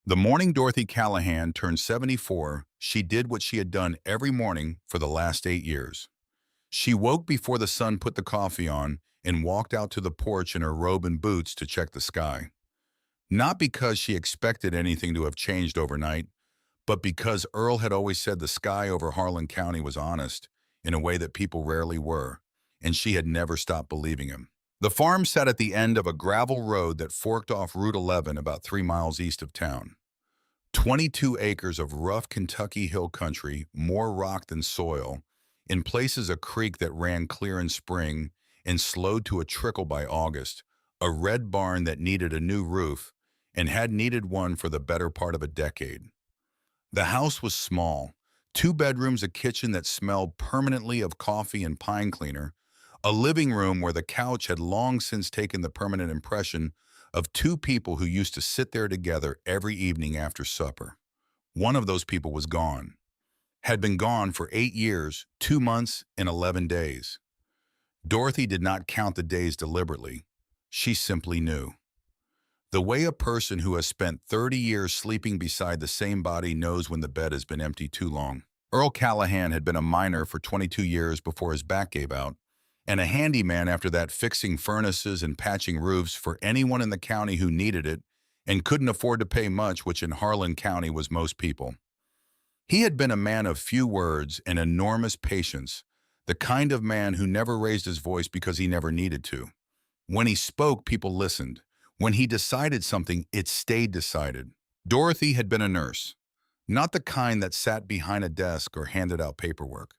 The morning Dorothy Callahan turned 74, she did what she had done every morning for the last 8 years. She woke before the sun put the coffee on and walked out to the porch in her robe and boots to check the sky. Not because she expected anything to have changed overnight, but because Earl had always said the sky over Harlan County was honest, in a way that people rarely were, and she had never stopped believing him. The farm sat at the end of a gravel road that forked off Route 11 about 3 miles east of town. 22 acres of rough Kentucky hill country, more rock than soil, in places a creek that ran clear in spring and slowed to a trickle by August, a red barn that needed a new roof and had needed one for the better part of a decade. The house was small, 2 bedrooms, a kitchen that smelled permanently of coffee and pine cleaner, a living room where the couch had long since taken the permanent impression of two people who used to sit there together every evening after supper. One of those people was gone, had been gone for 8 years, 2 months, and 11 days. Dorothy did not count the days deliberately. She simply knew. The way a person who has spent 30 years sleeping beside the same body knows when the bed has been empty too long. Earl Callahan had been a miner for 22 years before his back gave out, and a handyman after that, fixing furnaces and patching roofs for anyone in the county who needed it and couldn't afford to pay much, which in Harlan County was most people. He had been a man of few words and enormous patience, the kind of man who never raised his voice because he never needed to. When he spoke, people listened. When he decided something, it stayed decided. Dorothy had been a nurse, not the kind that sat behind a desk or handed out paperwork.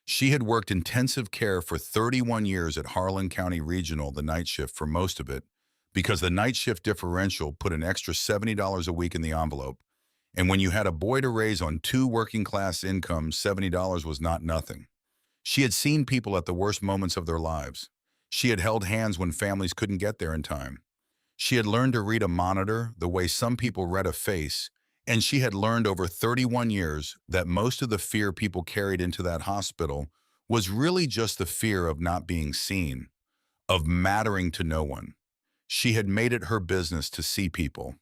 She had worked intensive care for 31 years at Harlan County Regional, the night shift for most of it, because the night shift differential put an extra $70 a week in the envelope. And when you had a boy to raise on two working-class incomes, $70 was not nothing. She had seen people at the worst moments of their lives. She had held hands when families couldn't get there in time. She had learned to read a monitor the way some people read a face, and she had learned over 31 years that most of the fear people carried into that hospital was really just the fear of not being seen, of mattering to no one. She had made it her business to see people,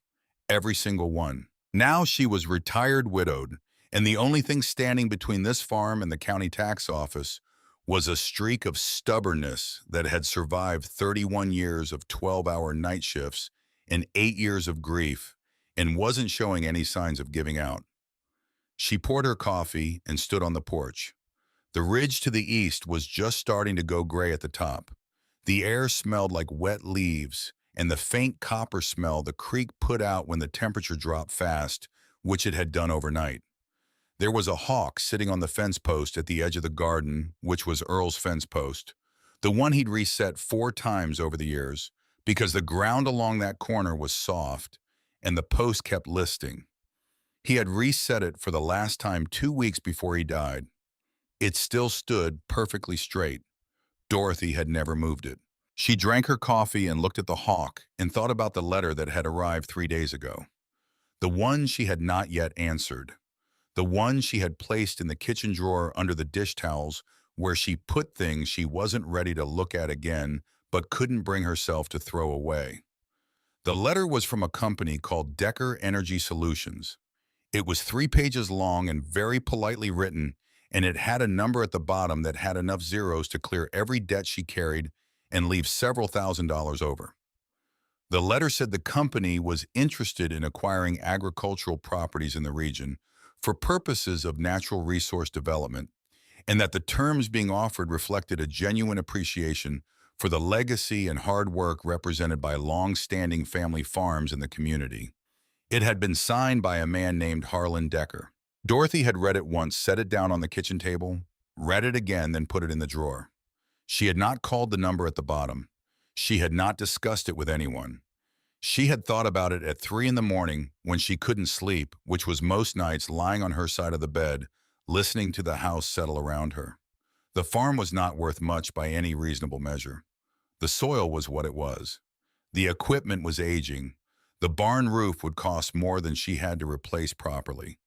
every single one. Now she was retired, widowed, and the only thing standing between this farm and the county tax office was a streak of stubbornness that had survived 31 years of 12-hour night shifts and 8 years of grief and wasn't showing any signs of giving out. She poured her coffee and stood on the porch. The ridge to the east was just starting to go gray at the top. The air smelled like wet leaves, and the faint copper smell the creek put out when the temperature dropped fast, which it had done overnight. There was a hawk sitting on the fence post at the edge of the garden, which was Earl's fence post, the one he'd reset 4 times over the years, because the ground along that corner was soft, and the post kept listing. He had reset it for the last time 2 weeks before he died. It still stood perfectly straight. Dorothy had never moved it. She drank her coffee and looked at the hawk and thought about the letter that had arrived 3 days ago. The one she had not yet answered. The one she had placed in the kitchen drawer under the dish towels, where she put things she wasn't ready to look at again but couldn't bring herself to throw away. The letter was from a company called Decker Energy Solutions. It was 3 pages long and very politely written, and it had a number at the bottom that had enough zeros to clear every debt she carried and leave several $1,000s over. The letter said the company was interested in acquiring agricultural properties in the region for purposes of natural resource development, and that the terms being offered reflected a genuine appreciation for the legacy and hard work represented by long-standing family farms in the community. It had been signed by a man named Harlan Decker. Dorothy had read it once, set it down on the kitchen table, read it again, then put it in the drawer. She had not called the number at the bottom. She had not discussed it with anyone. She had thought about it at 3 in the morning when she couldn't sleep, which was most nights, lying on her side of the bed, listening to the house settle around her. The farm was not worth much by any reasonable measure. The soil was what it was. The equipment was aging. The barn roof would cost more than she had to replace properly.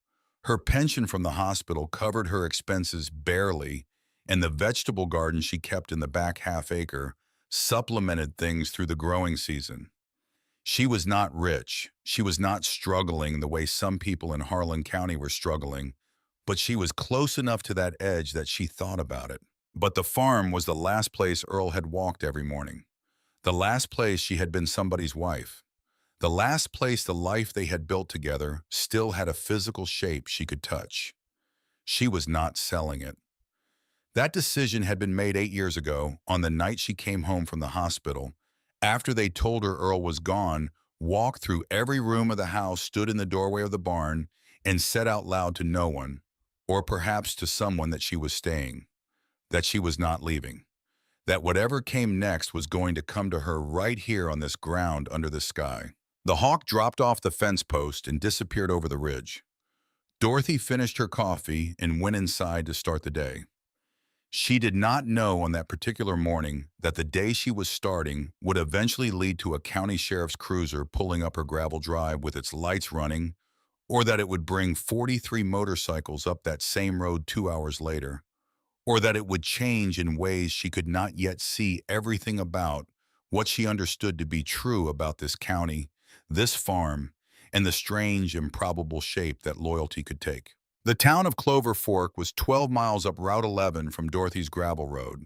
Her pension from the hospital covered her expenses barely, and the vegetable garden she kept in the back half-acre supplemented things through the growing season. She was not rich. She was not struggling the way some people in Harlan County were struggling, but she was close enough to that edge that she thought about it. But the farm was the last place Earl had walked every morning. The last place she had been somebody's wife. The last place the life they had built together still had a physical shape she could touch. She was not selling it. That decision had been made 8 years ago on the night she came home from the hospital, after they told her Earl was gone, walked through every room of the house, stood in the doorway of the barn, and said out loud to no one, or perhaps to someone, that she was staying, that she was not leaving, that whatever came next was going to come to her right here on this ground under the sky. The hawk dropped off the fence post and disappeared over the ridge. Dorothy finished her coffee and went inside to start the day. She did not know on that particular morning that the day she was starting would eventually lead to a county sheriff's cruiser pulling up her gravel drive with its lights running, or that it would bring 43 motorcycles up that same road 2 hours later, or that it would change in ways she could not yet see everything about what she understood to be true about this county, this farm, and the strange, improbable shape that loyalty could take. The town of Clover Fork was 12 miles up Route 11 from Dorothy's gravel road,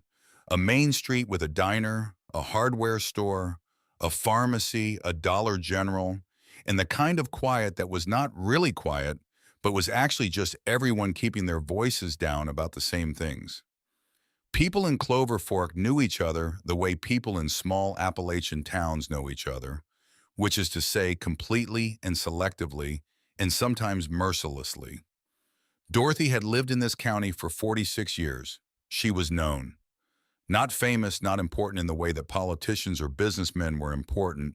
a main street with a diner, a hardware store, a pharmacy, a Dollar General, and the kind of quiet that was not really quiet, but was actually just everyone keeping their voices down about the same things. People in Clover Fork knew each other the way people in small Appalachian towns know each other, which is to say completely and selectively, and sometimes mercilessly. Dorothy had lived in this county for 46 years. She was known. Not famous, not important in the way that politicians or businessmen were important,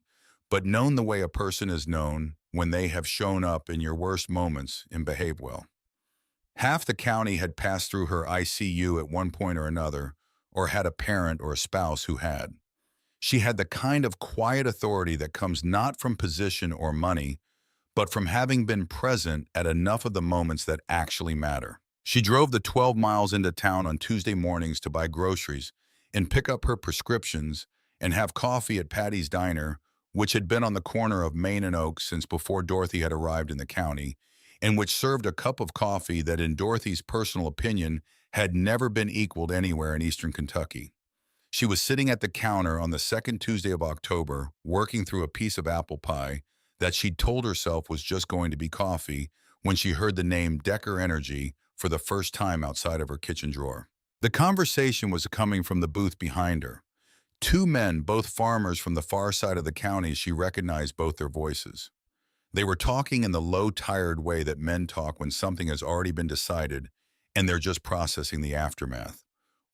but known the way a person is known when they have shown up in your worst moments and behave well. Half the county had passed through her ICU at one point or another, or had a parent or a spouse who had. She had the kind of quiet authority that comes not from position or money, but from having been present at enough of the moments that actually matter. She drove the 12 miles into town on Tuesday mornings to buy groceries and pick up her prescriptions and have coffee at Patty's Diner, which had been on the corner of Main and Oak since before Dorothy had arrived in the county, and which served a cup of coffee that, in Dorothy's personal opinion, had never been equaled anywhere in eastern Kentucky. She was sitting at the counter on the second Tuesday of October, working through a piece of apple pie that she'd told herself was just going to be coffee, when she heard the name Decker Energy for the first time outside of her kitchen drawer. The conversation was coming from the booth behind her. Two men, both farmers from the far side of the county. She recognized both their voices. They were talking in the low, tired way that men talk when something has already been decided and they're just processing the aftermath.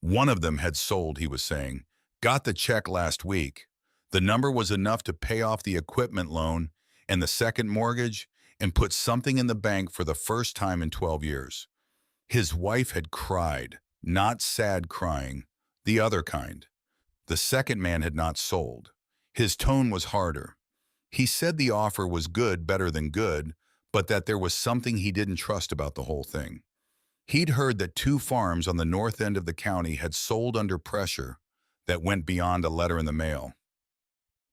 One of them had sold, he was saying. Got the check last week. The number was enough to pay off the equipment loan and the second mortgage, and put something in the bank for the first time in 12 years. His wife had cried, not sad crying, the other kind. The second man had not sold. His tone was harder. He said the offer was good, better than good, but that there was something he didn't trust about the whole thing. He'd heard that 2 farms on the north end of the county had sold under pressure that went beyond a letter in the mail.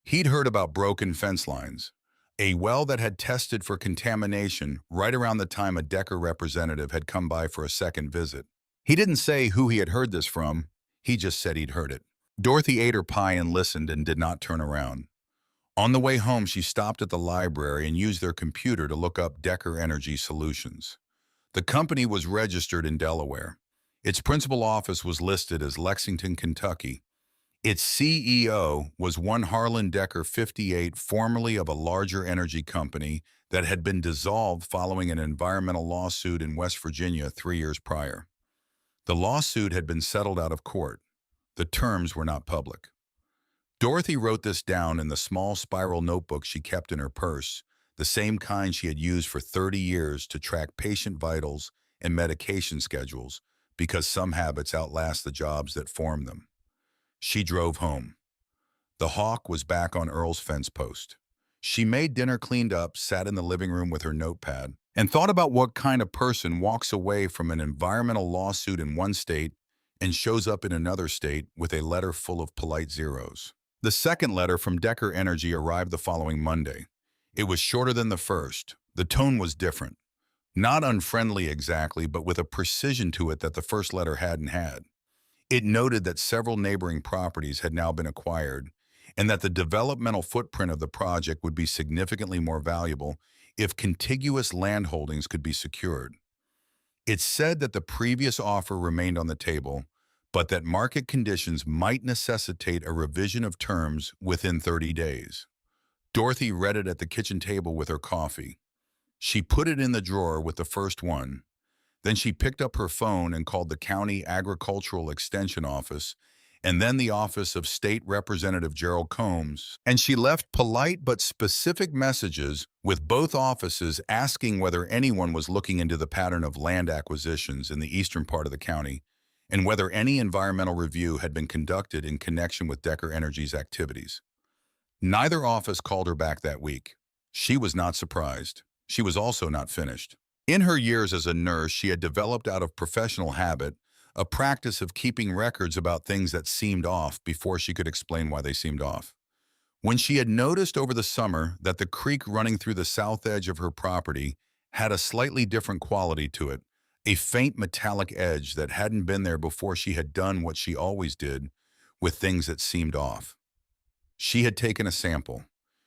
He'd heard about broken fence lines, a well that had tested for contamination right around the time a Decker representative had come by for a second visit. He didn't say who he had heard this from. He just said he'd heard it. Dorothy ate her pie and listened and did not turn around. On the way home, she stopped at the library and used their computer to look up Decker Energy Solutions. The company was registered in Delaware. Its principal office was listed as Lexington, Kentucky. Its CEO was one Harlan Decker 58, formerly of a larger energy company that had been dissolved following an environmental lawsuit in West Virginia 3 years prior. The lawsuit had been settled out of court. The terms were not public. Dorothy wrote this down in the small spiral notebook she kept in her purse, the same kind she had used for 30 years to track patient vitals and medication schedules, because some habits outlast the jobs that form them. She drove home. The hawk was back on Earl's fence post. She made dinner, cleaned up, sat in the living room with her notepad, and thought about what kind of person walks away from an environmental lawsuit in one state and shows up in another state with a letter full of polite zeros. The second letter from Decker Energy arrived the following Monday. It was shorter than the first. The tone was different. Not unfriendly exactly, but with a precision to it that the first letter hadn't had. It noted that several neighboring properties had now been acquired, and that the developmental footprint of the project would be significantly more valuable if contiguous land holdings could be secured. It said that the previous offer remained on the table, but that market conditions might necessitate a revision of terms within 30 days. Dorothy read it at the kitchen table with her coffee. She put it in the drawer with the first one. Then she picked up her phone and called the County Agricultural Extension Office and then the office of State Representative Gerald Combs, and she left polite but specific messages with both offices asking whether anyone was looking into the pattern of land acquisitions in the eastern part of the county and whether any environmental review had been conducted in connection with Decker Energy's activities. Neither office called her back that week. She was not surprised. She was also not finished. In her years as a nurse, she had developed out of professional habit a practice of keeping records about things that seemed off before she could explain why they seemed off. When she had noticed over the summer that the creek running through the south edge of her property had a slightly different quality to it, a faint metallic edge that hadn't been there before she had done what she always did with things that seemed off. She had taken a sample.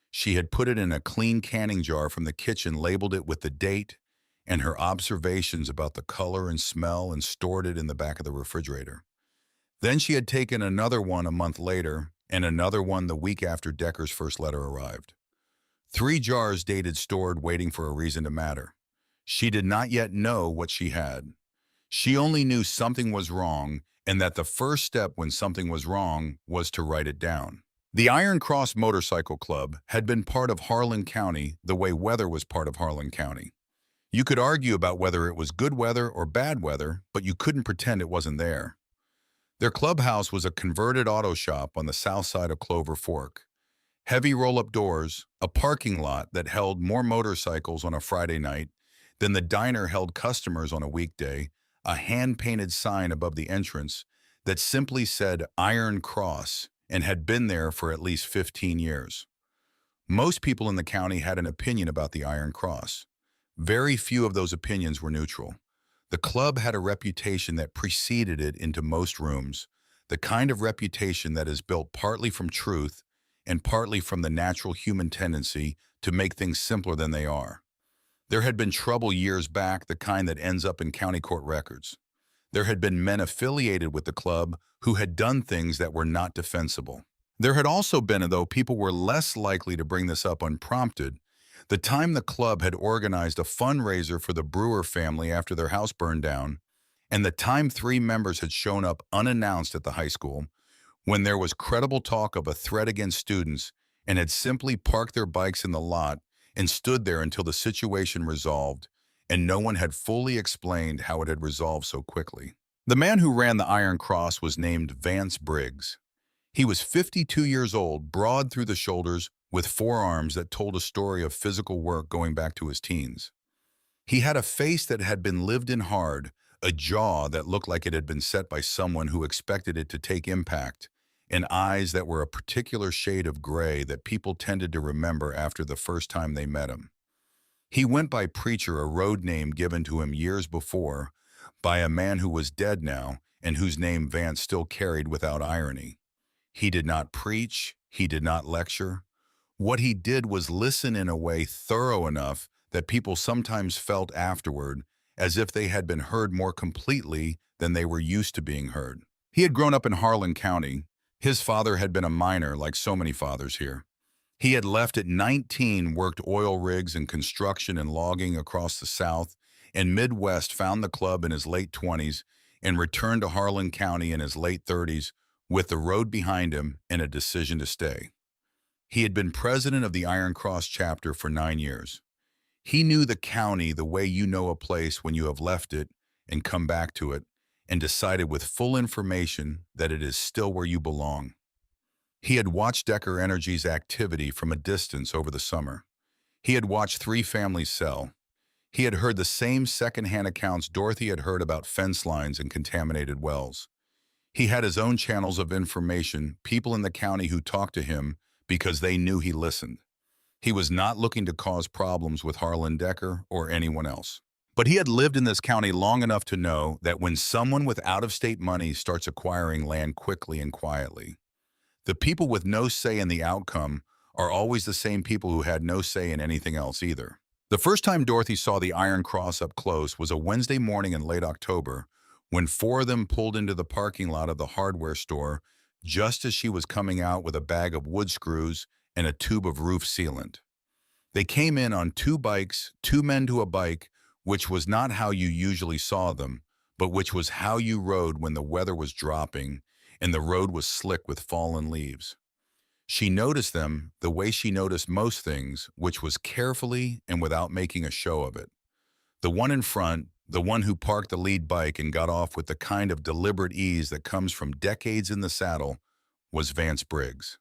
She had put it in a clean canning jar from the kitchen, labeled it with the date and her observations about the color and smell, and stored it in the back of the refrigerator. Then she had taken another one a month later and another one the week after Decker's first letter arrived. 3 jars dated stored, waiting for a reason to matter. She did not yet know what she had. She only knew something was wrong, and that the first step when something was wrong was to write it down. The Iron Cross Motorcycle Club had been part of Harlan County the way weather was part of Harlan County. You could argue about whether it was good weather or bad weather, but you couldn't pretend it wasn't there. Their clubhouse was a converted auto shop on the south side of Clover Fork. Heavy roll-up doors, a parking lot that held more motorcycles on a Friday night than the diner held customers on a weekday, a hand-painted sign above the entrance that simply said Iron Cross and had been there for at least 15 years. Most people in the county had an opinion about the Iron Cross. Very few of those opinions were neutral. The club had a reputation that preceded it into most rooms, the kind of reputation that is built partly from truth and partly from the natural human tendency to make things simpler than they are. There had been trouble years back, the kind that ends up in county court records. There had been men affiliated with the club who had done things that were not defensible. There had also been, though people were less likely to bring this up unprompted, the time the club had organized a fundraiser for the Brewer family after their house burned down, and the time 3 members had shown up unannounced at the high school, when there was credible talk of a threat against students, and had simply parked their bikes in the lot and stood there until the situation resolved, and no one had fully explained how it had resolved so quickly. The man who ran the Iron Cross was named Vance Briggs. He was 52 years old, broad through the shoulders, with forearms that told a story of physical work going back to his teens. He had a face that had been lived in hard, a jaw that looked like it had been set by someone who expected it to take impact, and eyes that were a particular shade of gray that people tended to remember after the first time they met him. He went by Preacher, a road name given to him years before by a man who was dead now and whose name Vance still carried without irony. He did not preach, he did not lecture. What he did was listen in a way thorough enough that people sometimes felt afterward as if they had been heard more completely than they were used to being heard. He had grown up in Harlan County. His father had been a miner, like so many fathers here. He had left at 19, worked oil rigs and construction and logging across the South and Midwest, found the club in his late 20s, and returned to Harlan County in his late 30s with the road behind him and a decision to stay. He had been president of the Iron Cross chapter for 9 years. He knew the county the way you know a place when you have left it and come back to it, and decided with full information that it is still where you belong. He had watched Decker Energy's activity from a distance over the summer. He had watched 3 families sell. He had heard the same secondhand accounts Dorothy had heard about fence lines and contaminated wells. He had his own channels of information, people in the county who talked to him because they knew he listened. He was not looking to cause problems with Harlan Decker or anyone else. But he had lived in this county long enough to know that when someone with out-of-state money starts acquiring land quickly and quietly, the people with no say in the outcome are always the same people who had no say in anything else either. The first time Dorothy saw the Iron Cross up close was a Wednesday morning in late October, when four of them pulled into the parking lot of the hardware store just as she was coming out with a bag of wood screws and a tube of roof sealant. They came in on two bikes, two men to a bike, which was not how you usually saw them, but which was how you rode when the weather was dropping and the road was slick with fallen leaves. She noticed them the way she noticed most things, which was carefully and without making a show of it. The one in front, the one who parked the lead bike and got off with the kind of deliberate ease that comes from decades in the saddle, was Vance Briggs.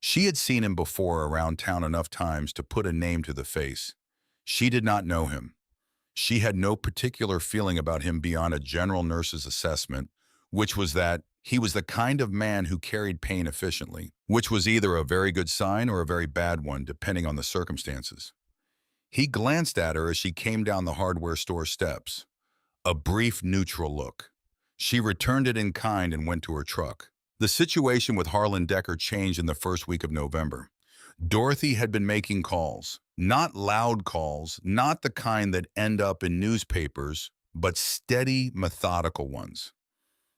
She had seen him before around town enough times to put a name to the face. She did not know him. She had no particular feeling about him beyond a general nurse's assessment, which was that he was the kind of man who carried pain efficiently, which was either a very good sign or a very bad one, depending on the circumstances. He glanced at her as she came down the hardware store steps. A brief, neutral look. She returned it in kind and went to her truck. The situation with Harlan Decker changed in the first week of November. Dorothy had been making calls, not loud calls, not the kind that end up in newspapers, but steady, methodical ones.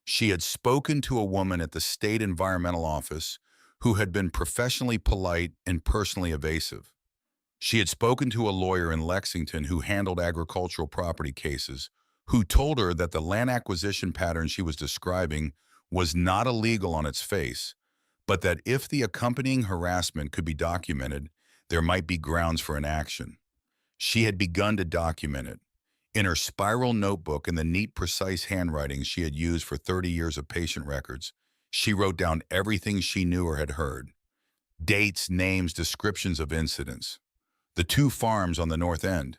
She had spoken to a woman at the state environmental office who had been professionally polite and personally evasive. She had spoken to a lawyer in Lexington who handled agricultural property cases, who told her that the land acquisition pattern she was describing was not illegal on its face, but that if the accompanying harassment could be documented, there might be grounds for an action. She had begun to document it. In her spiral notebook and the neat, precise handwriting she had used for 30 years of patient records, she wrote down everything she knew or had heard. Dates, names, descriptions of incidents. The two farms on the north end.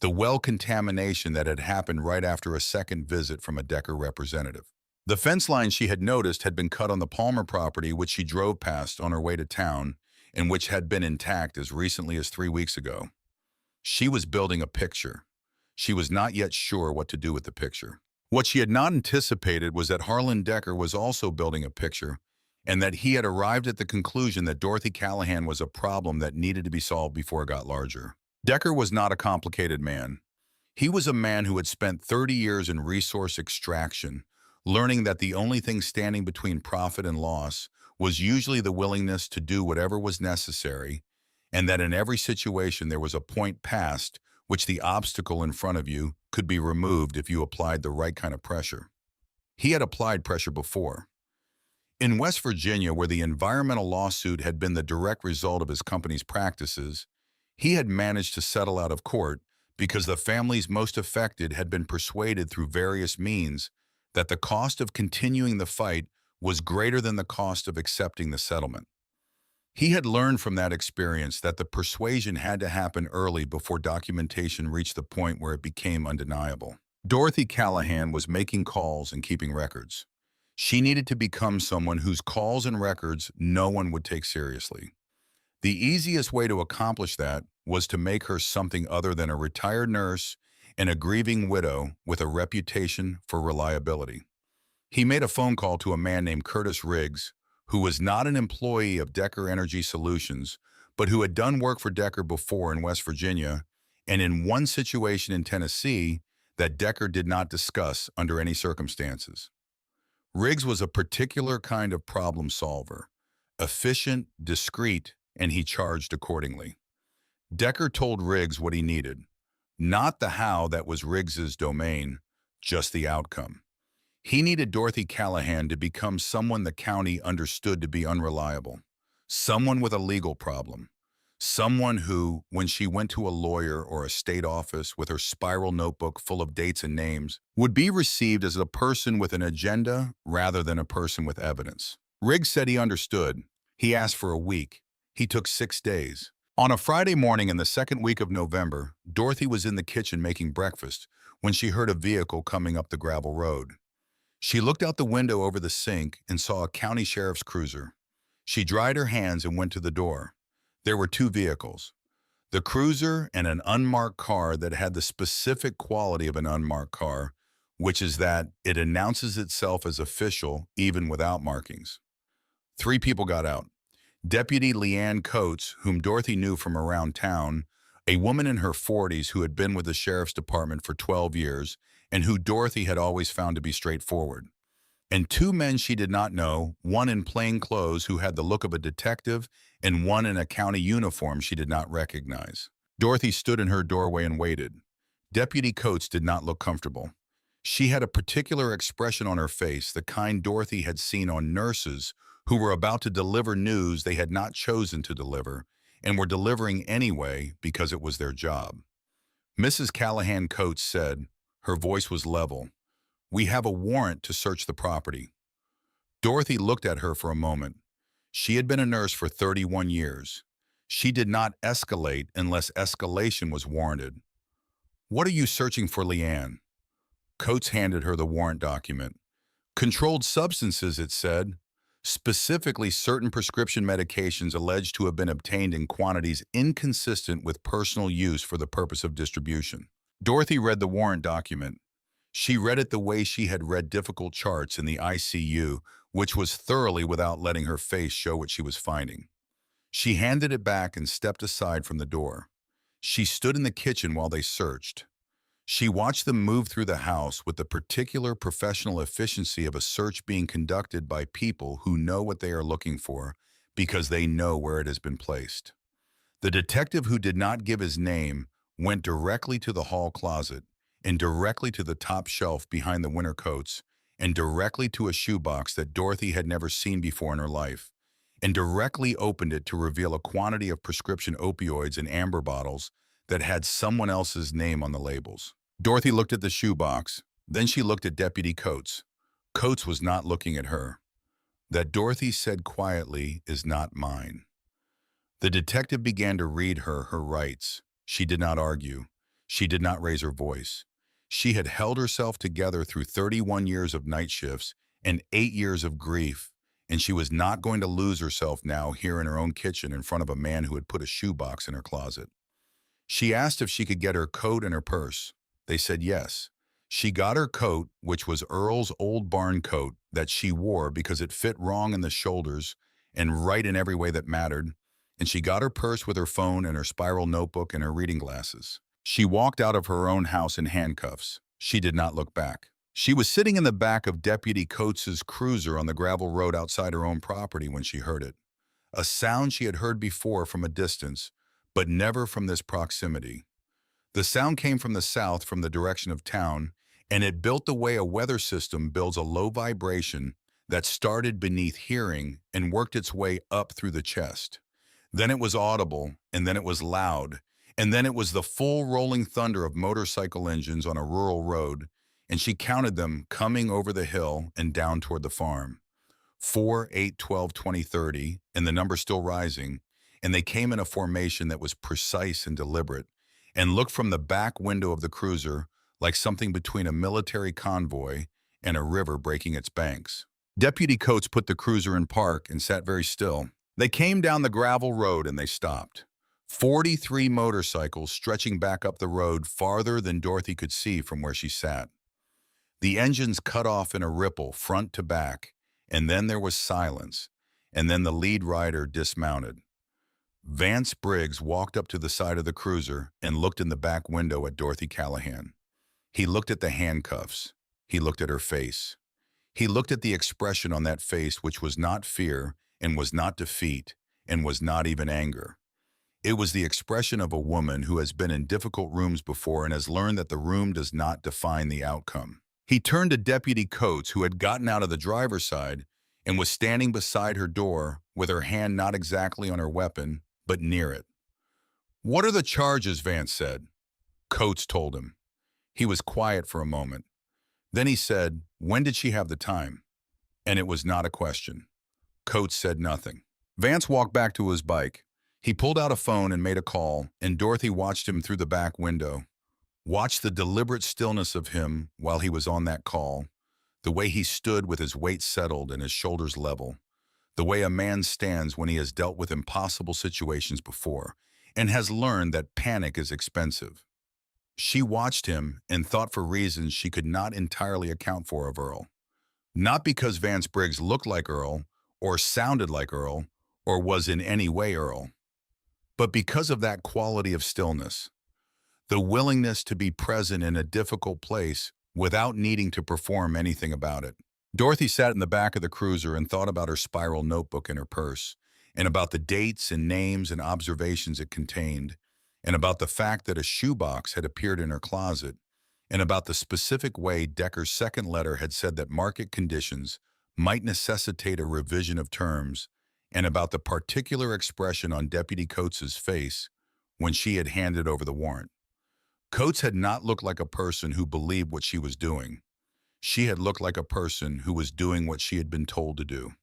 The well contamination that had happened right after a second visit from a Decker representative. The fence line she had noticed had been cut on the Palmer property, which she drove past on her way to town, and which had been intact as recently as 3 weeks ago. She was building a picture. She was not yet sure what to do with the picture. What she had not anticipated was that Harlan Decker was also building a picture, and that he had arrived at the conclusion that Dorothy Callahan was a problem that needed to be solved before it got larger. Decker was not a complicated man. He was a man who had spent 30 years in resource extraction, learning that the only thing standing between profit and loss was usually the willingness to do whatever was necessary, and that in every situation there was a point past which the obstacle in front of you could be removed if you applied the right kind of pressure. He had applied pressure before. In West Virginia, where the environmental lawsuit had been the direct result of his company's practices, he had managed to settle out of court because the families most affected had been persuaded through various means that the cost of continuing the fight was greater than the cost of accepting the settlement. He had learned from that experience that the persuasion had to happen early before documentation reached the point where it became undeniable. Dorothy Callahan was making calls and keeping records. She needed to become someone whose calls and records no one would take seriously. The easiest way to accomplish that was to make her something other than a retired nurse and a grieving widow with a reputation for reliability. He made a phone call to a man named Curtis Riggs, who was not an employee of Decker Energy Solutions, but who had done work for Decker before in West Virginia and in one situation in Tennessee that Decker did not discuss under any circumstances. Riggs was a particular kind of problem solver, efficient, discreet, and he charged accordingly. Decker told Riggs what he needed, not the how that was Riggs's domain, just the outcome. He needed Dorothy Callahan to become someone the county understood to be unreliable, someone with a legal problem, someone who, when she went to a lawyer or a state office with her spiral notebook full of dates and names, would be received as a person with an agenda rather than a person with evidence. Riggs said he understood. He asked for a week. He took 6 days. On a Friday morning in the second week of November, Dorothy was in the kitchen making breakfast when she heard a vehicle coming up the gravel road. She looked out the window over the sink and saw a county sheriff's cruiser. She dried her hands and went to the door. There were two vehicles, the cruiser and an unmarked car that had the specific quality of an unmarked car, which is that it announces itself as official even without markings. Three people got out. Deputy Leanne Coates, whom Dorothy knew from around town, a woman in her 40s who had been with the sheriff's department for 12 years and who Dorothy had always found to be straightforward. And two men she did not know, one in plain clothes who had the look of a detective and one in a county uniform she did not recognize. Dorothy stood in her doorway and waited. Deputy Coates did not look comfortable. She had a particular expression on her face, the kind Dorothy had seen on nurses who were about to deliver news they had not chosen to deliver and were delivering anyway because it was their job. Mrs. Callahan Coates said, her voice was level, "We have a warrant to search the property." Dorothy looked at her for a moment. She had been a nurse for 31 years. She did not escalate unless escalation was warranted. "What are you searching for, Leanne?" Coates handed her the warrant document. "Controlled substances," it said. "Specifically certain prescription medications alleged to have been obtained in quantities inconsistent with personal use for the purpose of distribution." Dorothy read the warrant document. She read it the way she had read difficult charts in the ICU, which was thoroughly without letting her face show what she was finding. She handed it back and stepped aside from the door. She stood in the kitchen while they searched. She watched them move through the house with the particular professional efficiency of a search being conducted by people who know what they are looking for because they know where it has been placed. The detective, who did not give his name, went directly to the hall closet and directly to the top shelf behind the winter coats and directly to a shoebox that Dorothy had never seen before in her life and directly opened it to reveal a quantity of prescription opioids in amber bottles that had someone else's name on the labels. Dorothy looked at the shoebox. Then she looked at Deputy Coates. Coates was not looking at her. "That," Dorothy said quietly, "is not mine." The detective began to read her rights. She did not argue. She did not raise her voice. She had held herself together through 31 years of night shifts and 8 years of grief, and she was not going to lose herself now here in her own kitchen in front of a man who had put a shoebox in her closet. She asked if she could get her coat and her purse. They said yes. She got her coat, which was Earl's old barn coat that she wore because it fit wrong in the shoulders and right in every way that mattered, and she got her purse with her phone and her spiral notebook and her reading glasses. She walked out of her own house in handcuffs. She did not look back. She was sitting in the back of Deputy Coates's cruiser on the gravel road outside her own property when she heard it. A sound she had heard before from a distance, but never from this proximity. The sound came from the south, from the direction of town, and it built the way a weather system builds a low vibration that started beneath hearing and worked its way up through the chest. Then it was audible, and then it was loud, and then it was the full rolling thunder of motorcycle engines on a rural road, and she counted them coming over the hill and down toward the farm. 4, 8, 12, 20, 30, and the number still rising, and they came in a formation that was precise and deliberate, and looked from the back window of the cruiser like something between a military convoy and a river breaking its banks. Deputy Coates put the cruiser in park and sat very still. They came down the gravel road and they stopped. 43 motorcycles stretching back up the road farther than Dorothy could see from where she sat. The engines cut off in a ripple front to back, and then there was silence, and then the lead rider dismounted. Vance Briggs walked up to the side of the cruiser and looked in the back window at Dorothy Callahan. He looked at the handcuffs. He looked at her face. He looked at the expression on that face, which was not fear and was not defeat and was not even anger. It was the expression of a woman who has been in difficult rooms before and has learned that the room does not define the outcome. He turned to Deputy Coates, who had gotten out of the driver's side and was standing beside her door with her hand not exactly on her weapon, but near it. "What are the charges?" Vance said. Coates told him. He was quiet for a moment. Then he said, "When did she have the time?" And it was not a question. Coates said nothing. Vance walked back to his bike. He pulled out a phone and made a call, and Dorothy watched him through the back window. Watched the deliberate stillness of him while he was on that call, The way he stood with his weight settled and his shoulders level. The way a man stands when he has dealt with impossible situations before and has learned that panic is expensive. She watched him and thought for reasons she could not entirely account for of Earl. Not because Vance Briggs looked like Earl, or sounded like Earl, or was in any way Earl, but because of that quality of stillness, the willingness to be present in a difficult place without needing to perform anything about it. Dorothy sat in the back of the cruiser and thought about her spiral notebook in her purse, and about the dates and names and observations it contained, and about the fact that a shoebox had appeared in her closet, and about the specific way Decker's second letter had said that market conditions might necessitate a revision of terms, and about the particular expression on Deputy Coates's face when she had handed over the warrant. Coates had not looked like a person who believed what she was doing. She had looked like a person who was doing what she had been told to do.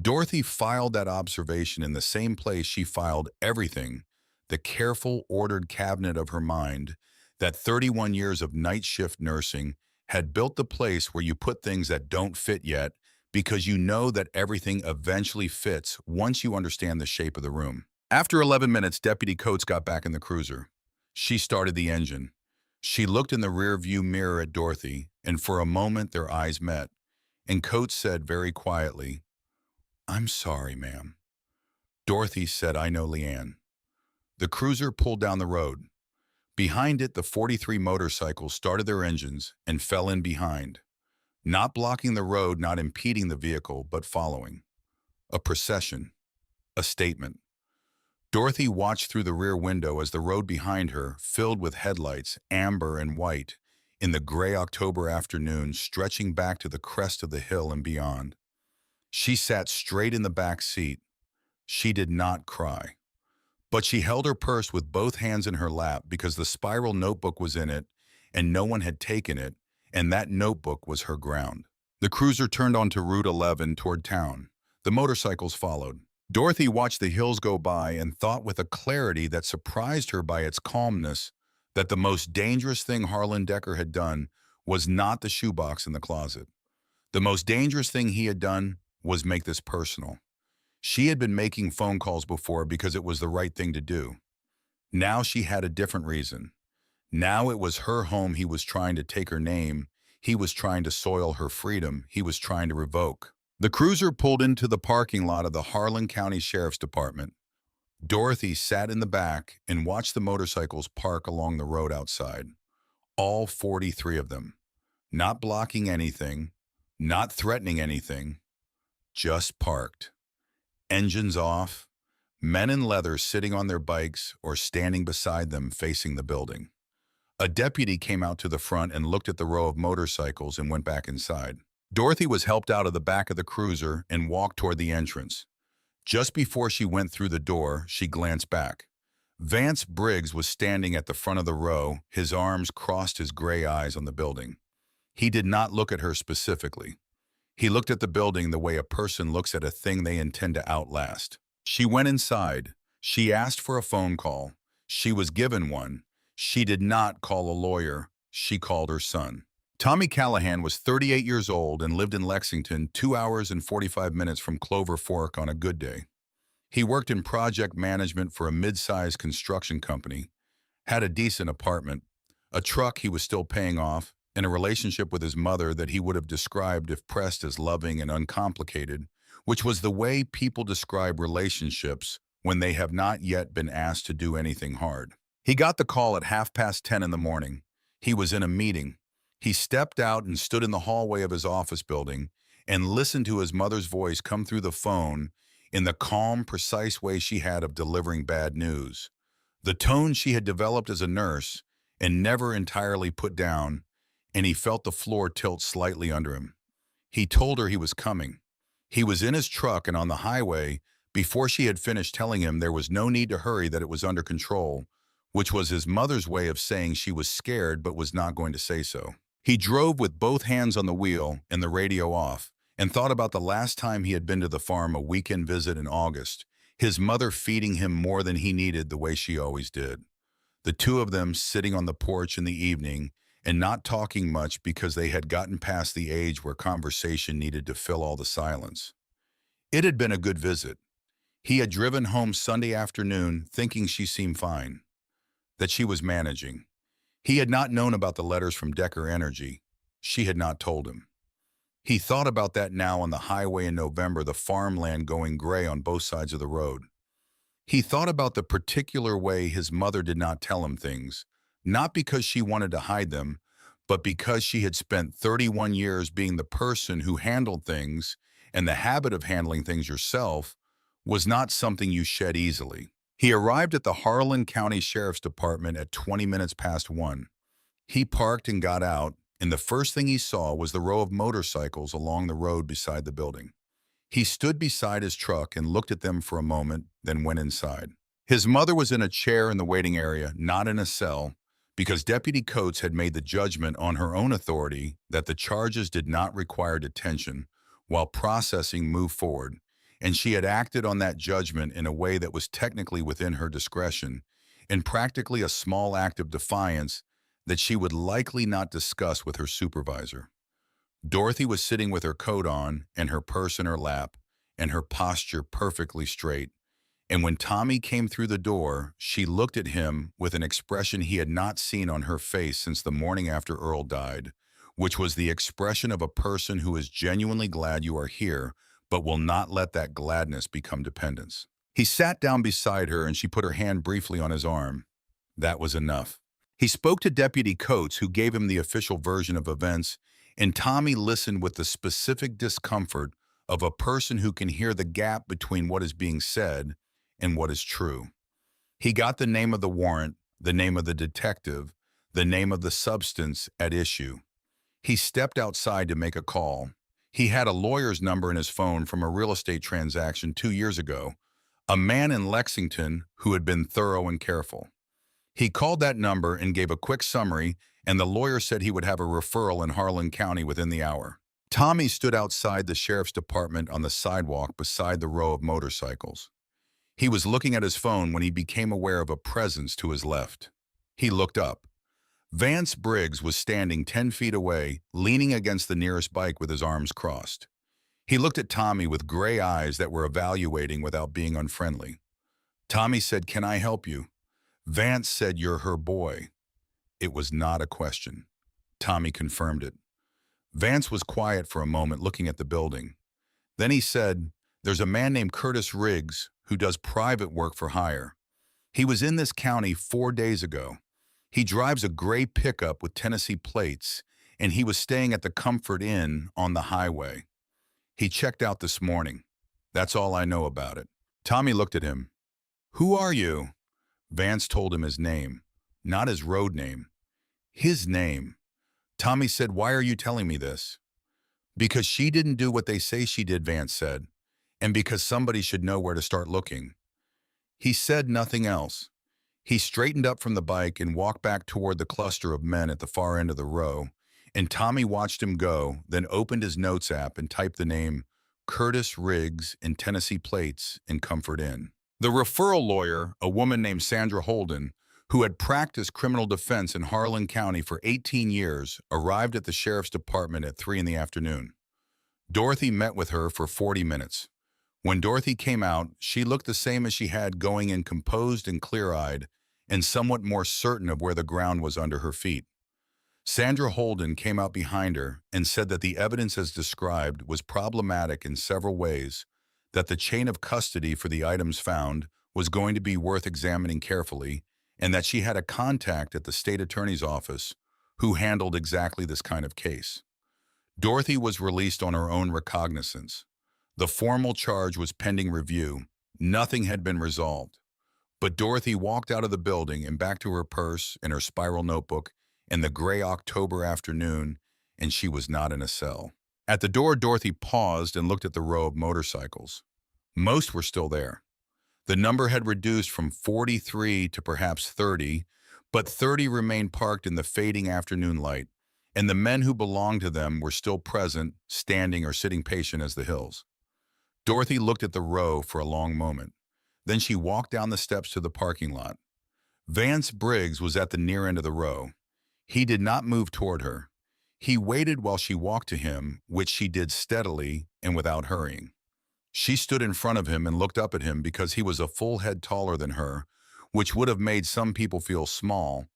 Dorothy filed that observation in the same place she filed everything, the careful, ordered cabinet of her mind, that 31 years of night shift nursing had built the place where you put things that don't fit yet because you know that everything eventually fits once you understand the shape of the room. After 11 minutes, Deputy Coates got back in the cruiser. She started the engine. She looked in the rear-view mirror at Dorothy, and for a moment their eyes met, and Coates said very quietly, "I'm sorry, ma'am." Dorothy said, "I know, Leanne." The cruiser pulled down the road. Behind it, the 43 motorcycles started their engines and fell in behind, not blocking the road, not impeding the vehicle, but following. A procession. A statement. Dorothy watched through the rear window as the road behind her filled with headlights, amber and white, in the gray October afternoon stretching back to the crest of the hill and beyond. She sat straight in the back seat. She did not cry. But she held her purse with both hands in her lap because the spiral notebook was in it and no one had taken it, and that notebook was her ground. The cruiser turned onto Route 11 toward town. The motorcycles followed. Dorothy watched the hills go by and thought with a clarity that surprised her by its calmness that the most dangerous thing Harlan Decker had done was not the shoebox in the closet. The most dangerous thing he had done was make this personal. She had been making phone calls before because it was the right thing to do. Now she had a different reason. Now it was her home he was trying to take her name. He was trying to soil her freedom. He was trying to revoke. The cruiser pulled into the parking lot of the Harlan County Sheriff's Department. Dorothy sat in the back and watched the motorcycles park along the road outside. All 43 of them. Not blocking anything, not threatening anything, just parked. Engines off, men in leather sitting on their bikes or standing beside them facing the building. A deputy came out to the front and looked at the row of motorcycles and went back inside. Dorothy was helped out of the back of the cruiser and walked toward the entrance. Just before she went through the door, she glanced back. Vance Briggs was standing at the front of the row, his arms crossed, his gray eyes on the building. He did not look at her specifically. He looked at the building the way a person looks at a thing they intend to outlast. She went inside. She asked for a phone call. She was given one. She did not call a lawyer. She called her son. Tommy Callahan was 38 years old and lived in Lexington, 2 hours and 45 minutes from Clover Fork on a good day. He worked in project management for a mid-sized construction company, had a decent apartment, a truck he was still paying off, and a relationship with his mother that he would have described if pressed as loving and uncomplicated, which was the way people describe relationships when they have not yet been asked to do anything hard. He got the call at 10:30 in the morning. He was in a meeting. He stepped out and stood in the hallway of his office building and listened to his mother's voice come through the phone in the calm, precise way she had of delivering bad news. The tone she had developed as a nurse and never entirely put down, and he felt the floor tilt slightly under him. He told her he was coming. He was in his truck and on the highway before she had finished telling him there was no need to hurry, that it was under control, which was his mother's way of saying she was scared but was not going to say so. He drove with both hands on the wheel and the radio off and thought about the last time he had been to the farm, a weekend visit in August, his mother feeding him more than he needed the way she always did. The two of them sitting on the porch in the evening and not talking much because they had gotten past the age where conversation needed to fill all the silence. It had been a good visit. He had driven home Sunday afternoon thinking she seemed fine, that she was managing. He had not known about the letters from Decker Energy. She had not told him. He thought about that now on the highway in November, the farmland going gray on both sides of the road. He thought about the particular way his mother did not tell him things, not because she wanted to hide them, but because she had spent 31 years being the person who handled things, and the habit of handling things yourself was not something you shed easily. He arrived at the Harlan County Sheriff's Department at 20 minutes past 1. He parked and got out, and the first thing he saw was the row of motorcycles along the road beside the building. He stood beside his truck and looked at them for a moment, then went inside. His mother was in a chair in the waiting area, not in a cell, because Deputy Coates had made the judgment on her own authority that the charges did not require detention while processing moved forward, and she had acted on that judgment in a way that was technically within her discretion, in practically a small act of defiance that she would likely not discuss with her supervisor. Dorothy was sitting with her coat on and her purse in her lap and her posture perfectly straight. And when Tommy came through the door, she looked at him with an expression he had not seen on her face since the morning after Earl died, which was the expression of a person who is genuinely glad you are here, but will not let that gladness become dependence. He sat down beside her and she put her hand briefly on his arm. That was enough. He spoke to Deputy Coates, who gave him the official version of events, and Tommy listened with the specific discomfort of a person who can hear the gap between what is being said and what is true. He got the name of the warrant, the name of the detective, the name of the substance at issue. He stepped outside to make a call. He had a lawyer's number in his phone from a real estate transaction 2 years ago, a man in Lexington who had been thorough and careful. He called that number and gave a quick summary, and the lawyer said he would have a referral in Harlan County within the hour. Tommy stood outside the sheriff's department on the sidewalk beside the row of motorcycles. He was looking at his phone when he became aware of a presence to his left. He looked up. Vance Briggs was standing 10 feet away, leaning against the nearest bike with his arms crossed. He looked at Tommy with gray eyes that were evaluating without being unfriendly. Tommy said, "Can I help you?" Vance said, "You're her boy." It was not a question. Tommy confirmed it. Vance was quiet for a moment, looking at the building. Then he said, "There's a man named Curtis Riggs who does private work for hire. He was in this county 4 days ago. He drives a gray pickup with Tennessee plates, and he was staying at the Comfort Inn on the highway. He checked out this morning. That's all I know about it." Tommy looked at him. "Who are you?" Vance told him his name, not his road name. His name. Tommy said, "Why are you telling me this?" "Because she didn't do what they say she did," Vance said, "and because somebody should know where to start looking." He said nothing else. He straightened up from the bike and walked back toward the cluster of men at the far end of the row, and Tommy watched him go, then opened his notes app and typed the name Curtis Riggs in Tennessee plates in Comfort Inn. The referral lawyer, a woman named Sandra Holden, who had practiced criminal defense in Harlan County for 18 years, arrived at the sheriff's department at 3 in the afternoon. Dorothy met with her for 40 minutes. When Dorothy came out, she looked the same as she had going in, composed and clear-eyed, and somewhat more certain of where the ground was under her feet. Sandra Holden came out behind her and said that the evidence as described was problematic in several ways, that the chain of custody for the items found was going to be worth examining carefully, and that she had a contact at the state attorney's office who handled exactly this kind of case. Dorothy was released on her own recognizance. The formal charge was pending review. Nothing had been resolved. But Dorothy walked out of the building and back to her purse and her spiral notebook in the gray October afternoon, and she was not in a cell. At the door, Dorothy paused and looked at the row of motorcycles. Most were still there. The number had reduced from 43 to perhaps 30, but 30 remained parked in the fading afternoon light, and the men who belonged to them were still present, standing or sitting patient as the hills. Dorothy looked at the row for a long moment. Then she walked down the steps to the parking lot. Vance Briggs was at the near end of the row. He did not move toward her. He waited while she walked to him, which she did steadily and without hurrying. She stood in front of him and looked up at him because he was a full head taller than her, which would have made some people feel small,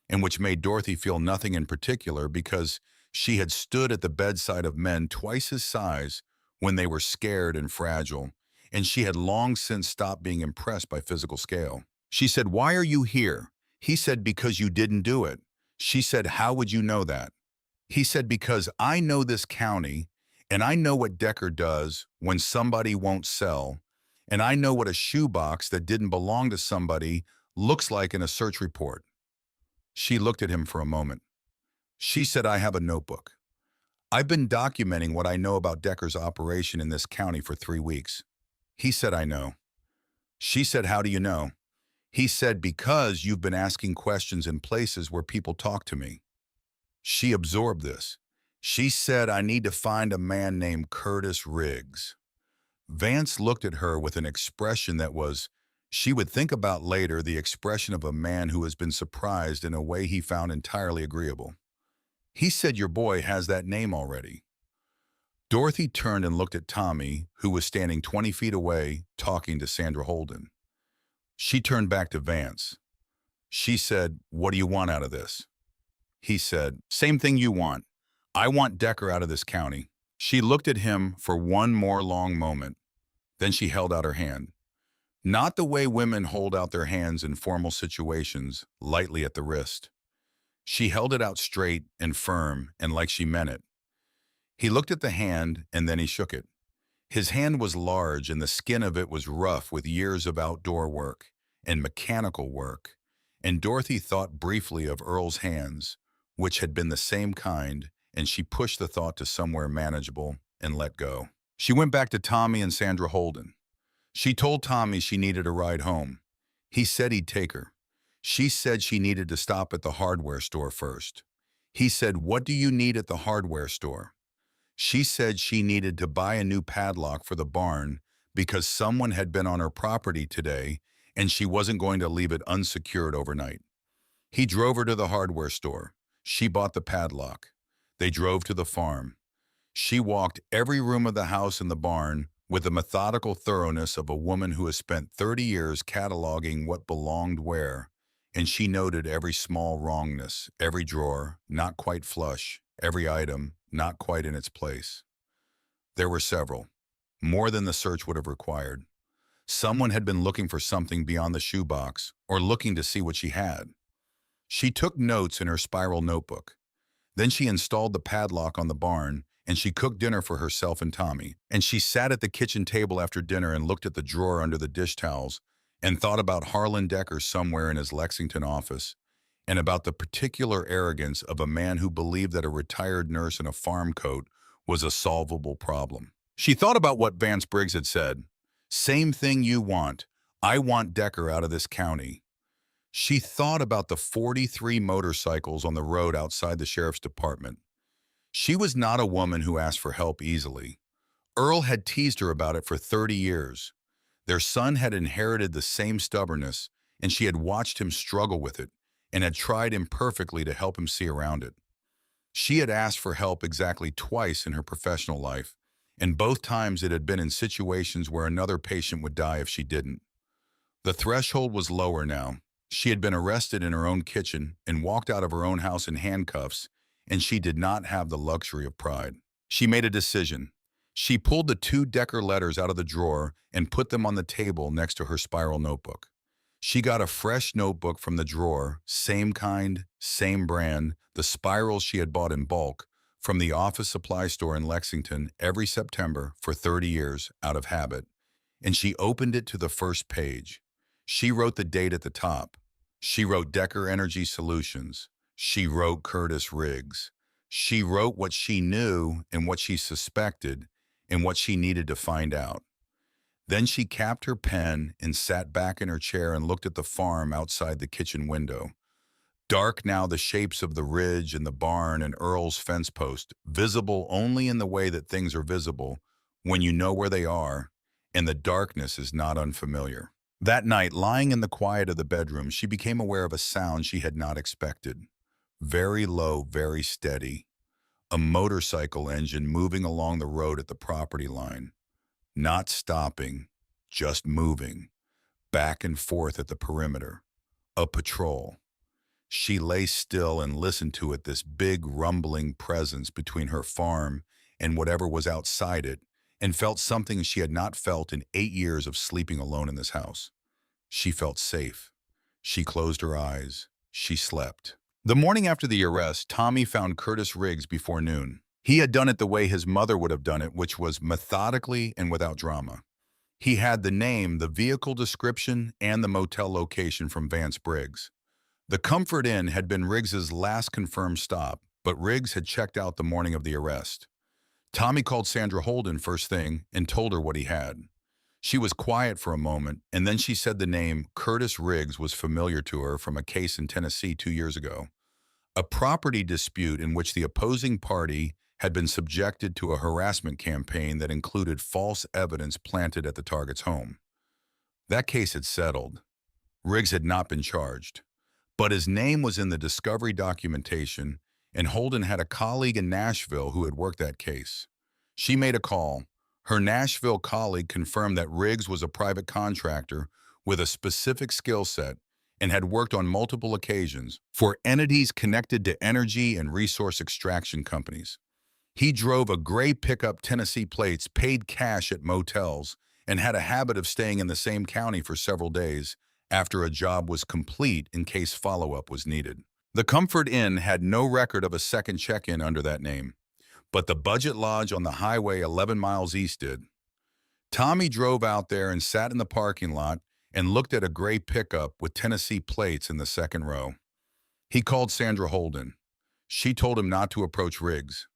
and which made Dorothy feel nothing in particular because she had stood at the bedside of men twice his size when they were scared and fragile, and she had long since stopped being impressed by physical scale. She said, "Why are you here?" He said, "Because you didn't do it." She said, "How would you know that?" He said, "Because I know this county, and I know what Decker does when somebody won't sell, and I know what a shoebox that didn't belong to somebody looks like in a search report." She looked at him for a moment. She said, "I have a notebook. I've been documenting what I know about Decker's operation in this county for 3 weeks." He said, "I know." She said, "How do you know?" He said, "Because you've been asking questions in places where people talk to me." She absorbed this. She said, "I need to find a man named Curtis Riggs." Vance looked at her with an expression that was, she would think about later, the expression of a man who has been surprised in a way he found entirely agreeable. He said, "Your boy has that name already." Dorothy turned and looked at Tommy, who was standing 20 feet away, talking to Sandra Holden. She turned back to Vance. She said, "What do you want out of this?" He said, "Same thing you want. I want Decker out of this county." She looked at him for one more long moment. Then she held out her hand. Not the way women hold out their hands in formal situations, lightly at the wrist. She held it out straight and firm and like she meant it. He looked at the hand and then he shook it. His hand was large and the skin of it was rough with years of outdoor work and mechanical work, and Dorothy thought briefly of Earl's hands, which had been the same kind, and she pushed the thought to somewhere manageable and let go. She went back to Tommy and Sandra Holden. She told Tommy she needed a ride home. He said he'd take her. She said she needed to stop at the hardware store first. He said, "What do you need at the hardware store?" She said she needed to buy a new padlock for the barn because someone had been on her property today and she wasn't going to leave it unsecured overnight. He drove her to the hardware store. She bought the padlock. They drove to the farm. She walked every room of the house and the barn with the methodical thoroughness of a woman who has spent 30 years cataloging what belonged where, and she noted every small wrongness, every drawer, not quite flush, every item, not quite in its place. There were several, more than the search would have required. Someone had been looking for something beyond the shoebox, or looking to see what she had. She took notes in her spiral notebook. Then she installed the padlock on the barn, and she cooked dinner for herself and Tommy. And she sat at the kitchen table after dinner and looked at the drawer under the dish towels and thought about Harlan Decker somewhere in his Lexington office, and about the particular arrogance of a man who believed that a retired nurse in a farm coat was a solvable problem. She thought about what Vance Briggs had said. "Same thing you want. I want Decker out of this county." She thought about the 43 motorcycles on the road outside the sheriff's department. She was not a woman who asked for help easily. Earl had teased her about it for 30 years. Their son had inherited the same stubbornness, and she had watched him struggle with it and had tried imperfectly to help him see around it. She had asked for help exactly twice in her professional life, and both times it had been in situations where another patient would die if she didn't. The threshold was lower now. She had been arrested in her own kitchen and walked out of her own house in handcuffs, and she did not have the luxury of pride. She made a decision. She pulled the 2 Decker letters out of the drawer and put them on the table next to her spiral notebook. She got a fresh notebook from the drawer, same kind, same brand, the spirals she had bought in bulk, from the office supply store in Lexington every September for 30 years out of habit, and she opened it to the first page. She wrote the date at the top. She wrote Decker Energy Solutions. She wrote Curtis Riggs. She wrote what she knew and what she suspected and what she needed to find out. Then she capped her pen and sat back in her chair and looked at the farm outside the kitchen window. Dark now, the shapes of the ridge and the barn and Earl's fence post, visible only in the way that things are visible when you know where they are, and the darkness is not unfamiliar. That night, lying in the quiet of the bedroom, she became aware of a sound she had not expected. very low, very steady. A motorcycle engine moving along the road at the property line, not stopping, just moving, back and forth at the perimeter. A patrol. She lay still and listened to it, this big rumbling presence between her farm and whatever was outside it, and felt something she had not felt in 8 years of sleeping alone in this house. She felt safe. She closed her eyes. She slept. The morning after the arrest, Tommy found Curtis Riggs before noon. He had done it the way his mother would have done it, which was methodically and without drama. He had the name, the vehicle description, and the motel location from Vance Briggs. The Comfort Inn had been Riggs's last confirmed stop, but Riggs had checked out the morning of the arrest. Tommy called Sandra Holden first thing and told her what he had. She was quiet for a moment, and then she said the name Curtis Riggs was familiar to her from a case in Tennessee 2 years ago. A property dispute in which the opposing party had been subjected to a harassment campaign that included false evidence planted at the target's home. That case had settled. Riggs had not been charged, but his name was in the discovery documentation, and Holden had a colleague in Nashville who had worked that case. She made a call. Her Nashville colleague confirmed that Riggs was a private contractor with a specific skill set and had worked on multiple occasions for entities connected to energy and resource extraction companies. He drove a gray pickup Tennessee plates, paid cash at motels, and had a habit of staying in the same county for several days after a job was complete in case follow-up was needed. The Comfort Inn had no record of a second check-in under that name, but the Budget Lodge on the highway 11 miles east did. Tommy drove out there and sat in the parking lot and looked at a gray pickup with Tennessee plates in the second row. He called Sandra Holden. She told him not to approach Riggs.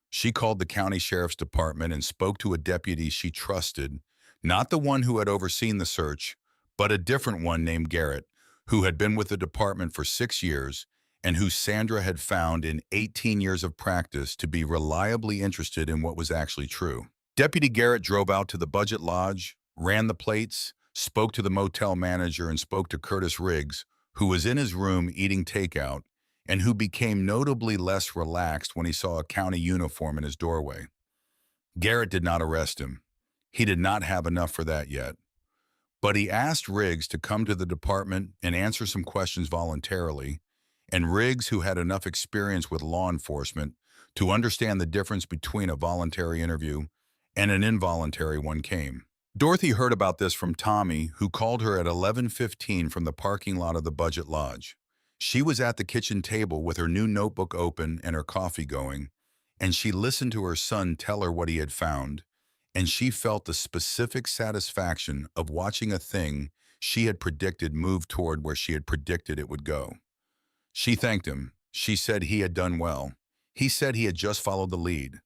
She called the county sheriff's department and spoke to a deputy she trusted, not the one who had overseen the search, but a different one named Garrett, who had been with the department for 6 years and who Sandra had found in 18 years of practice to be reliably interested in what was actually true. Deputy Garrett drove out to the Budget Lodge, ran the plates, spoke to the motel manager, and spoke to Curtis Riggs, who was in his room eating takeout, and who became notably less relaxed when he saw a county uniform in his doorway. Garrett did not arrest him. He did not have enough for that yet. But he asked Riggs to come to the department and answer some questions voluntarily, and Riggs, who had enough experience with law enforcement to understand the difference between a voluntary interview and an involuntary one, came. Dorothy heard about this from Tommy, who called her at 11:15 from the parking lot of the Budget Lodge. She was at the kitchen table with her new notebook open and her coffee going, and she listened to her son tell her what he had found, and she felt the specific satisfaction of watching a thing she had predicted move toward where she had predicted it would go. She thanked him. She said he had done well. He said he had just followed the lead.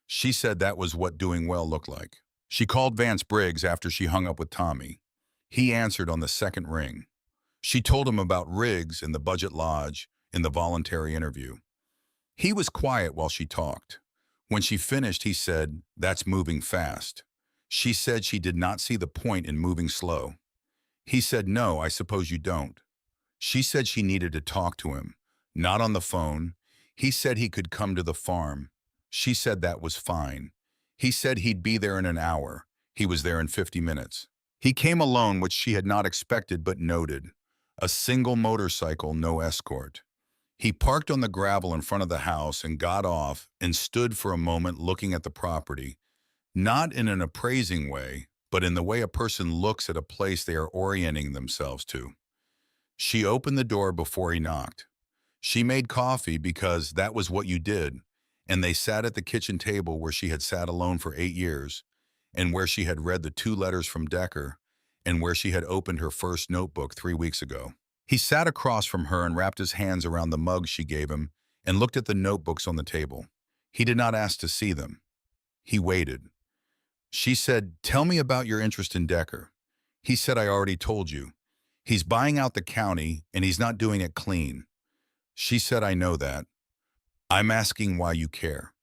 She said that was what doing well looked like. She called Vance Briggs after she hung up with Tommy. He answered on the second ring. She told him about Riggs and the Budget Lodge in the voluntary interview. He was quiet while she talked. When she finished, he said, "That's moving fast." She said she did not see the point in moving slow. He said, "No, I suppose you don't." She said she needed to talk to him, not on the phone. He said he could come to the farm. She said that was fine. He said he'd be there in an hour. He was there in 50 minutes. He came alone, which she had not expected but noted. A single motorcycle, no escort. He parked on the gravel in front of the house and got off and stood for a moment looking at the property, not in an appraising way, but in the way a person looks at a place they are orienting themselves to. She opened the door before he knocked. She made coffee because that was what you did, and they sat at the kitchen table where she had sat alone for 8 years, and where she had read the 2 letters from Decker, and where she had opened her first notebook 3 weeks ago. He sat across from her and wrapped his hands around the mug she gave him and looked at the notebooks on the table. He did not ask to see them. He waited. She said, "Tell me about your interest in Decker." He said, "I already told you. He's buying out the county, and he's not doing it clean." She said, "I know that. I'm asking why you care."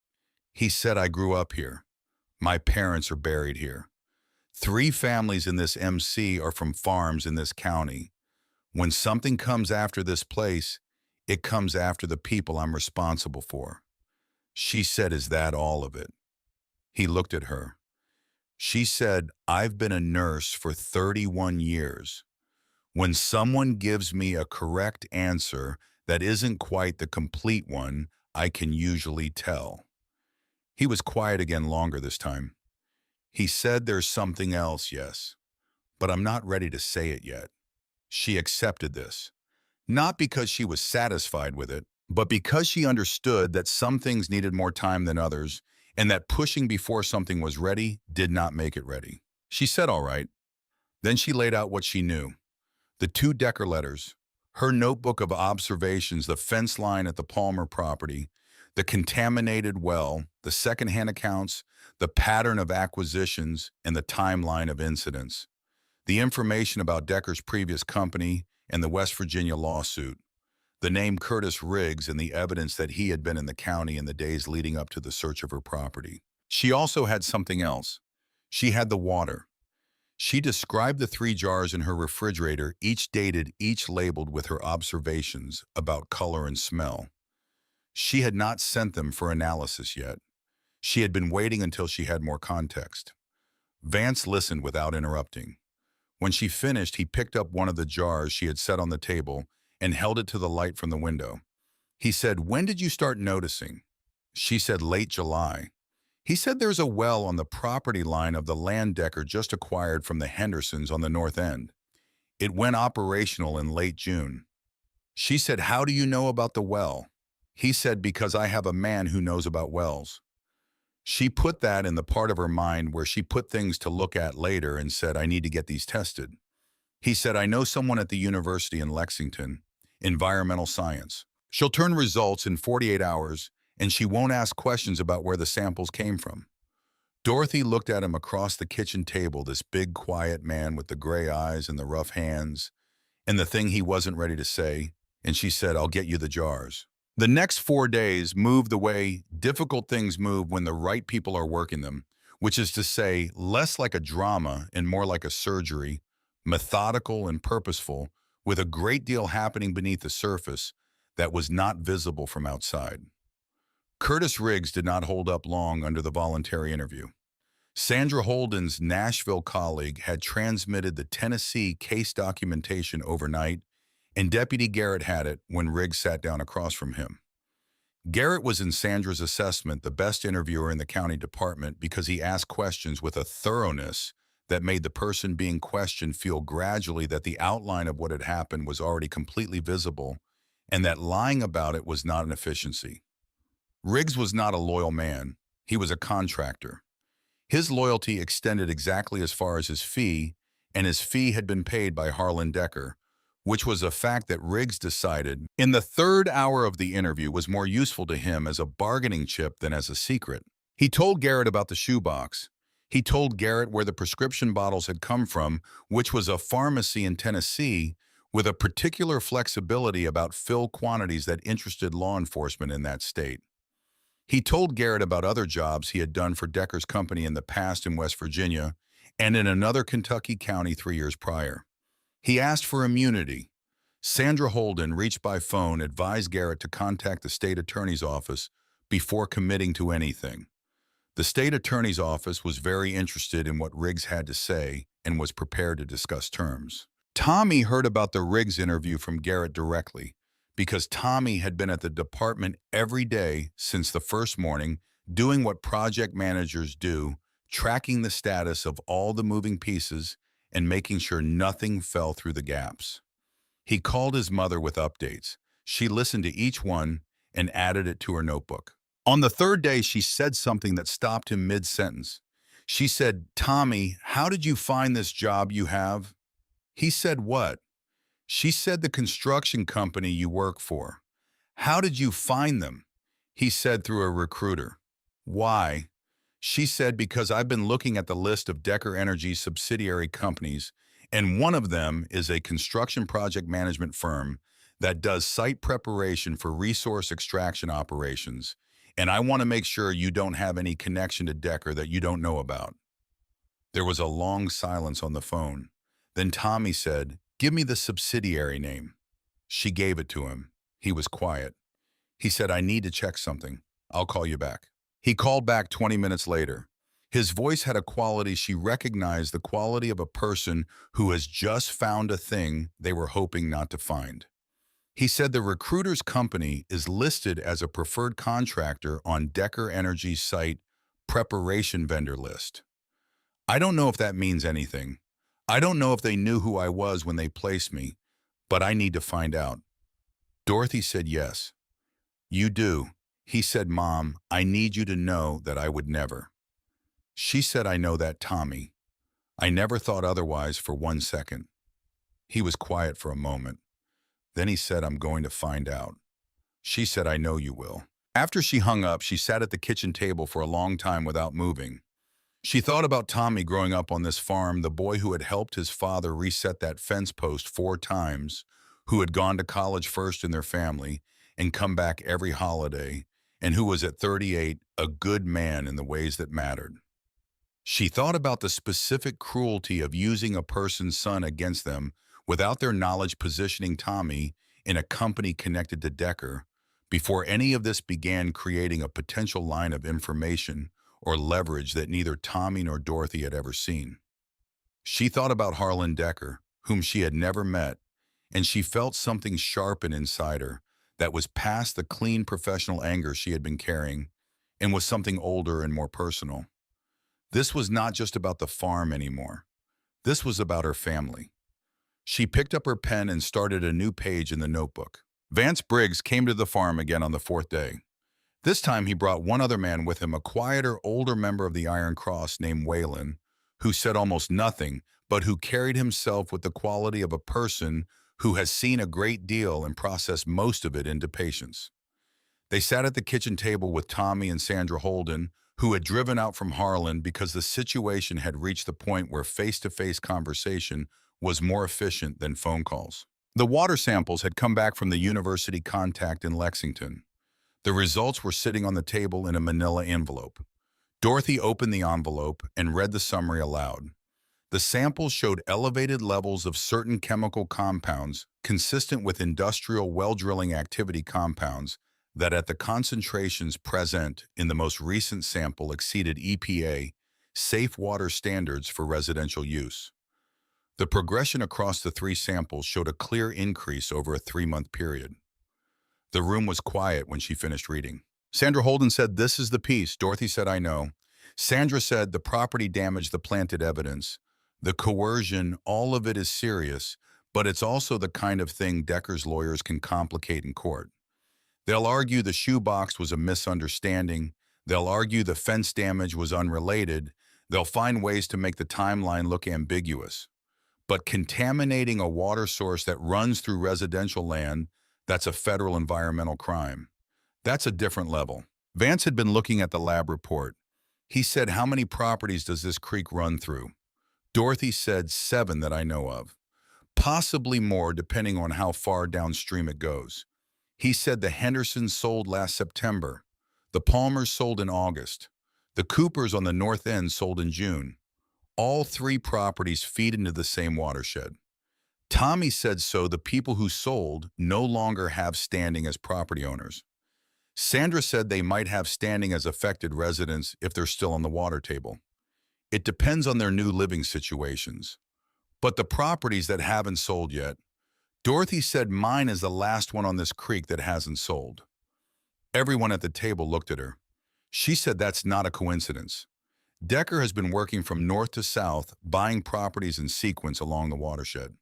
He said, "I grew up here. My parents are buried here. 3 families in this MC are from farms in this county. When something comes after this place, It comes after the people I'm responsible for. She said, is that all of it? He looked at her. She said, I've been a nurse for 31 years. When someone gives me a correct answer that isn't quite the complete one, I can usually tell. He was quiet again longer this time. He said, there's something else, yes, but I'm not ready to say it yet. She accepted this, not because she was satisfied with it, but because she understood that some things needed more time than others, and that pushing before something was ready did not make it ready. She said, all right. Then she laid out what she knew. The 2 Decker letters, her notebook of observations, the fence line at the Palmer property, the contaminated well, the secondhand accounts, the pattern of acquisitions, and the timeline of incidents. The information about Decker's previous company and the West Virginia lawsuit. The name Curtis Riggs and the evidence that he had been in the county in the days leading up to the search of her property. She also had something else. She had the water. She described the 3 jars in her refrigerator, each dated, each labeled with her observations about color and smell. She had not sent them for analysis yet. She had been waiting until she had more context. Vance listened without interrupting. When she finished, he picked up one of the jars she had set on the table and held it to the light from the window. He said, when did you start noticing? She said, late July. He said, there's a well on the property line of the land Decker just acquired from the Hendersons on the north end. It went operational in late June. She said, how do you know about the well? He said, because I have a man who knows about wells. She put that in the part of her mind where she put things to look at later and said, I need to get these tested. He said, I know someone at the university in Lexington, environmental science. She'll turn results in 48 hours, and she won't ask questions about where the samples came from. Dorothy looked at him across the kitchen table, this big, quiet man with the gray eyes and the rough hands, and the thing he wasn't ready to say, and she said, I'll get you the jars. The next 4 days moved the way difficult things move when the right people are working them, which is to say, less like a drama and more like a surgery, methodical and purposeful, with a great deal happening beneath the surface that was not visible from outside. Curtis Riggs did not hold up long under the voluntary interview. Sandra Holden's Nashville colleague had transmitted the Tennessee case documentation overnight, and Deputy Garrett had it when Riggs sat down across from him. Garrett was in Sandra's assessment the best interviewer in the county department because he asked questions with a thoroughness that made the person being questioned feel gradually that the outline of what had happened was already completely visible and that lying about it was not an efficiency. Riggs was not a loyal man. He was a contractor. His loyalty extended exactly as far as his fee, and his fee had been paid by Harlan Decker, which was a fact that Riggs decided in the 3rd hour of the interview was more useful to him as a bargaining chip than as a secret. He told Garrett about the shoebox. He told Garrett where the prescription bottles had come from, which was a pharmacy in Tennessee, with a particular flexibility about fill quantities that interested law enforcement in that state. He told Garrett about other jobs he had done for Decker's company in the past in West Virginia and in another Kentucky county 3 years prior. He asked for immunity. Sandra Holden, reached by phone, advised Garrett to contact the state attorney's office before committing to anything. The state attorney's office was very interested in what Riggs had to say and was prepared to discuss terms. Tommy heard about the Riggs interview from Garrett directly because Tommy had been at the department every day since the first morning, doing what project managers do, tracking the status of all the moving pieces and making sure nothing fell through the gaps. He called his mother with updates. She listened to each one and added it to her notebook. On the 3rd day, she said something that stopped him mid-sentence. She said, Tommy, how did you find this job you have? He said, what? She said, the construction company you work for. How did you find them? He said, through a recruiter. Why? She said, because I've been looking at the list of Decker Energy's subsidiary companies, and one of them is a construction project management firm that does site preparation for resource extraction operations, and I want to make sure you don't have any connection to Decker that you don't know about. There was a long silence on the phone. Then Tommy said, give me the subsidiary name. She gave it to him. He was quiet. He said, I need to check something. I'll call you back. He called back 20 minutes later. His voice had a quality she recognized, the quality of a person who has just found a thing they were hoping not to find. He said the recruiter's company is listed as a preferred contractor on Decker Energy's site preparation vendor list. I don't know if that means anything. I don't know if they knew who I was when they placed me, but I need to find out. Dorothy said yes. You do. He said, Mom, I need you to know that I would never. She said, I know that, Tommy. I never thought otherwise for 1 second. He was quiet for a moment. Then he said, I'm going to find out. She said, I know you will. After she hung up, she sat at the kitchen table for a long time without moving. She thought about Tommy growing up on this farm, the boy who had helped his father reset that fence post 4 times, who had gone to college first in their family and come back every holiday, and who was at 38 a good man in the ways that mattered. She thought about the specific cruelty of using a person's son against them without their knowledge, positioning Tommy in a company connected to Decker before any of this began, creating a potential line of information or leverage that neither Tommy nor Dorothy had ever seen. She thought about Harlan Decker, whom she had never met, and she felt something sharpen inside her that was past the clean professional anger she had been carrying and was something older and more personal. This was not just about the farm anymore. This was about her family. She picked up her pen and started a new page in the notebook. Vance Briggs came to the farm again on the 4th day. This time he brought one other man with him, a quieter, older member of the Iron Cross named Waylon, who said almost nothing, but who carried himself with the quality of a person who has seen a great deal and processed most of it into patience. They sat at the kitchen table with Tommy and Sandra Holden, who had driven out from Harlan because the situation had reached the point where face-to-face conversation was more efficient than phone calls. The water samples had come back from the university contact in Lexington. The results were sitting on the table in a manila envelope. Dorothy opened the envelope and read the summary aloud. The samples showed elevated levels of certain chemical compounds consistent with industrial well drilling activity compounds that at the concentrations present in the most recent sample exceeded EPA safe water standards for residential use. The progression across the 3 samples showed a clear increase over a 3-month period. The room was quiet when she finished reading. Sandra Holden said, "This is the piece." Dorothy said, "I know." Sandra said, "The property damaged the planted evidence. The coercion, all of it is serious, but it's also the kind of thing Decker's lawyers can complicate in court. They'll argue the shoebox was a misunderstanding. They'll argue the fence damage was unrelated. They'll find ways to make the timeline look ambiguous. But contaminating a water source that runs through residential land, that's a federal environmental crime. That's a different level." Vance had been looking at the lab report. He said, "How many properties does this creek run through?" Dorothy said, 7 that I know of. Possibly more depending on how far downstream it goes. He said the Hendersons sold last September. The Palmers sold in August. The Coopers on the north end sold in June. All 3 properties feed into the same watershed. Tommy said so the people who sold no longer have standing as property owners. Sandra said they might have standing as affected residents if they're still on the water table. It depends on their new living situations. But the properties that haven't sold yet, Dorothy said mine is the last one on this creek that hasn't sold. Everyone at the table looked at her. She said that's not a coincidence. Decker has been working from north to south, buying properties in sequence along the watershed.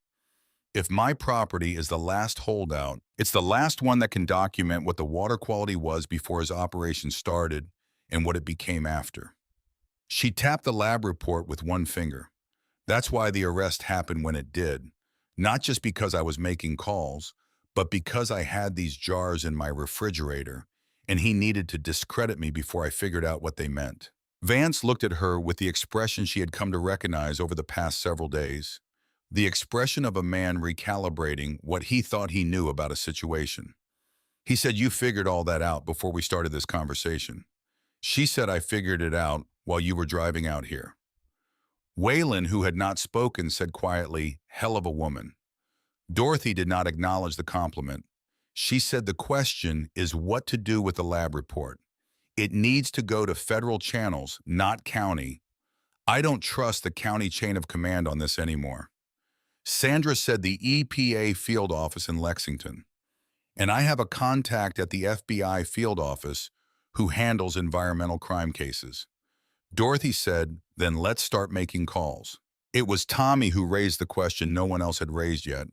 If my property is the last holdout, it's the last one that can document what the water quality was before his operation started and what it became after. She tapped the lab report with one finger. That's why the arrest happened when it did. Not just because I was making calls, but because I had these jars in my refrigerator, and he needed to discredit me before I figured out what they meant. Vance looked at her with the expression she had come to recognize over the past several days. The expression of a man recalibrating what he thought he knew about a situation. He said, "You figured all that out before we started this conversation." She said, "I figured it out while you were driving out here." Waylon, who had not spoken, said quietly, "Hell of a woman." Dorothy did not acknowledge the compliment. She said the question is what to do with the lab report. It needs to go to federal channels, not county. I don't trust the county chain of command on this anymore. Sandra said the EPA field office in Lexington. And I have a contact at the FBI field office who handles environmental crime cases. Dorothy said, then let's start making calls. It was Tommy who raised the question no one else had raised yet.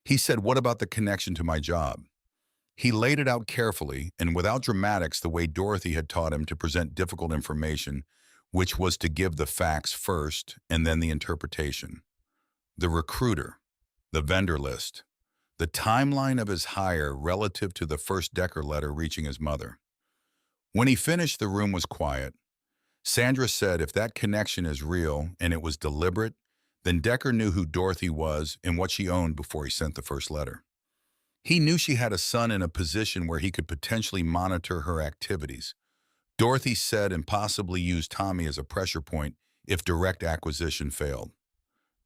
He said, what about the connection to my job? He laid it out carefully and without dramatics the way Dorothy had taught him to present difficult information, which was to give the facts first and then the interpretation. The recruiter, the vendor list, the timeline of his hire relative to the first Decker letter reaching his mother. When he finished, the room was quiet. Sandra said if that connection is real and it was deliberate, then Decker knew who Dorothy was and what she owned before he sent the first letter. He knew she had a son in a position where he could potentially monitor her activities. Dorothy said and possibly use Tommy as a pressure point if direct acquisition failed.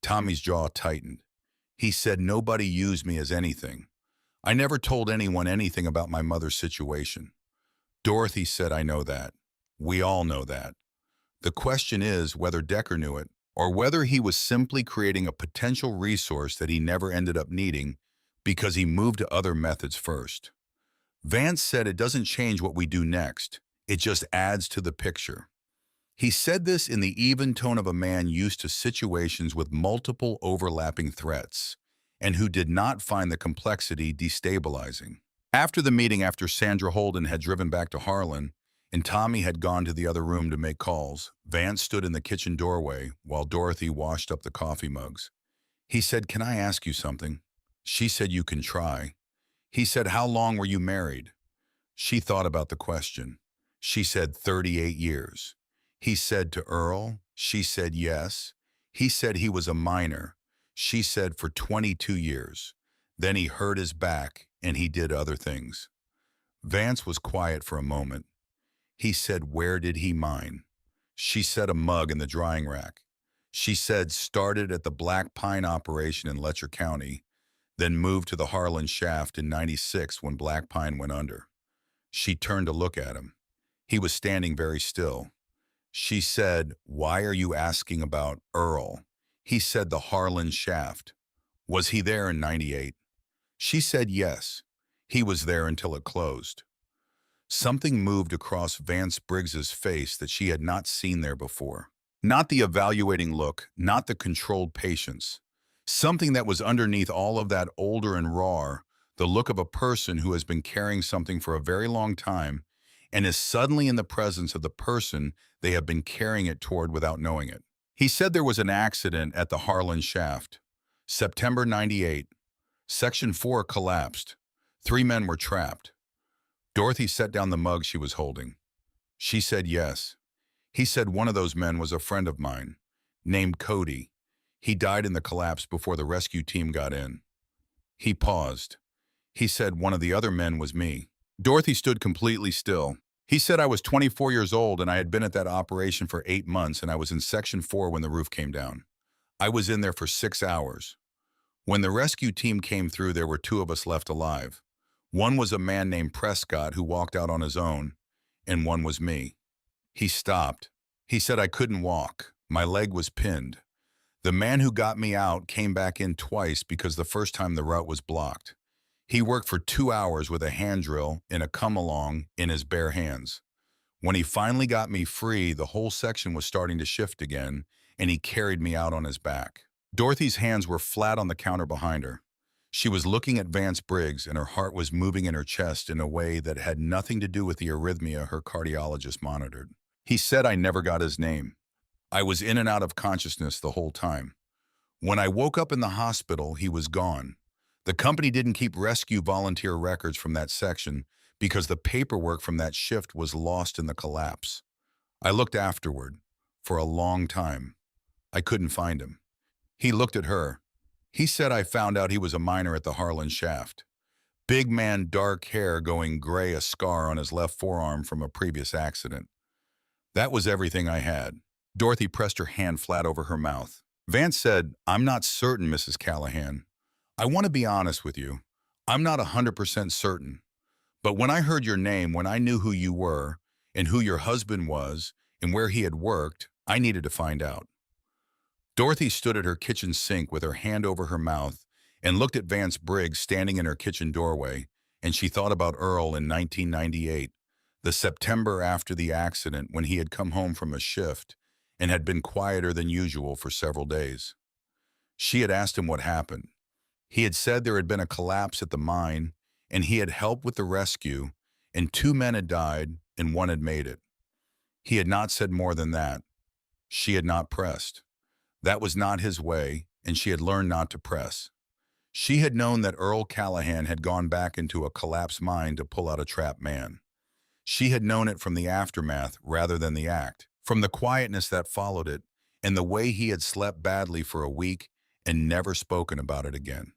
Tommy's jaw tightened. He said nobody used me as anything. I never told anyone anything about my mother's situation. Dorothy said I know that. We all know that. The question is whether Decker knew it, or whether he was simply creating a potential resource that he never ended up needing because he moved to other methods first. Vance said it doesn't change what we do next. It just adds to the picture. He said this in the even tone of a man used to situations with multiple overlapping threats, and who did not find the complexity destabilizing. After the meeting, after Sandra Holden had driven back to Harlan, and Tommy had gone to the other room to make calls, Vance stood in the kitchen doorway while Dorothy washed up the coffee mugs. He said, "Can I ask you something?" She said, "You can try." He said, "How long were you married?" She thought about the question. She said, 38 years. He said, "To Earl?" She said, "Yes." He said he was a minor. She said, "For 22 years. Then he hurt his back and he did other things." Vance was quiet for a moment. He said, "Where did he mine?" She said, "A mug in the drying rack." She said, "Started at the Black Pine operation in Letcher County, then moved to the Harlan shaft in '96 when Black Pine went under." She turned to look at him. He was standing very still. She said, "Why are you asking about Earl?" He said, "The Harlan shaft." "Was he there in '98? She said, "Yes. He was there until it closed." Something moved across Vance Briggs's face that she had not seen there before. Not the evaluating look, not the controlled patience. Something that was underneath all of that older and raw, the look of a person who has been carrying something for a very long time and is suddenly in the presence of the person they have been carrying it toward without knowing it. He said there was an accident at the Harlan shaft. September '98. Section 4 collapsed. 3 men were trapped. Dorothy set down the mug she was holding. She said yes. He said one of those men was a friend of mine, named Cody. He died in the collapse before the rescue team got in. He paused. He said one of the other men was me. Dorothy stood completely still. He said I was 24 years old and I had been at that operation for 8 months and I was in Section 4 when the roof came down. I was in there for 6 hours. When the rescue team came through, there were 2 of us left alive. One was a man named Prescott who walked out on his own, and one was me. He stopped. He said I couldn't walk. My leg was pinned. The man who got me out came back in twice because the first time the route was blocked. He worked for 2 hours with a hand drill and a come-along in his bare hands. When he finally got me free, the whole section was starting to shift again, and he carried me out on his back. Dorothy's hands were flat on the counter behind her. She was looking at Vance Briggs, and her heart was moving in her chest in a way that had nothing to do with the arrhythmia her cardiologist monitored. He said I never got his name. I was in and out of consciousness the whole time. When I woke up in the hospital, he was gone. The company didn't keep rescue volunteer records from that section because the paperwork from that shift was lost in the collapse. I looked afterward. For a long time. I couldn't find him. He looked at her. He said I found out he was a miner at the Harlan shaft. Big man, dark hair going gray, a scar on his left forearm from a previous accident. That was everything I had. Dorothy pressed her hand flat over her mouth. Vance said, "I'm not certain, Mrs. Callahan. I want to be honest with you. I'm not 100% certain, but when I heard your name, when I knew who you were and who your husband was and where he had worked, I needed to find out. Dorothy stood at her kitchen sink with her hand over her mouth and looked at Vance Briggs standing in her kitchen doorway, and she thought about Earl in 1998, the September after the accident when he had come home from a shift and had been quieter than usual for several days. She had asked him what happened. He had said there had been a collapse at the mine, and he had helped with the rescue, and two men had died and one had made it. He had not said more than that. She had not pressed. That was not his way, and she had learned not to press. She had known that Earl Callahan had gone back into a collapsed mine to pull out a trapped man. She had known it from the aftermath rather than the act, from the quietness that followed it, and the way he had slept badly for a week and never spoken about it again.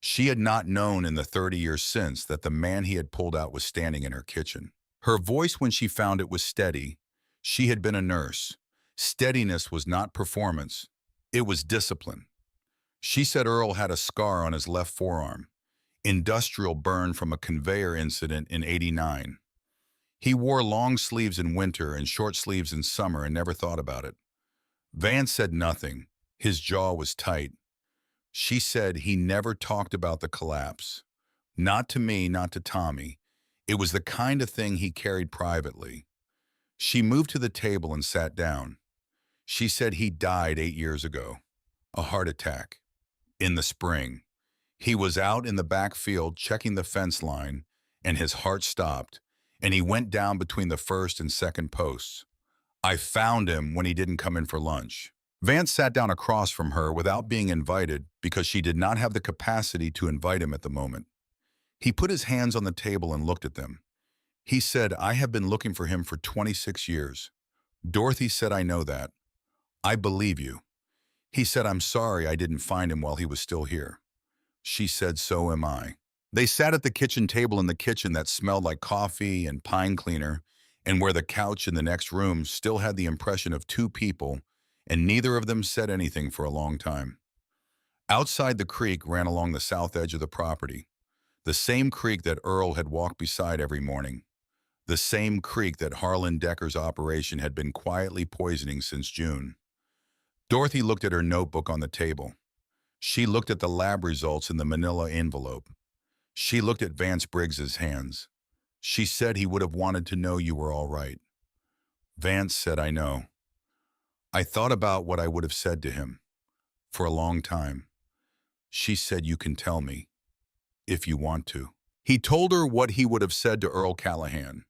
She had not known in the 30 years since that the man he had pulled out was standing in her kitchen. Her voice when she found it was steady. She had been a nurse. Steadiness was not performance. It was discipline. She said Earl had a scar on his left forearm, industrial burn from a conveyor incident in '89. He wore long sleeves in winter and short sleeves in summer and never thought about it. Vance said nothing. His jaw was tight. She said he never talked about the collapse. Not to me, not to Tommy. It was the kind of thing he carried privately. She moved to the table and sat down. She said he died 8 years ago. A heart attack. In the spring. He was out in the back field checking the fence line, and his heart stopped, and he went down between the first and second posts. I found him when he didn't come in for lunch. Vance sat down across from her without being invited because she did not have the capacity to invite him at the moment. He put his hands on the table and looked at them. He said, I have been looking for him for 26 years. Dorothy said, I know that. I believe you. He said, I'm sorry I didn't find him while he was still here. She said, so am I. They sat at the kitchen table in the kitchen that smelled like coffee and pine cleaner, and where the couch in the next room still had the impression of two people, and neither of them said anything for a long time. Outside the creek ran along the south edge of the property, the same creek that Earl had walked beside every morning, the same creek that Harlan Decker's operation had been quietly poisoning since June. Dorothy looked at her notebook on the table. She looked at the lab results in the manila envelope. She looked at Vance Briggs's hands. She said he would have wanted to know you were all right. Vance said, I know. I thought about what I would have said to him for a long time. She said, you can tell me, if you want to. He told her what he would have said to Earl Callahan.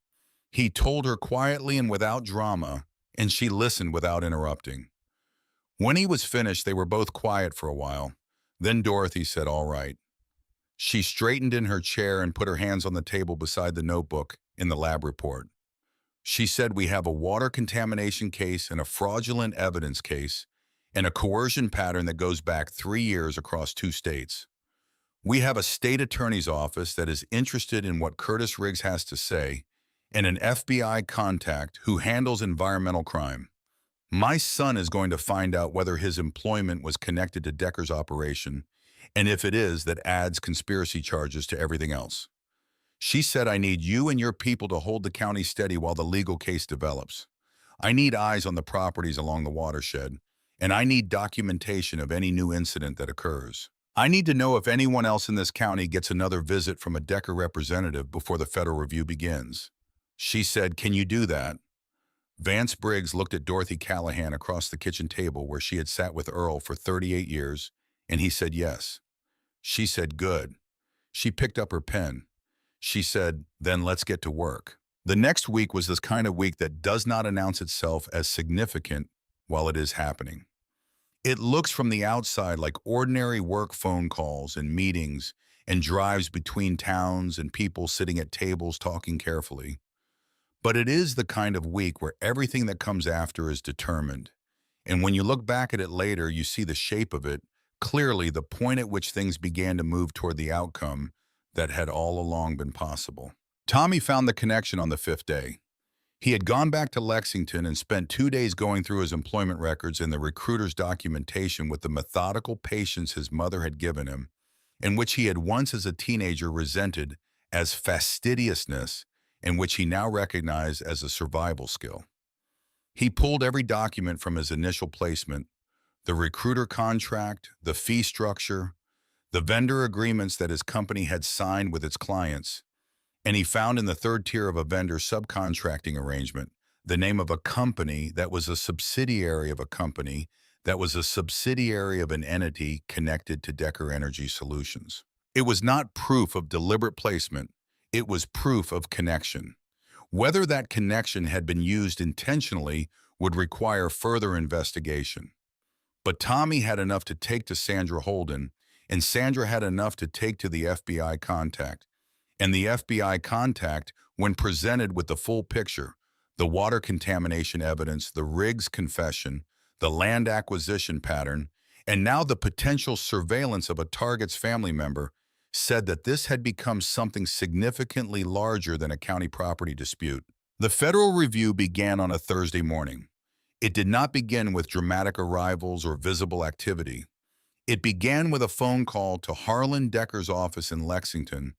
He told her quietly and without drama, and she listened without interrupting. When he was finished, they were both quiet for a while. Then Dorothy said, all right. She straightened in her chair and put her hands on the table beside the notebook in the lab report. She said, we have a water contamination case and a fraudulent evidence case and a coercion pattern that goes back 3 years across 2 states. We have a state attorney's office that is interested in what Curtis Riggs has to say and an FBI contact who handles environmental crime. My son is going to find out whether his employment was connected to Decker's operation, and if it is, that adds conspiracy charges to everything else. She said, I need you and your people to hold the county steady while the legal case develops. I need eyes on the properties along the watershed, and I need documentation of any new incident that occurs. I need to know if anyone else in this county gets another visit from a Decker representative before the federal review begins. She said, can you do that? Vance Briggs looked at Dorothy Callahan across the kitchen table where she had sat with Earl for 38 years, and he said yes. She said, good. She picked up her pen. She said, then let's get to work. The next week was this kind of week that does not announce itself as significant while it is happening. It looks from the outside like ordinary work phone calls and meetings and drives between towns and people sitting at tables talking carefully. But it is the kind of week where everything that comes after is determined. And when you look back at it later, you see the shape of it, clearly the point at which things began to move toward the outcome that had all along been possible. Tommy found the connection on the 5th day. He had gone back to Lexington and spent 2 days going through his employment records and the recruiter's documentation with the methodical patience his mother had given him. in which he had once as a teenager resented as fastidiousness, and which he now recognized as a survival skill. He pulled every document from his initial placement, the recruiter contract, the fee structure, the vendor agreements that his company had signed with its clients, and he found in the third tier of a vendor subcontracting arrangement the name of a company that was a subsidiary of a company that was a subsidiary of an entity connected to Decker Energy Solutions. It was not proof of deliberate placement, it was proof of connection. Whether that connection had been used intentionally would require further investigation. But Tommy had enough to take to Sandra Holden, and Sandra had enough to take to the FBI contact. And the FBI contact, when presented with the full picture, the water contamination evidence, the Riggs confession, the land acquisition pattern, and now the potential surveillance of a target's family member, said that this had become something significantly larger than a county property dispute. The federal review began on a Thursday morning. It did not begin with dramatic arrivals or visible activity. It began with a phone call to Harlan Decker's office in Lexington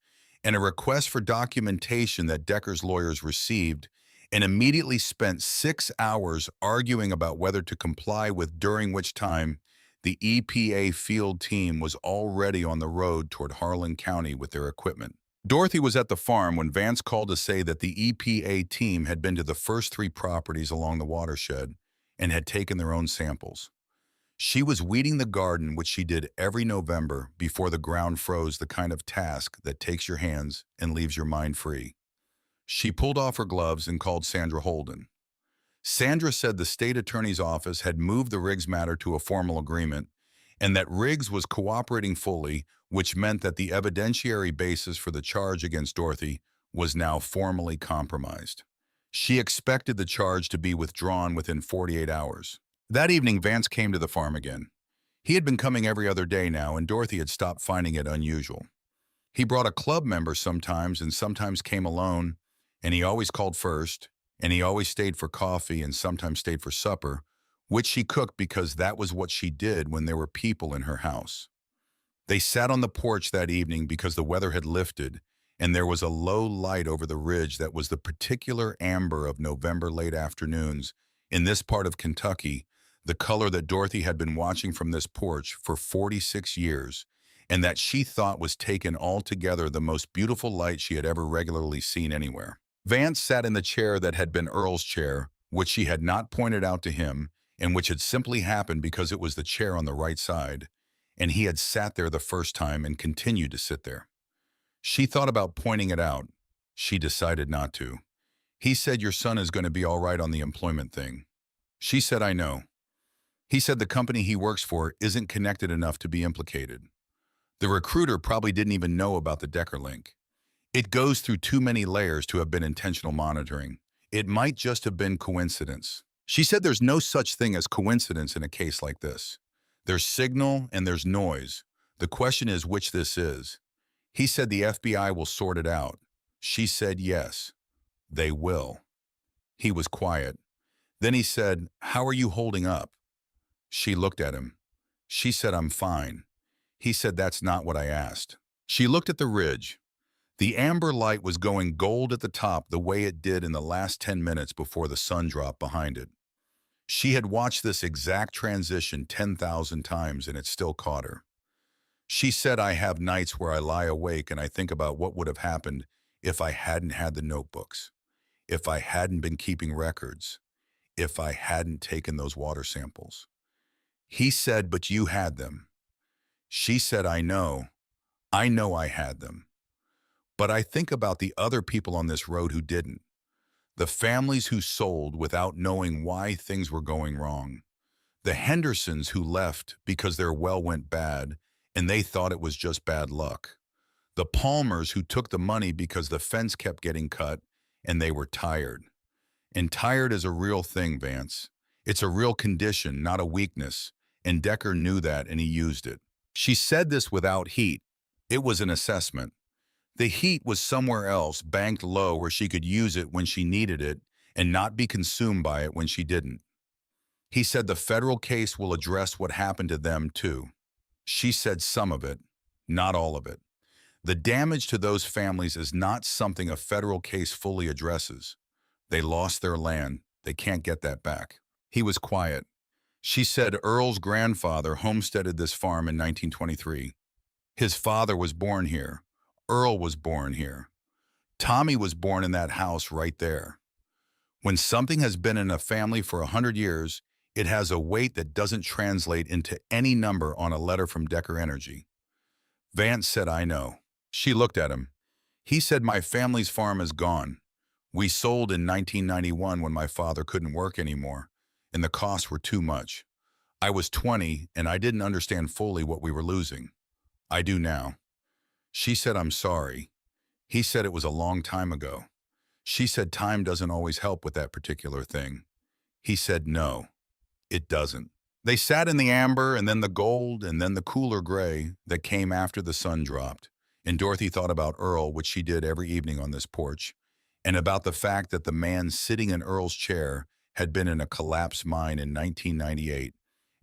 and a request for documentation that Decker's lawyers received, and immediately spent 6 hours arguing about whether to comply with, during which time the EPA field team was already on the road toward Harlan County with their equipment. Dorothy was at the farm when Vance called to say that the EPA team had been to the first 3 properties along the watershed and had taken their own samples. She was weeding the garden, which she did every November before the ground froze, the kind of task that takes your hands and leaves your mind free. She pulled off her gloves and called Sandra Holden. Sandra said the state attorney's office had moved the Riggs matter to a formal agreement and that Riggs was cooperating fully, which meant that the evidentiary basis for the charge against Dorothy was now formally compromised. She expected the charge to be withdrawn within 48 hours. That evening, Vance came to the farm again. He had been coming every other day now, and Dorothy had stopped finding it unusual. He brought a club member sometimes and sometimes came alone, and he always called first, and he always stayed for coffee and sometimes stayed for supper, which she cooked because that was what she did when there were people in her house. They sat on the porch that evening because the weather had lifted, and there was a low light over the ridge that was the particular amber of November late afternoons in this part of Kentucky, the color that Dorothy had been watching from this porch for 46 years, and that she thought was taken altogether the most beautiful light she had ever regularly seen anywhere. Vance sat in the chair that had been Earl's chair, which she had not pointed out to him, and which had simply happened because it was the chair on the right side, and he had sat there the first time and continued to sit there. She thought about pointing it out. She decided not to. He said, "Your son is going to be all right on the employment thing." She said, "I know." He said the company he works for isn't connected enough to be implicated. The recruiter probably didn't even know about the Decker link. It goes through too many layers to have been intentional monitoring. It might just have been coincidence. She said there's no such thing as coincidence in a case like this. There's signal and there's noise. The question is which this is. He said the FBI will sort it out. She said yes, they will. He was quiet. Then he said, "How are you holding up?" She looked at him. She said, "I'm fine." He said, "That's not what I asked." She looked at the ridge. The amber light was going gold at the top the way it did in the last 10 minutes before the sun dropped behind it. She had watched this exact transition 10,000 times and it still caught her. She said, "I have nights where I lie awake and I think about what would have happened if I hadn't had the notebooks, if I hadn't been keeping records, if I hadn't taken those water samples." He said, "But you had them." She said, I know I had them. But I think about the other people on this road who didn't. The families who sold without knowing why things were going wrong. The Hendersons who left because their well went bad and they thought it was just bad luck. The Palmers who took the money because the fence kept getting cut and they were tired. And tired is a real thing, Vance. It's a real condition, not a weakness. And Decker knew that and he used it. She said this without heat. It was an assessment. The heat was somewhere else, banked low where she could use it when she needed it and not be consumed by it when she didn't. He said the federal case will address what happened to them too. She said some of it, Not all of it. The damage to those families is not something a federal case fully addresses. They lost their land. They can't get that back. He was quiet. She said Earl's grandfather homesteaded this farm in 1923. His father was born here. Earl was born here. Tommy was born in that house right there. When something has been in a family for 100 years, it has a weight that doesn't translate into any number on a letter from Decker Energy. Vance said, I know. She looked at him. He said, my family's farm is gone. We sold in 1991 when my father couldn't work anymore, and the costs were too much. I was 20, and I didn't understand fully what we were losing. I do now. She said, I'm sorry. He said it was a long time ago. She said time doesn't always help with that particular thing. He said, no, it doesn't. They sat in the amber and then the gold and then the cooler gray that came after the sun dropped. And Dorothy thought about Earl, which she did every evening on this porch, and about the fact that the man sitting in Earl's chair had been in a collapsed mine in 1998,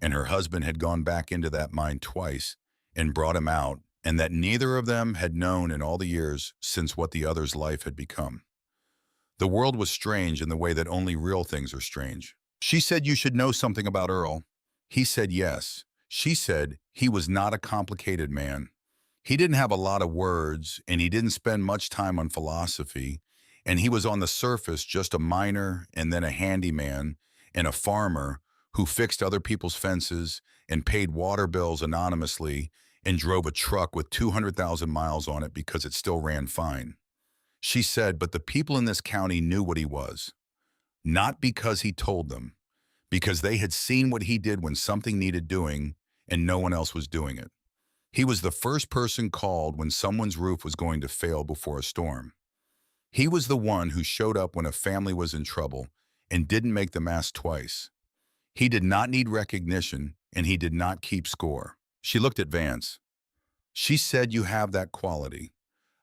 and her husband had gone back into that mine twice and brought him out, and that neither of them had known in all the years since what the other's life had become. The world was strange in the way that only real things are strange. She said you should know something about Earl. He said yes. She said he was not a complicated man. He didn't have a lot of words, and he didn't spend much time on philosophy, and he was on the surface just a miner and then a handyman and a farmer who fixed other people's fences and paid water bills anonymously and drove a truck with 200,000 miles on it because it still ran fine. She said, but the people in this county knew what he was. Not because he told them, because they had seen what he did when something needed doing and no one else was doing it. He was the first person called when someone's roof was going to fail before a storm. He was the one who showed up when a family was in trouble and didn't make them ask twice. He did not need recognition, and he did not keep score. She looked at Vance. She said, you have that quality.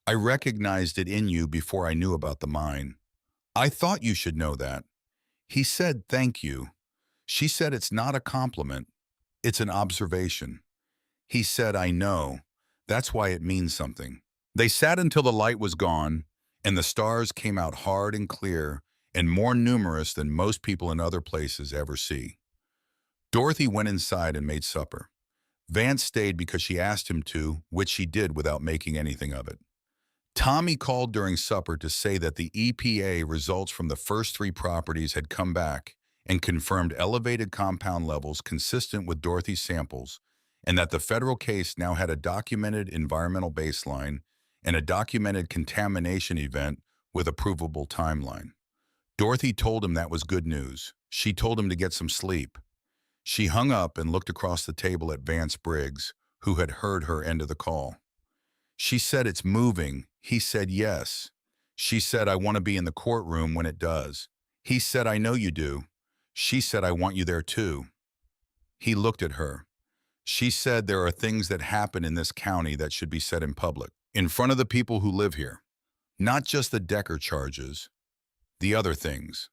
I recognized it in you before I knew about the mine. I thought you should know that. He said, thank you. She said, it's not a compliment. It's an observation. He said, I know. That's why it means something. They sat until the light was gone, and the stars came out hard and clear and more numerous than most people in other places ever see. Dorothy went inside and made supper. Vance stayed because she asked him to, which she did without making anything of it. Tommy called during supper to say that the EPA results from the first 3 properties had come back and confirmed elevated compound levels consistent with Dorothy's samples, and that the federal case now had a documented environmental baseline and a documented contamination event with a provable timeline. Dorothy told him that was good news. She told him to get some sleep. She hung up and looked across the table at Vance Briggs, who had heard her end of the call. She said, it's moving. He said, yes. She said, I want to be in the courtroom when it does. He said, I know you do. She said, I want you there too. He looked at her. She said, there are things that happen in this county that should be said in public, in front of the people who live here. Not just the Decker charges, the other things.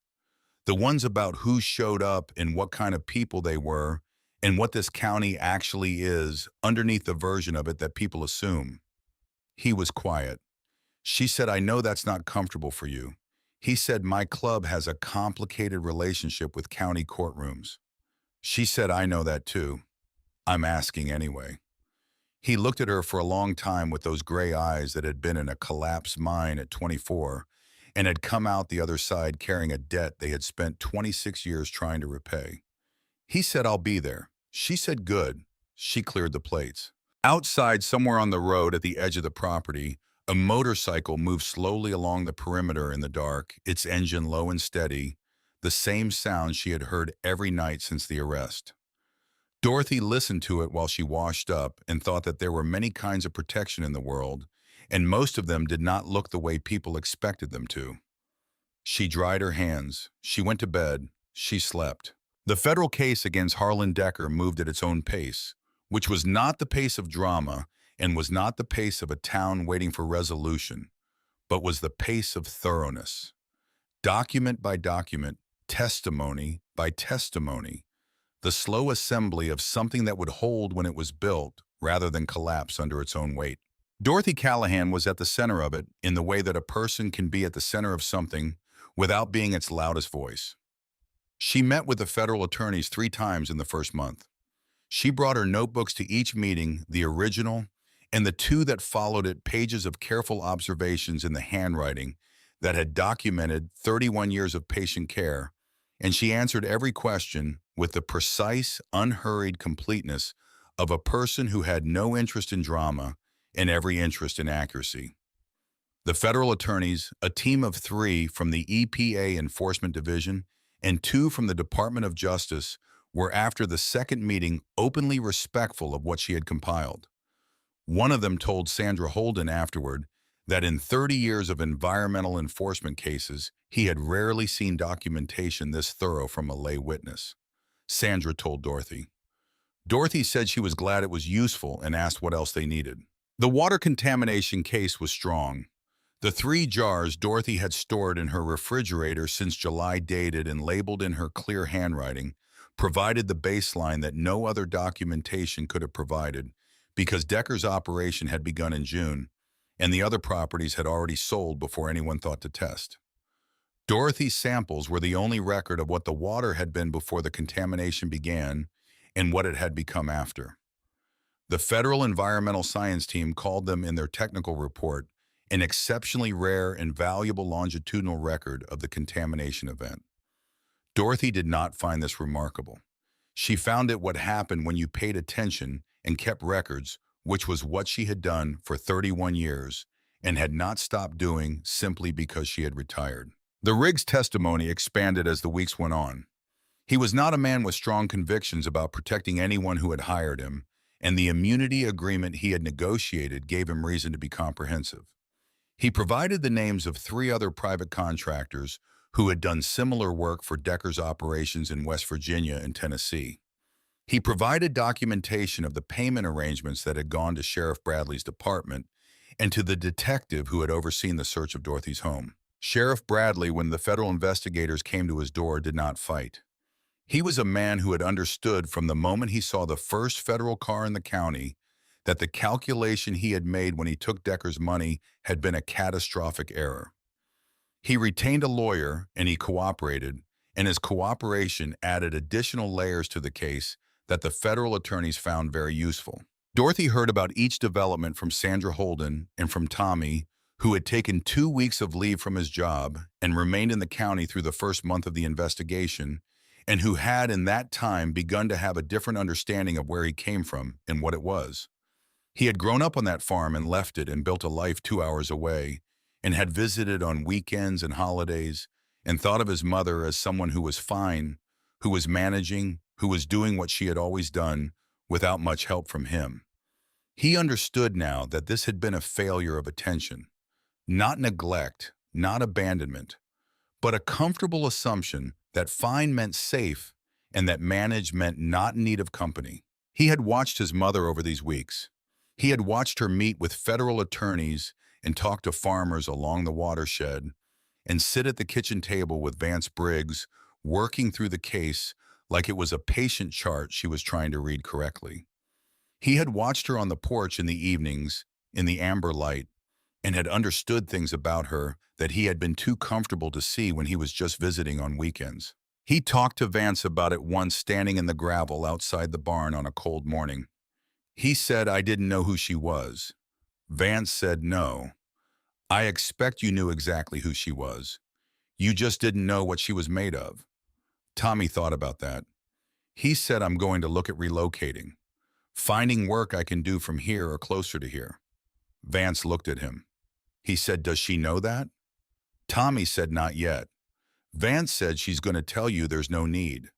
The ones about who showed up and what kind of people they were and what this county actually is underneath the version of it that people assume. He was quiet. She said, I know that's not comfortable for you. He said, my club has a complicated relationship with county courtrooms. She said, I know that too. I'm asking anyway. He looked at her for a long time with those gray eyes that had been in a collapsed mine at 24 and had come out the other side carrying a debt they had spent 26 years trying to repay. He said, I'll be there. She said, good. She cleared the plates. Outside, somewhere on the road at the edge of the property, a motorcycle moved slowly along the perimeter in the dark, its engine low and steady, the same sound she had heard every night since the arrest. Dorothy listened to it while she washed up and thought that there were many kinds of protection in the world, and most of them did not look the way people expected them to. She dried her hands. She went to bed. She slept. The federal case against Harlan Decker moved at its own pace, which was not the pace of drama and was not the pace of a town waiting for resolution, but was the pace of thoroughness. Document by document, testimony by testimony, the slow assembly of something that would hold when it was built rather than collapse under its own weight. Dorothy Callahan was at the center of it in the way that a person can be at the center of something without being its loudest voice. She met with the federal attorneys 3 times in the first month. She brought her notebooks to each meeting, the original, and the 2 that followed it, pages of careful observations in the handwriting that had documented 31 years of patient care, and she answered every question with the precise, unhurried completeness of a person who had no interest in drama and every interest in accuracy. The federal attorneys, a team of 3 from the EPA Enforcement Division and 2 from the Department of Justice, were after the second meeting openly respectful of what she had compiled. One of them told Sandra Holden afterward that in 30 years of environmental enforcement cases, he had rarely seen documentation this thorough from a lay witness. Sandra told Dorothy. Dorothy said she was glad it was useful and asked what else they needed. The water contamination case was strong. The 3 jars Dorothy had stored in her refrigerator since July, dated and labeled in her clear handwriting, provided the baseline that no other documentation could have provided, because Decker's operation had begun in June, and the other properties had already sold before anyone thought to test. Dorothy's samples were the only record of what the water had been before the contamination began and what it had become after. The Federal Environmental Science Team called them in their technical report an exceptionally rare and valuable longitudinal record of the contamination event. Dorothy did not find this remarkable. She found it what happened when you paid attention and kept records, which was what she had done for 31 years and had not stopped doing simply because she had retired. The Riggs testimony expanded as the weeks went on. He was not a man with strong convictions about protecting anyone who had hired him, and the immunity agreement he had negotiated gave him reason to be comprehensive. He provided the names of 3 other private contractors who had done similar work for Decker's operations in West Virginia and Tennessee. He provided documentation of the payment arrangements that had gone to Sheriff Bradley's department and to the detective who had overseen the search of Dorothy's home. Sheriff Bradley, when the federal investigators came to his door, did not fight. He was a man who had understood from the moment he saw the first federal car in the county that the calculation he had made when he took Decker's money had been a catastrophic error. He retained a lawyer and he cooperated, and his cooperation added additional layers to the case that the federal attorneys found very useful. Dorothy heard about each development from Sandra Holden and from Tommy, who had taken 2 weeks of leave from his job and remained in the county through the first month of the investigation, and who had in that time begun to have a different understanding of where he came from and what it was. He had grown up on that farm and left it and built a life 2 hours away, and had visited on weekends and holidays, and thought of his mother as someone who was fine, who was managing, who was doing what she had always done without much help from him. He understood now that this had been a failure of attention, not neglect, not abandonment, but a comfortable assumption that fine meant safe and that manage meant not in need of company. He had watched his mother over these weeks. He had watched her meet with federal attorneys and talk to farmers along the watershed and sit at the kitchen table with Vance Briggs, working through the case like it was a patient chart she was trying to read correctly. He had watched her on the porch in the evenings, in the amber light, and had understood things about her that he had been too comfortable to see when he was just visiting on weekends. He talked to Vance about it once, standing in the gravel outside the barn on a cold morning. He said, "I didn't know who she was." Vance said, "No. I expect you knew exactly who she was. You just didn't know what she was made of." Tommy thought about that. He said, "I'm going to look at relocating, finding work I can do from here or closer to here." Vance looked at him. He said, "Does she know that?" Tommy said, "Not yet." Vance said, "She's going to tell you there's no need."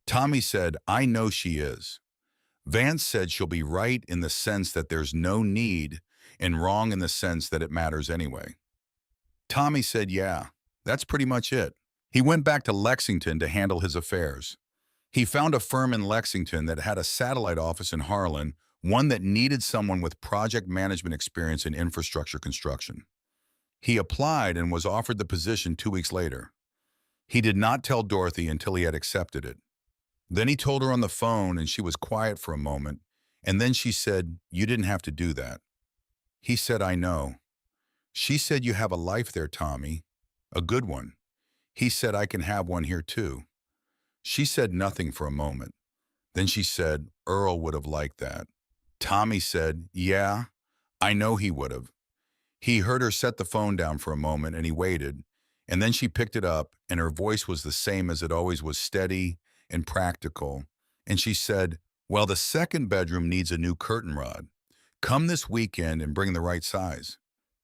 Tommy said, "I know she is." Vance said, "She'll be right in the sense that there's no need and wrong in the sense that it matters anyway." Tommy said, "Yeah, that's pretty much it." He went back to Lexington to handle his affairs. He found a firm in Lexington that had a satellite office in Harlan, one that needed someone with project management experience in infrastructure construction. He applied and was offered the position 2 weeks later. He did not tell Dorothy until he had accepted it. Then he told her on the phone, and she was quiet for a moment, And then she said, "You didn't have to do that." He said, "I know." She said, "You have a life there, Tommy. A good one." He said, "I can have one here too." She said nothing for a moment. Then she said, "Earl would have liked that." Tommy said, "Yeah, I know he would have." He heard her set the phone down for a moment and he waited. And then she picked it up and her voice was the same as it always was, steady and practical. And she said, "Well, the second bedroom needs a new curtain rod. Come this weekend and bring the right size."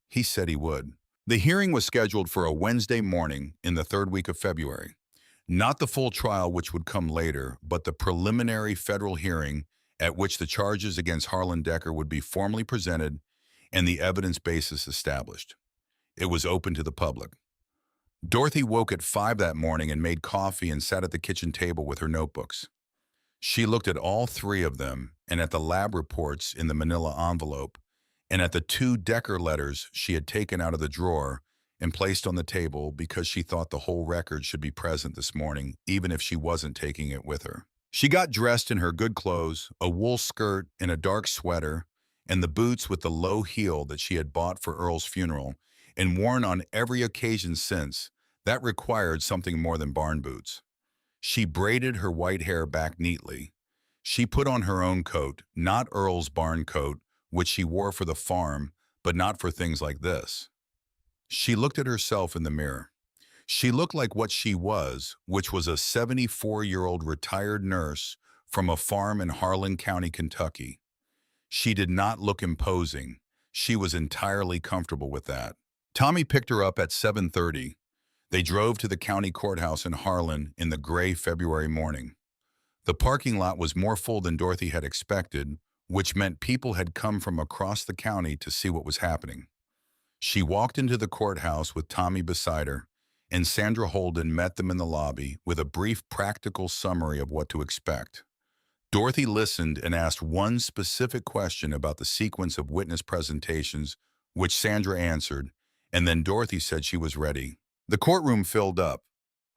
He said he would. The hearing was scheduled for a Wednesday morning in the third week of February. Not the full trial, which would come later, but the preliminary federal hearing at which the charges against Harlan Decker would be formally presented and the evidence basis established. It was open to the public. Dorothy woke at 5 that morning and made coffee and sat at the kitchen table with her notebooks. She looked at all three of them and at the lab reports in the manila envelope and at the 2 Decker letters she had taken out of the drawer and placed on the table because she thought the whole record should be present this morning, even if she wasn't taking it with her. She got dressed in her good clothes, a wool skirt and a dark sweater, and the boots with the low heel that she had bought for Earl's funeral and worn on every occasion since. That required something more than barn boots. She braided her white hair back neatly. She put on her own coat, not Earl's barn coat, which she wore for the farm, but not for things like this. She looked at herself in the mirror. She looked like what she was, which was a 74-year-old retired nurse from a farm in Harlan County, Kentucky. She did not look imposing. She was entirely comfortable with that. Tommy picked her up at 7:30. They drove to the county courthouse in Harlan in the gray February morning. The parking lot was more full than Dorothy had expected, which meant people had come from across the county to see what was happening. She walked into the courthouse with Tommy beside her, and Sandra Holden met them in the lobby with a brief practical summary of what to expect. Dorothy listened and asked one specific question about the sequence of witness presentations, which Sandra answered, and then Dorothy said she was ready. The courtroom filled up.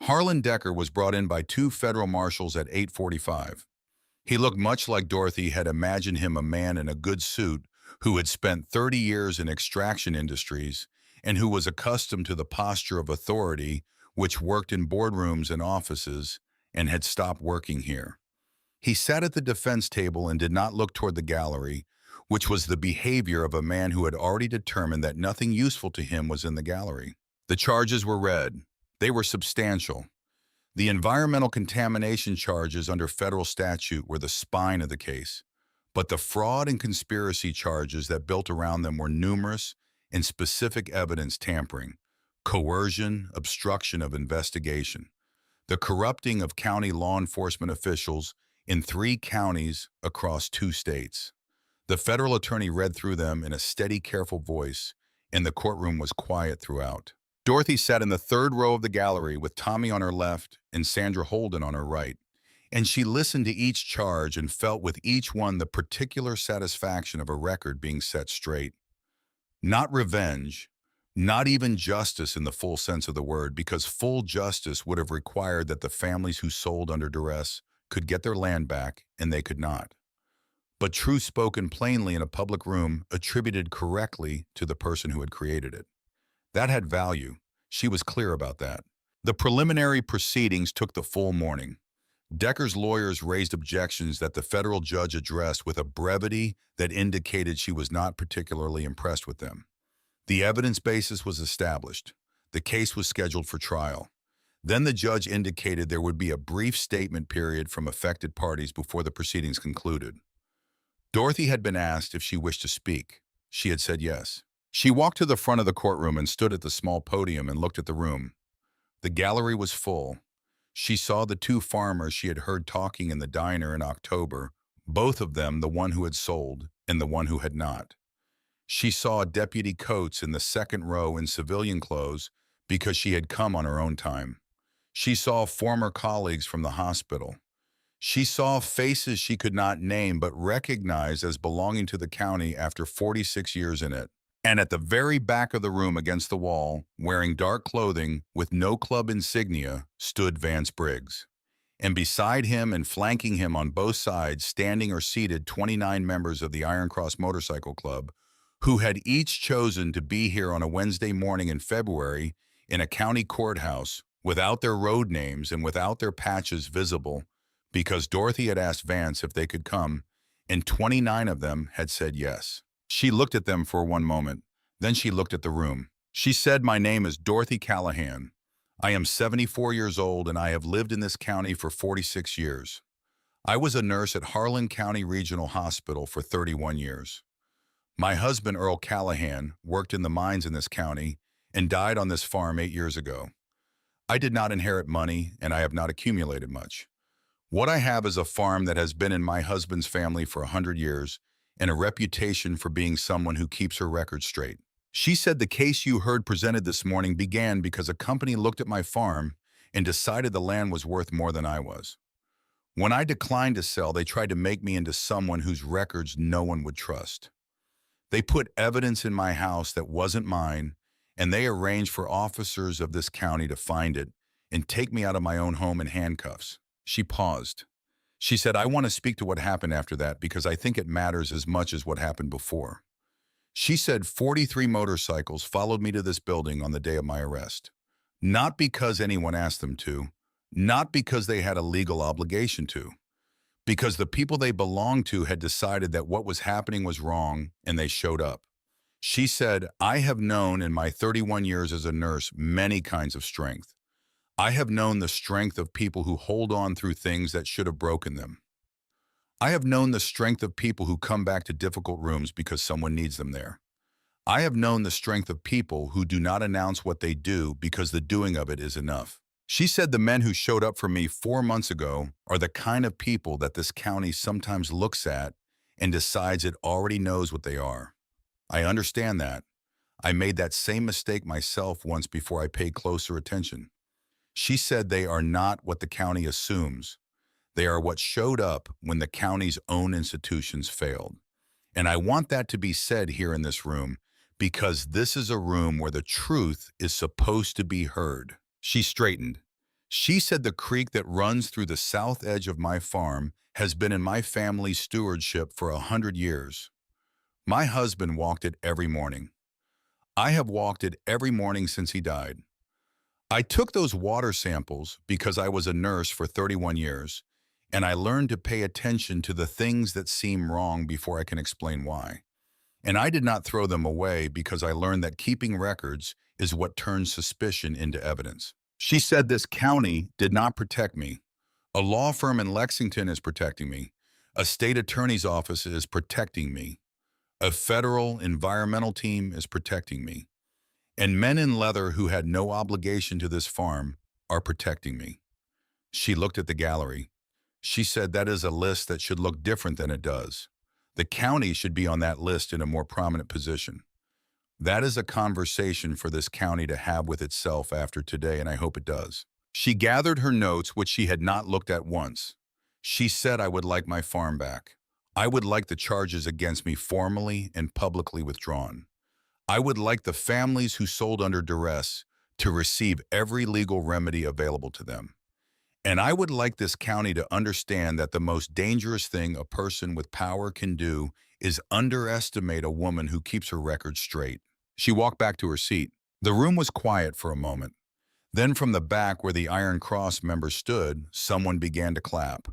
Harlan Decker was brought in by 2 federal marshals at 8:45. He looked much like Dorothy had imagined him, a man in a good suit who had spent 30 years in extraction industries and who was accustomed to the posture of authority, which worked in boardrooms and offices and had stopped working here. He sat at the defense table and did not look toward the gallery, which was the behavior of a man who had already determined that nothing useful to him was in the gallery. The charges were read. They were substantial. The environmental contamination charges under federal statute were the spine of the case, but the fraud and conspiracy charges that built around them were numerous and specific: evidence tampering, coercion, obstruction of investigation, the corrupting of county law enforcement officials in 3 counties across 2 states. The federal attorney read through them in a steady, careful voice, and the courtroom was quiet throughout. Dorothy sat in the 3rd row of the gallery with Tommy on her left and Sandra Holden on her right, and she listened to each charge and felt with each one the particular satisfaction of a record being set straight. Not revenge, not even justice in the full sense of the word, because full justice would have required that the families who sold under duress could get their land back, and they could not. But truth spoken plainly in a public room, attributed correctly to the person who had created it. That had value. She was clear about that. The preliminary proceedings took the full morning. Decker's lawyers raised objections that the federal judge addressed with a brevity that indicated she was not particularly impressed with them. The evidence basis was established. The case was scheduled for trial. Then the judge indicated there would be a brief statement period from affected parties before the proceedings concluded. Dorothy had been asked if she wished to speak. She had said yes. She walked to the front of the courtroom and stood at the small podium and looked at the room. The gallery was full. She saw the 2 farmers she had heard talking in the diner in October, both of them the one who had sold and the one who had not. She saw Deputy Coates in the 2nd row in civilian clothes because she had come on her own time. She saw former colleagues from the hospital. She saw faces she could not name but recognized as belonging to the county after 46 years in it. And at the very back of the room against the wall, wearing dark clothing with no club insignia, stood Vance Briggs. And beside him and flanking him on both sides, standing or seated 29 members of the Iron Cross Motorcycle Club, who had each chosen to be here on a Wednesday morning in February in a county courthouse without their road names and without their patches visible because Dorothy had asked Vance if they could come, and 29 of them had said yes. She looked at them for one moment. Then she looked at the room. She said, "My name is Dorothy Callahan. I am 74 years old and I have lived in this county for 46 years. I was a nurse at Harlan County Regional Hospital for 31 years. My husband, Earl Callahan, worked in the mines in this county and died on this farm 8 years ago. I did not inherit money and I have not accumulated much. What I have is a farm that has been in my husband's family for 100 years and a reputation for being someone who keeps her record straight. She said the case you heard presented this morning began because a company looked at my farm and decided the land was worth more than I was. When I declined to sell, they tried to make me into someone whose records no one would trust. They put evidence in my house that wasn't mine, and they arranged for officers of this county to find it and take me out of my own home in handcuffs." She paused. She said, "I want to speak to what happened after that because I think it matters as much as what happened before." She said 43 motorcycles followed me to this building on the day of my arrest. Not because anyone asked them to, not because they had a legal obligation to, because the people they belonged to had decided that what was happening was wrong and they showed up. She said, "I have known in my 31 years as a nurse many kinds of strength. I have known the strength of people who hold on through things that should have broken them. I have known the strength of people who come back to difficult rooms because someone needs them there. I have known the strength of people who do not announce what they do because the doing of it is enough." She said the men who showed up for me 4 months ago are the kind of people that this county sometimes looks at and decides it already knows what they are. I understand that. I made that same mistake myself once before I paid closer attention. She said they are not what the county assumes. They are what showed up when the county's own institutions failed. And I want that to be said here in this room because this is a room where the truth is supposed to be heard. She straightened. She said the creek that runs through the south edge of my farm has been in my family's stewardship for 100 years. My husband walked it every morning. I have walked it every morning since he died. I took those water samples because I was a nurse for 31 years, and I learned to pay attention to the things that seem wrong before I can explain why. And I did not throw them away because I learned that keeping records is what turns suspicion into evidence. She said this county did not protect me. A law firm in Lexington is protecting me. A state attorney's office is protecting me. A federal environmental team is protecting me. And men in leather who had no obligation to this farm are protecting me. She looked at the gallery. She said that is a list that should look different than it does. The county should be on that list in a more prominent position. That is a conversation for this county to have with itself after today, and I hope it does. She gathered her notes, which she had not looked at once. She said, "I would like my farm back. I would like the charges against me formally and publicly withdrawn. I would like the families who sold under duress to receive every legal remedy available to them. And I would like this county to understand that the most dangerous thing a person with power can do is underestimate a woman who keeps her record straight." She walked back to her seat. The room was quiet for a moment. Then from the back where the Iron Cross members stood, someone began to clap.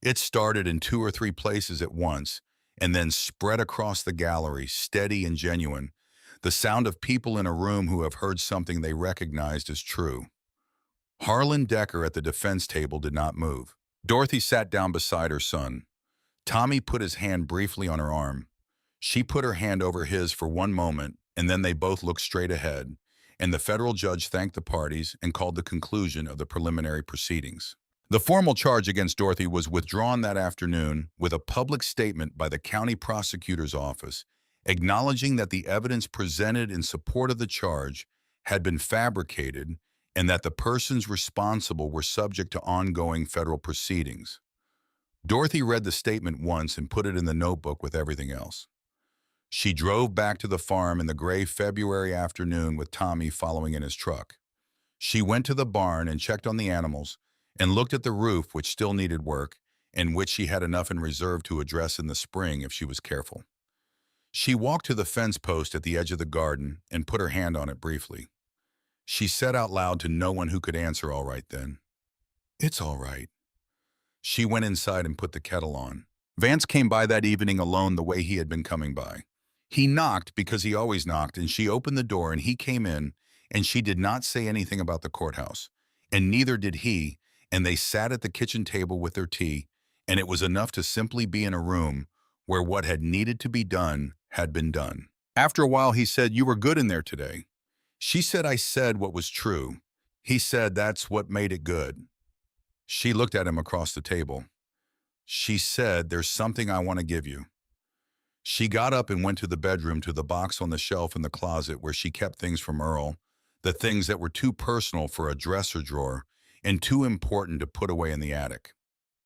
It started in 2 or 3 places at once and then spread across the gallery, steady and genuine, the sound of people in a room who have heard something they recognized as true. Harlan Decker at the defense table did not move. Dorothy sat down beside her son. Tommy put his hand briefly on her arm. She put her hand over his for one moment, and then they both looked straight ahead, and the federal judge thanked the parties and called the conclusion of the preliminary proceedings. The formal charge against Dorothy was withdrawn that afternoon with a public statement by the county prosecutor's office acknowledging that the evidence presented in support of the charge had been fabricated and that the persons responsible were subject to ongoing federal proceedings. Dorothy read the statement once and put it in the notebook with everything else. She drove back to the farm in the gray February afternoon with Tommy following in his truck. She went to the barn and checked on the animals, and looked at the roof, which still needed work, and which she had enough in reserve to address in the spring if she was careful. She walked to the fence post at the edge of the garden and put her hand on it briefly. She said out loud to no one who could answer all right then, "It's all right." She went inside and put the kettle on. Vance came by that evening alone the way he had been coming by. He knocked because he always knocked, and she opened the door and he came in, and she did not say anything about the courthouse, and neither did he, and they sat at the kitchen table with their tea, and it was enough to simply be in a room where what had needed to be done had been done. After a while, he said, "You were good in there today." She said, "I said what was true." He said, "That's what made it good." She looked at him across the table. She said, "There's something I want to give you." She got up and went to the bedroom, to the box on the shelf in the closet where she kept things from Earl, the things that were too personal for a dresser drawer and too important to put away in the attic.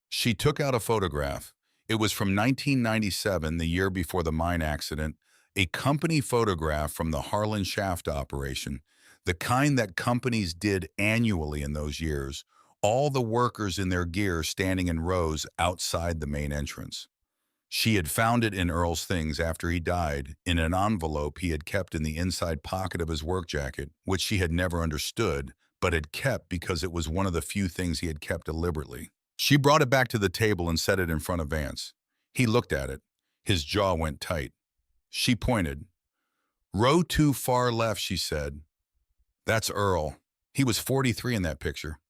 She took out a photograph. It was from 1997, the year before the mine accident, a company photograph from the Harlan Shaft operation, the kind that companies did annually in those years, all the workers in their gear standing in rows outside the main entrance. She had found it in Earl's things after he died, in an envelope he had kept in the inside pocket of his work jacket, which she had never understood, but had kept because it was one of the few things he had kept deliberately. She brought it back to the table and set it in front of Vance. He looked at it. His jaw went tight. She pointed. "Row 2 far left," she said. "That's Earl. He was 43 in that picture."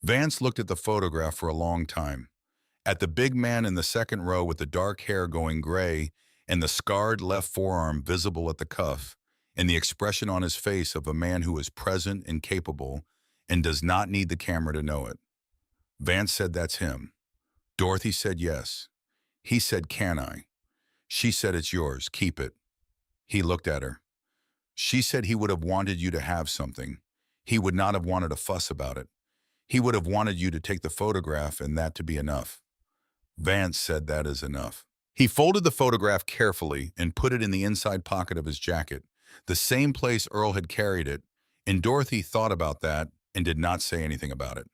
Vance looked at the photograph for a long time. At the big man in the second row with the dark hair going gray and the scarred left forearm visible at the cuff, and the expression on his face of a man who is present and capable and does not need the camera to know it. Vance said, "That's him." Dorothy said, "Yes." He said, "Can I?" She said, "It's yours. Keep it." He looked at her. She said he would have wanted you to have something. He would not have wanted a fuss about it. He would have wanted you to take the photograph and that to be enough. Vance said, "That is enough." He folded the photograph carefully and put it in the inside pocket of his jacket, the same place Earl had carried it, and Dorothy thought about that and did not say anything about it.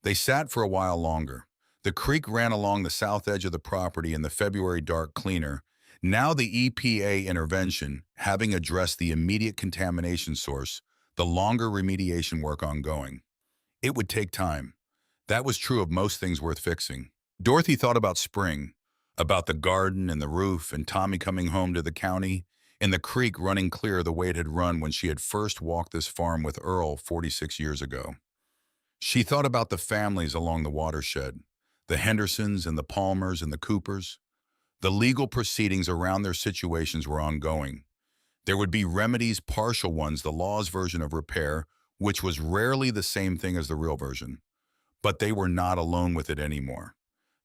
They sat for a while longer. The creek ran along the south edge of the property in the February dark cleaner. Now the EPA intervention, having addressed the immediate contamination source, the longer remediation work ongoing. It would take time. That was true of most things worth fixing. Dorothy thought about spring, about the garden and the roof and Tommy coming home to the county, and the creek running clear the way it had run when she had first walked this farm with Earl 46 years ago. She thought about the families along the watershed, the Hendersons and the Palmers and the Coopers. The legal proceedings around their situations were ongoing. There would be remedies, partial ones, the law's version of repair, which was rarely the same thing as the real version. But they were not alone with it anymore.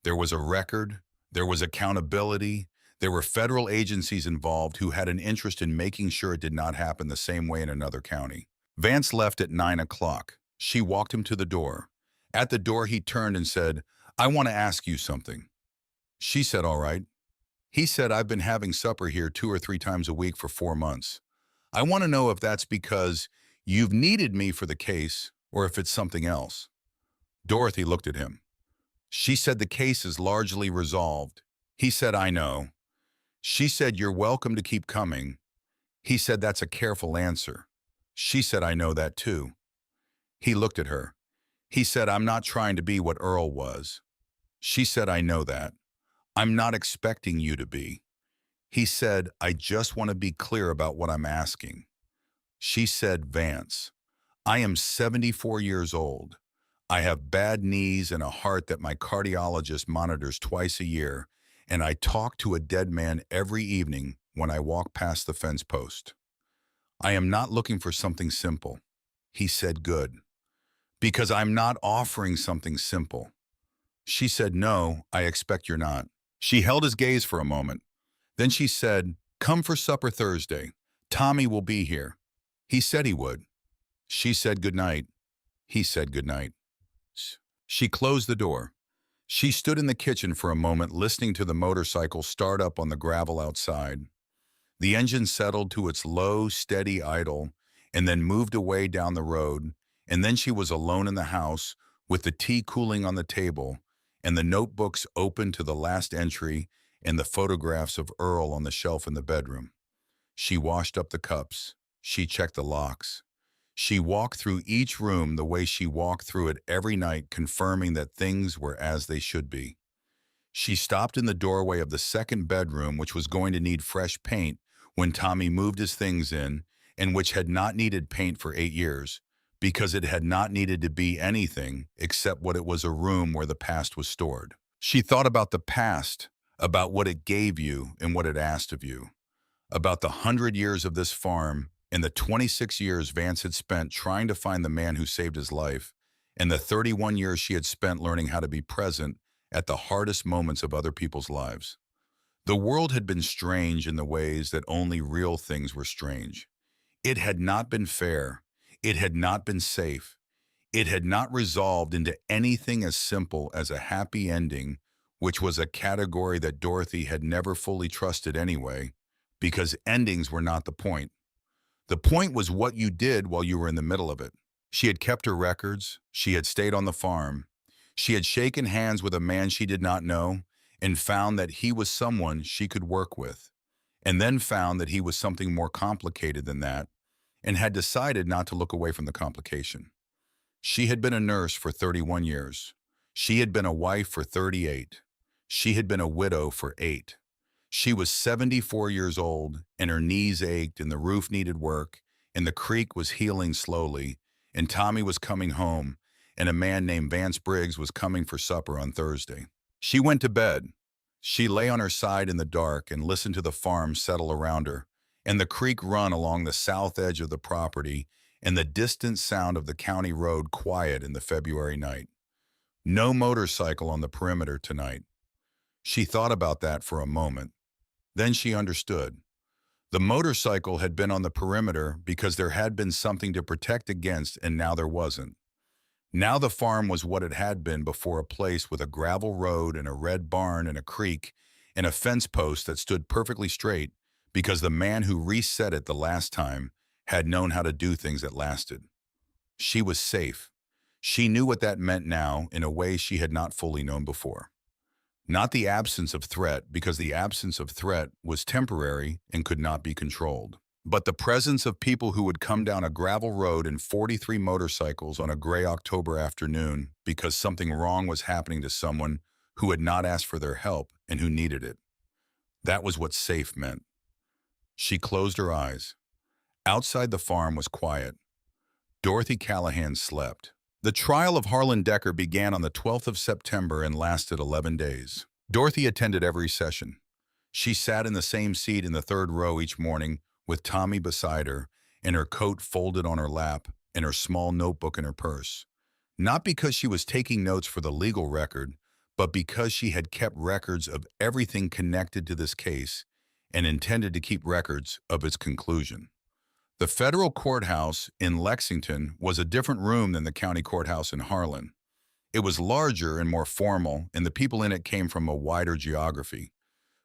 There was a record, there was accountability, there were federal agencies involved who had an interest in making sure it did not happen the same way in another county. Vance left at 9 o'clock. She walked him to the door. At the door, he turned and said, "I want to ask you something." She said, "All right." He said, "I've been having supper here 2 or 3 times a week for 4 months. I want to know if that's because you've needed me for the case or if it's something else." Dorothy looked at him. She said, "The case is largely resolved." He said, "I know." She said, "You're welcome to keep coming." He said, "That's a careful answer." She said, "I know that too." He looked at her. He said, "I'm not trying to be what Earl was." She said, "I know that. I'm not expecting you to be." He said, "I just want to be clear about what I'm asking." She said, "Vance, I am 74 years old. I have bad knees and a heart that my cardiologist monitors twice a year, and I talk to a dead man every evening when I walk past the fence post. I am not looking for something simple." He said, "Good. Because I'm not offering something simple." She said, "No, I expect you're not." She held his gaze for a moment. Then she said, "Come for supper Thursday. Tommy will be here." He said he would. She said good night. He said good night. She closed the door. She stood in the kitchen for a moment listening to the motorcycle start up on the gravel outside. The engine settled to its low, steady idle and then moved away down the road, and then she was alone in the house with the tea cooling on the table and the notebooks open to the last entry and the photographs of Earl on the shelf in the bedroom. She washed up the cups. She checked the locks. She walked through each room the way she walked through it every night, confirming that things were as they should be. She stopped in the doorway of the second bedroom, which was going to need fresh paint when Tommy moved his things in, and which had not needed paint for 8 years, because it had not needed to be anything except what it was, a room where the past was stored. She thought about the past, about what it gave you and what it asked of you, about the 100 years of this farm and the 26 years Vance had spent trying to find the man who saved his life, and the 31 years she had spent learning how to be present at the hardest moments of other people's lives. The world had been strange in the ways that only real things were strange. It had not been fair. It had not been safe. It had not resolved into anything as simple as a happy ending, which was a category that Dorothy had never fully trusted anyway, because endings were not the point. The point was what you did while you were in the middle of it. She had kept her records. She had stayed on the farm. She had shaken hands with a man she did not know and found that he was someone she could work with, and then found that he was something more complicated than that, and had decided not to look away from the complication. She had been a nurse for 31 years. She had been a wife for 38. She had been a widow for 8. She was 74 years old, and her knees ached, and the roof needed work, and the creek was healing slowly, and Tommy was coming home, and a man named Vance Briggs was coming for supper on Thursday. She went to bed. She lay on her side in the dark and listened to the farm settle around her, and the creek run along the south edge of the property, and the distant sound of the county road quiet in the February night. No motorcycle on the perimeter tonight. She thought about that for a moment. Then she understood. The motorcycle had been on the perimeter because there had been something to protect against, and now there wasn't. Now the farm was what it had been before, a place with a gravel road and a red barn and a creek and a fence post that stood perfectly straight because the man who reset it the last time had known how to do things that lasted. She was safe. She knew what that meant now in a way she had not fully known before. Not the absence of threat, because the absence of threat was temporary and could not be controlled, but the presence of people who would come down a gravel road in 43 motorcycles on a gray October afternoon because something wrong was happening to someone who had not asked for their help and who needed it. That was what safe meant. She closed her eyes. Outside the farm was quiet. Dorothy Callahan slept. The trial of Harlan Decker began on the 12th of September and lasted 11 days. Dorothy attended every session. She sat in the same seat in the third row each morning with Tommy beside her and her coat folded on her lap and her small notebook in her purse. Not because she was taking notes for the legal record, but because she had kept records of everything connected to this case and intended to keep records of its conclusion. The federal courthouse in Lexington was a different room than the county courthouse in Harlan. It was larger and more formal, and the people in it came from a wider geography.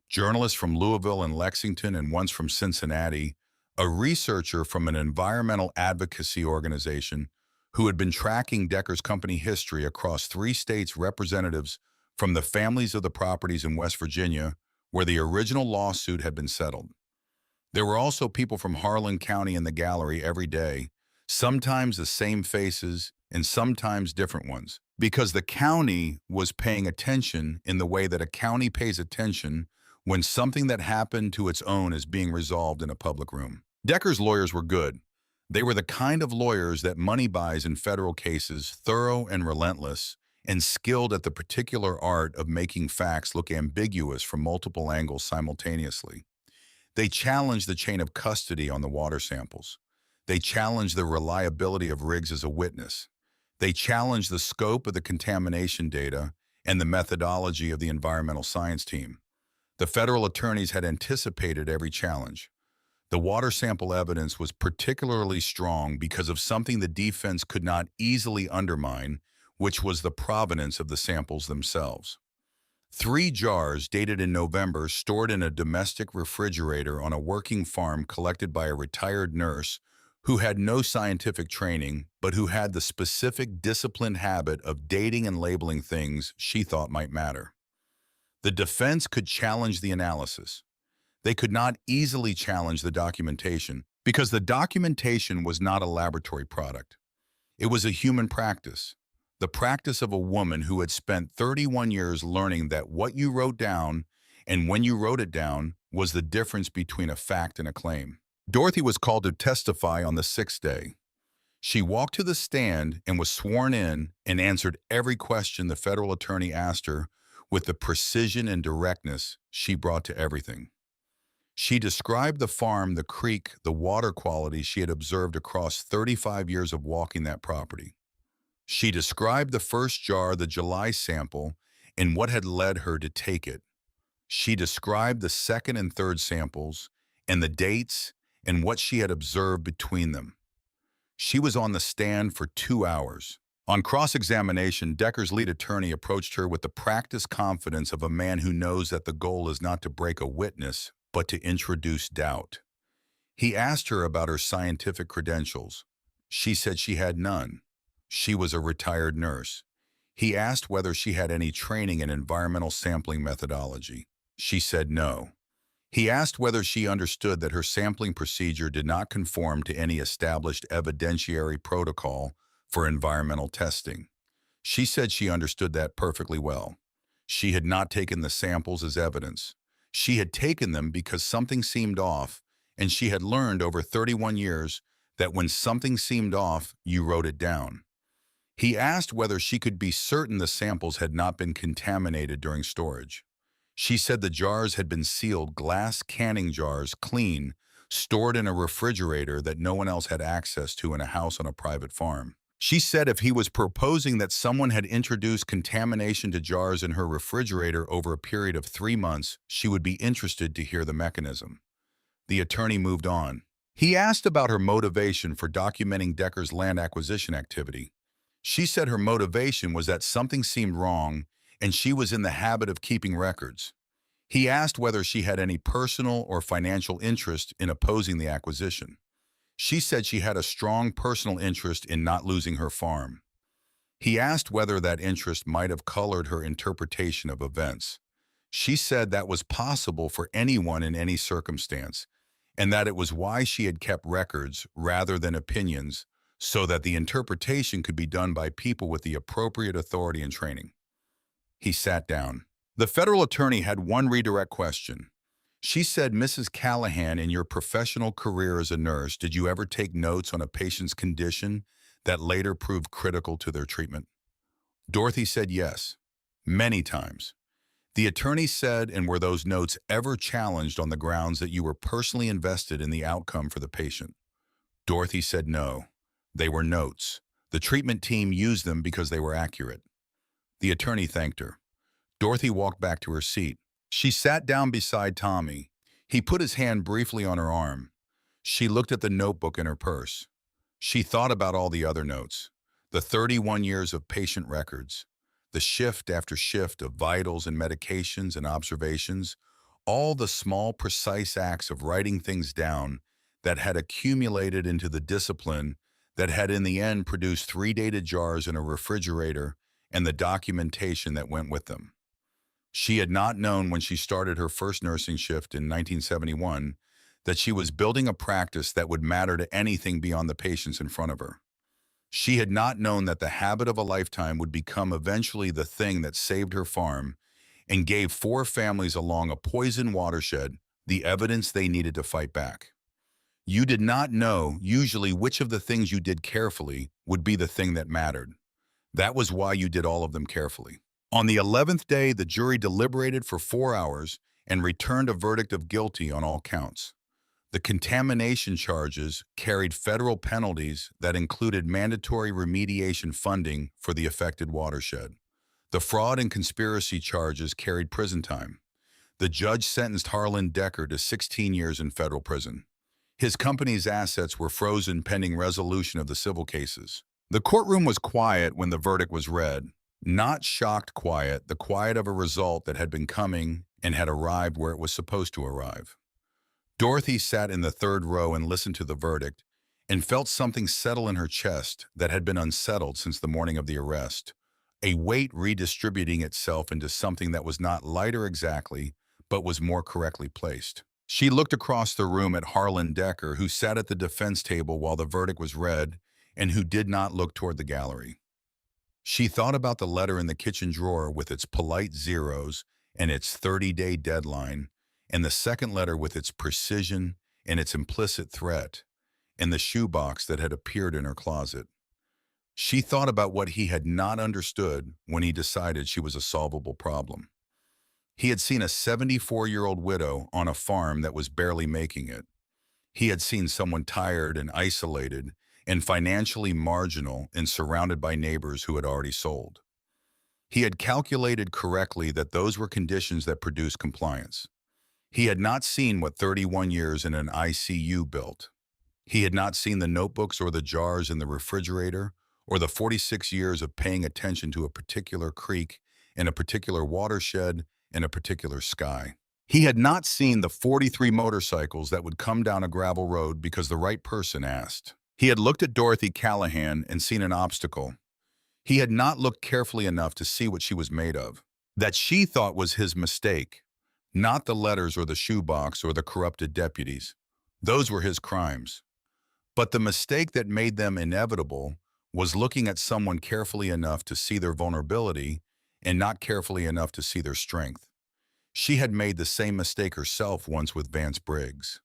Journalists from Louisville and Lexington, and once from Cincinnati, a researcher from an environmental advocacy organization who had been tracking Decker's company history across 3 states, representatives from the families of the properties in West Virginia where the original lawsuit had been settled. There were also people from Harlan County in the gallery every day, sometimes the same faces and sometimes different ones, because the county was paying attention in the way that a county pays attention when something that happened to its own is being resolved in a public room. Decker's lawyers were good. They were the kind of lawyers that money buys in federal cases, thorough and relentless, and skilled at the particular art of making facts look ambiguous from multiple angles simultaneously. They challenged the chain of custody on the water samples. They challenged the reliability of Riggs as a witness. They challenged the scope of the contamination data and the methodology of the environmental science team. The federal attorneys had anticipated every challenge. The water sample evidence was particularly strong because of something the defense could not easily undermine, which was the provenance of the samples themselves. 3 jars dated in November, stored in a domestic refrigerator on a working farm, collected by a retired nurse who had no scientific training, but who had the specific disciplined habit of dating and labeling things she thought might matter. The defense could challenge the analysis. They could not easily challenge the documentation because the documentation was not a laboratory product. It was a human practice, the practice of a woman who had spent 31 years learning that what you wrote down and when you wrote it down was the difference between a fact and a claim. Dorothy was called to testify on the sixth day. She walked to the stand and was sworn in and answered every question the federal attorney asked her with the precision and directness she brought to everything. She described the farm, the creek, the water quality she had observed across 35 years of walking that property. She described the first jar, the July sample, and what had led her to take it. She described the second and third samples and the dates and what she had observed between them. She was on the stand for 2 hours. On cross-examination, Decker's lead attorney approached her with the practiced confidence of a man who knows that the goal is not to break a witness, but to introduce doubt. He asked her about her scientific credentials. She said she had none. She was a retired nurse. He asked whether she had any training in environmental sampling methodology. She said no. He asked whether she understood that her sampling procedure did not conform to any established evidentiary protocol for environmental testing. She said she understood that perfectly well. She had not taken the samples as evidence. She had taken them because something seemed off, and she had learned over 31 years that when something seemed off, you wrote it down. He asked whether she could be certain the samples had not been contaminated during storage. She said the jars had been sealed glass canning jars, clean, stored in a refrigerator that no one else had access to in a house on a private farm. She said if he was proposing that someone had introduced contamination to jars in her refrigerator over a period of 3 months, she would be interested to hear the mechanism. The attorney moved on. He asked about her motivation for documenting Decker's land acquisition activity. She said her motivation was that something seemed wrong and she was in the habit of keeping records. He asked whether she had any personal or financial interest in opposing the acquisition. She said she had a strong personal interest in not losing her farm. He asked whether that interest might have colored her interpretation of events. She said that was possible for anyone in any circumstance, and that it was why she had kept records rather than opinions, so that the interpretation could be done by people with the appropriate authority and training. He sat down. The federal attorney had one redirect question. She said, Mrs. Callahan, in your professional career as a nurse, did you ever take notes on a patient's condition that later proved critical to their treatment? Dorothy said yes, many times. The attorney said, and were those notes ever challenged on the grounds that you were personally invested in the outcome for the patient? Dorothy said no. They were notes. The treatment team used them because they were accurate. The attorney thanked her. Dorothy walked back to her seat. She sat down beside Tommy. He put his hand briefly on her arm. She looked at the notebook in her purse. She thought about all the other notes, the 31 years of patient records, the shift after shift of vitals and medications and observations, all the small, precise acts of writing things down that had accumulated into the discipline that had in the end produced 3 dated jars in a refrigerator and the documentation that went with them. She had not known when she started her first nursing shift in 1971 that she was building a practice that would matter to anything beyond the patients in front of her. She had not known that the habit of a lifetime would become eventually the thing that saved her farm and gave 4 families along a poison watershed the evidence they needed to fight back. You did not know, usually, which of the things you did carefully would be the thing that mattered. That was why you did all of them carefully. On the 11th day, the jury deliberated for 4 hours and returned a verdict of guilty on all counts. The contamination charges carried federal penalties that included mandatory remediation funding for the affected watershed. The fraud and conspiracy charges carried prison time. The judge sentenced Harlan Decker to 16 years in federal prison. His company's assets were frozen pending resolution of the civil cases. The courtroom was quiet when the verdict was read. Not shocked quiet, the quiet of a result that had been coming and had arrived where it was supposed to arrive. Dorothy sat in the 3rd row and listened to the verdict, and felt something settle in her chest that had been unsettled since the morning of the arrest, a weight redistributing itself into something that was not lighter exactly, but was more correctly placed. She looked across the room at Harlan Decker, who sat at the defense table while the verdict was read and who did not look toward the gallery. She thought about the letter in the kitchen drawer with its polite zeros and its 30-day deadline, and the second letter with its precision and its implicit threat, and the shoebox that had appeared in her closet. She thought about what he had not understood when he decided she was a solvable problem. He had seen a 74-year-old widow on a farm that was barely making it. He had seen someone tired and isolated and financially marginal and surrounded by neighbors who had already sold. He had calculated correctly that those were conditions that produced compliance. He had not seen what 31 years in an ICU built. He had not seen the notebooks or the jars in the refrigerator or the 46 years of paying attention to a particular creek in a particular watershed in a particular sky. He had not seen the 43 motorcycles that would come down a gravel road because the right person asked. He had looked at Dorothy Callahan and seen an obstacle. He had not looked carefully enough to see what she was made of. That she thought was his mistake, not the letters or the shoebox or the corrupted deputies. Those were his crimes. But the mistake that made them inevitable was looking at someone carefully enough to see their vulnerability and not carefully enough to see their strength. She had made the same mistake herself once with Vance Briggs.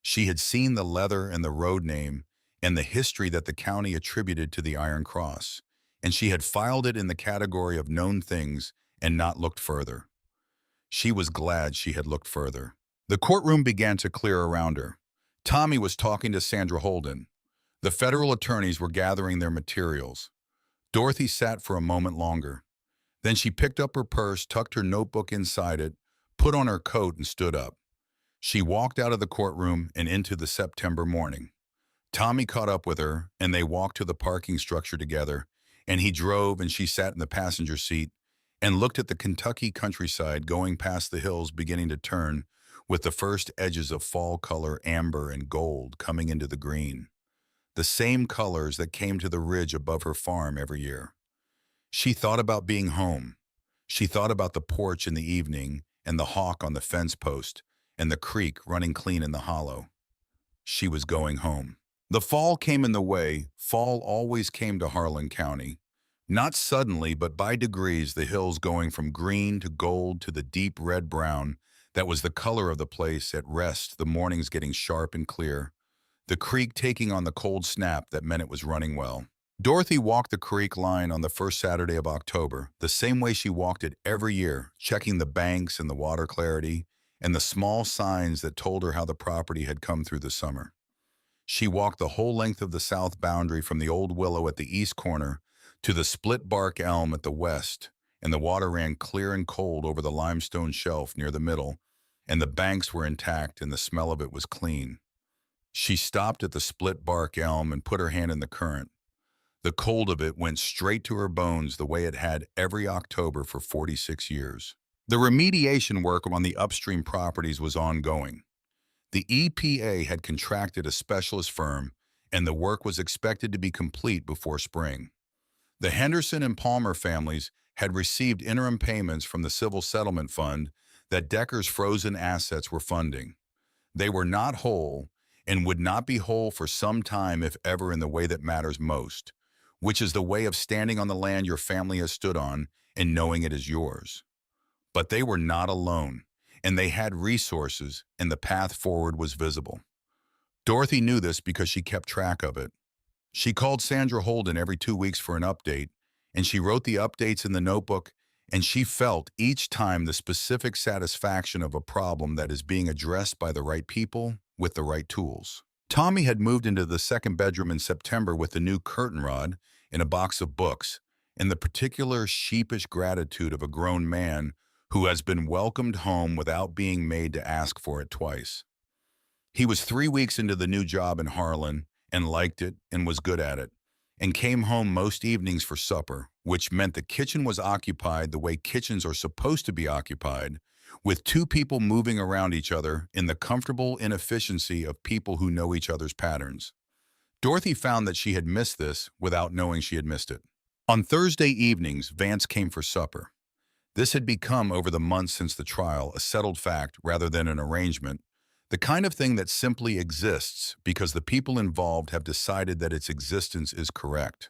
She had seen the leather and the road name and the history that the county attributed to the Iron Cross, and she had filed it in the category of known things and not looked further. She was glad she had looked further. The courtroom began to clear around her. Tommy was talking to Sandra Holden. The federal attorneys were gathering their materials. Dorothy sat for a moment longer. Then she picked up her purse, tucked her notebook inside it, put on her coat, and stood up. She walked out of the courtroom and into the September morning. Tommy caught up with her, and they walked to the parking structure together, and he drove and she sat in the passenger seat and looked at the Kentucky countryside going past the hills beginning to turn with the first edges of fall color amber and gold coming into the green, the same colors that came to the ridge above her farm every year. She thought about being home. She thought about the porch in the evening and the hawk on the fence post and the creek running clean in the hollow. She was going home. The fall came in the way fall always came to Harlan County. Not suddenly, but by degrees, the hills going from green to gold to the deep red-brown that was the color of the place at rest, the mornings getting sharp and clear, the creek taking on the cold snap that meant it was running well. Dorothy walked the creek line on the first Saturday of October, the same way she walked it every year, checking the banks and the water clarity and the small signs that told her how the property had come through the summer. She walked the whole length of the south boundary from the old willow at the east corner to the split bark elm at the west, and the water ran clear and cold over the limestone shelf near the middle, and the banks were intact and the smell of it was clean. She stopped at the split bark elm and put her hand in the current. The cold of it went straight to her bones the way it had every October for 46 years. The remediation work on the upstream properties was ongoing. The EPA had contracted a specialist firm, and the work was expected to be complete before spring. The Henderson and Palmer families had received interim payments from the Civil Settlement Fund that Decker's frozen assets were funding. They were not whole and would not be whole for some time, if ever, in the way that matters most, which is the way of standing on the land your family has stood on and knowing it is yours. But they were not alone, and they had resources, and the path forward was visible. Dorothy knew this because she kept track of it. She called Sandra Holden every 2 weeks for an update, and she wrote the updates in the notebook, and she felt each time the specific satisfaction of a problem that is being addressed by the right people with the right tools. Tommy had moved into the second bedroom in September with the new curtain rod and a box of books, and the particular sheepish gratitude of a grown man who has been welcomed home without being made to ask for it twice. He was 3 weeks into the new job in Harlan and liked it and was good at it, and came home most evenings for supper, which meant the kitchen was occupied the way kitchens are supposed to be occupied, with two people moving around each other in the comfortable inefficiency of people who know each other's patterns. Dorothy found that she had missed this without knowing she had missed it. On Thursday evenings, Vance came for supper. This had become, over the months since the trial, a settled fact rather than an arrangement, the kind of thing that simply exists because the people involved have decided that its existence is correct.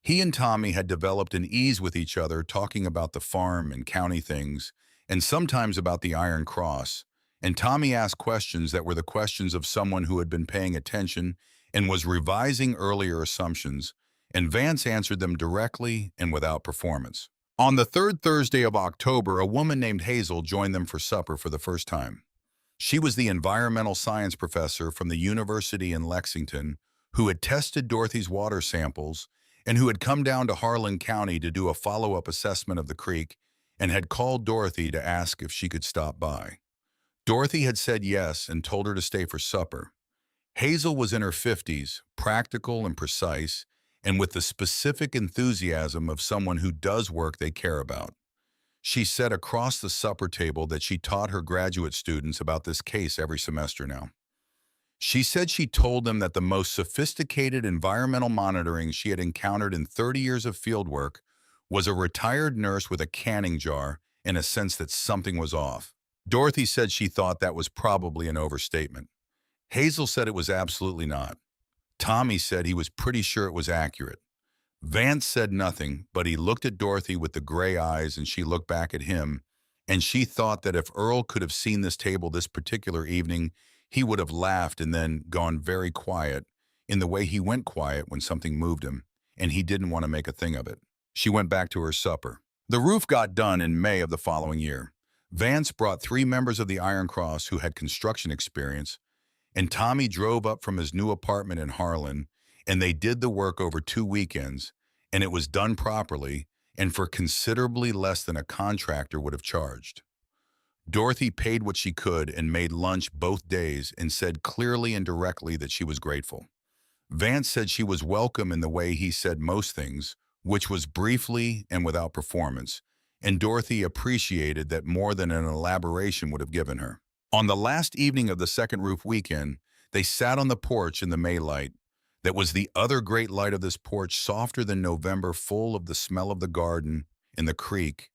He and Tommy had developed an ease with each other, talking about the farm and county things, and sometimes about the Iron Cross, and Tommy asked questions that were the questions of someone who had been paying attention and was revising earlier assumptions, and Vance answered them directly and without performance. On the third Thursday of October, a woman named Hazel joined them for supper for the first time. She was the environmental science professor from the university in Lexington who had tested Dorothy's water samples and who had come down to Harlan County to do a follow-up assessment of the creek and had called Dorothy to ask if she could stop by. Dorothy had said yes and told her to stay for supper. Hazel was in her 50s, practical and precise, and with the specific enthusiasm of someone who does work they care about. She said across the supper table that she taught her graduate students about this case every semester now. She said she told them that the most sophisticated environmental monitoring she had encountered in 30 years of fieldwork was a retired nurse with a canning jar and a sense that something was off. Dorothy said she thought that was probably an overstatement. Hazel said it was absolutely not. Tommy said he was pretty sure it was accurate. Vance said nothing, but he looked at Dorothy with the gray eyes and she looked back at him, and she thought that if Earl could have seen this table this particular evening, he would have laughed and then gone very quiet, in the way he went quiet when something moved him, and he didn't want to make a thing of it. She went back to her supper. The roof got done in May of the following year. Vance brought 3 members of the Iron Cross who had construction experience, and Tommy drove up from his new apartment in Harlan, and they did the work over 2 weekends, and it was done properly and for considerably less than a contractor would have charged. Dorothy paid what she could and made lunch both days and said clearly and directly that she was grateful. Vance said she was welcome in the way he said most things, which was briefly and without performance, and Dorothy appreciated that more than an elaboration would have given her. On the last evening of the second roof weekend, they sat on the porch in the May light. That was the other great light of this porch, softer than November, full of the smell of the garden and the creek,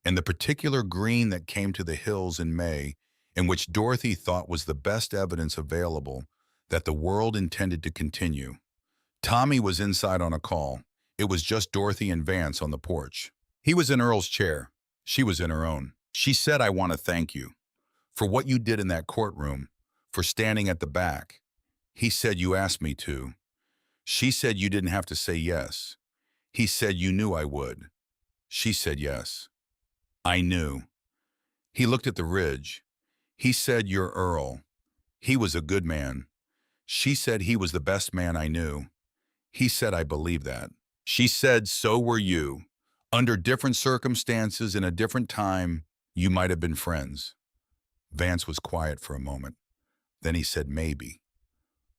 and the particular green that came to the hills in May, and which Dorothy thought was the best evidence available that the world intended to continue. Tommy was inside on a call. It was just Dorothy and Vance on the porch. He was in Earl's chair. She was in her own. She said, "I want to thank you for what you did in that courtroom, for standing at the back." He said, "You asked me to." She said, "You didn't have to say yes." He said, "You knew I would." She said, "Yes, I knew." He looked at the ridge. He said, "You're Earl. He was a good man." She said, "He was the best man I knew." He said, "I believe that." She said, "So were you. Under different circumstances in a different time, you might have been friends." Vance was quiet for a moment. Then he said, "Maybe."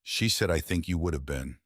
She said, "I think you would have been."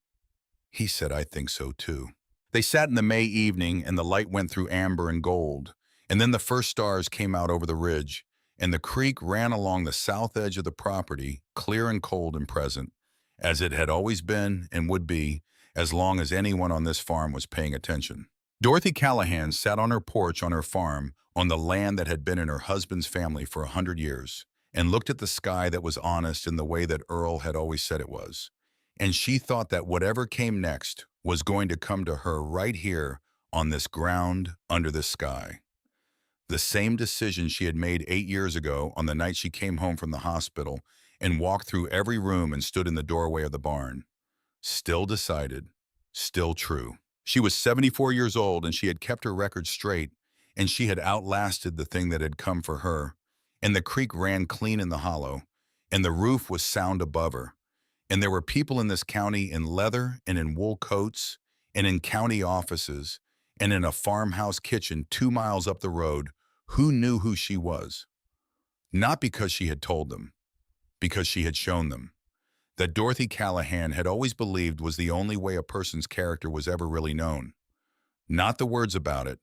He said, "I think so too." They sat in the May evening, and the light went through amber and gold, and then the first stars came out over the ridge, and the creek ran along the south edge of the property, clear and cold and present, as it had always been and would be, as long as anyone on this farm was paying attention. Dorothy Callahan sat on her porch on her farm, on the land that had been in her husband's family for 100 years, and looked at the sky that was honest in the way that Earl had always said it was. And she thought that whatever came next was going to come to her right here on this ground under this sky. The same decision she had made 8 years ago on the night she came home from the hospital and walked through every room and stood in the doorway of the barn. Still decided, still true. She was 74 years old and she had kept her record straight, and she had outlasted the thing that had come for her, and the creek ran clean in the hollow, and the roof was sound above her. And there were people in this county in leather and in wool coats and in county offices and in a farmhouse kitchen 2 miles up the road who knew who she was. Not because she had told them, because she had shown them. That Dorothy Callahan had always believed was the only way a person's character was ever really known. Not the words about it,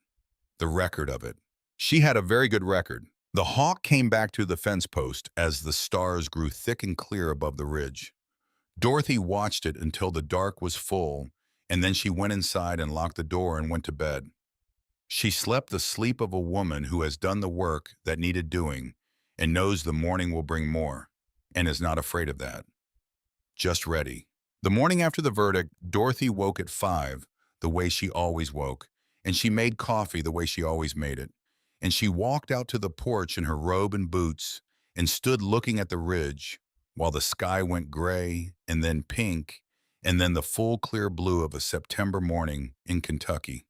the record of it. She had a very good record. The hawk came back to the fence post as the stars grew thick and clear above the ridge. Dorothy watched it until the dark was full, and then she went inside and locked the door and went to bed. She slept the sleep of a woman who has done the work that needed doing and knows the morning will bring more, and is not afraid of that. Just ready. The morning after the verdict, Dorothy woke at 5, the way she always woke, and she made coffee the way she always made it. And she walked out to the porch in her robe and boots and stood looking at the ridge while the sky went gray and then pink and then the full clear blue of a September morning in Kentucky.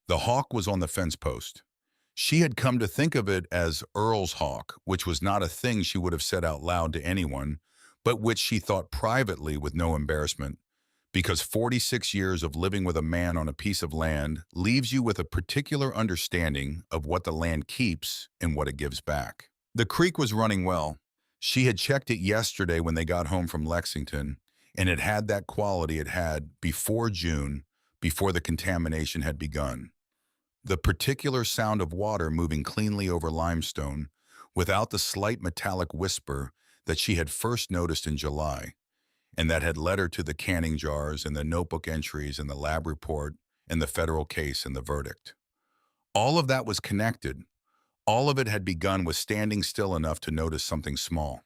The hawk was on the fence post. She had come to think of it as Earl's hawk, which was not a thing she would have said out loud to anyone, but which she thought privately with no embarrassment, because 46 years of living with a man on a piece of land leaves you with a particular understanding of what the land keeps and what it gives back. The creek was running well. She had checked it yesterday when they got home from Lexington, and it had that quality it had before June, before the contamination had begun. The particular sound of water moving cleanly over limestone, without the slight metallic whisper that she had first noticed in July, and that had led her to the canning jars and the notebook entries and the lab report and the federal case and the verdict. All of that was connected. All of it had begun with standing still enough to notice something small.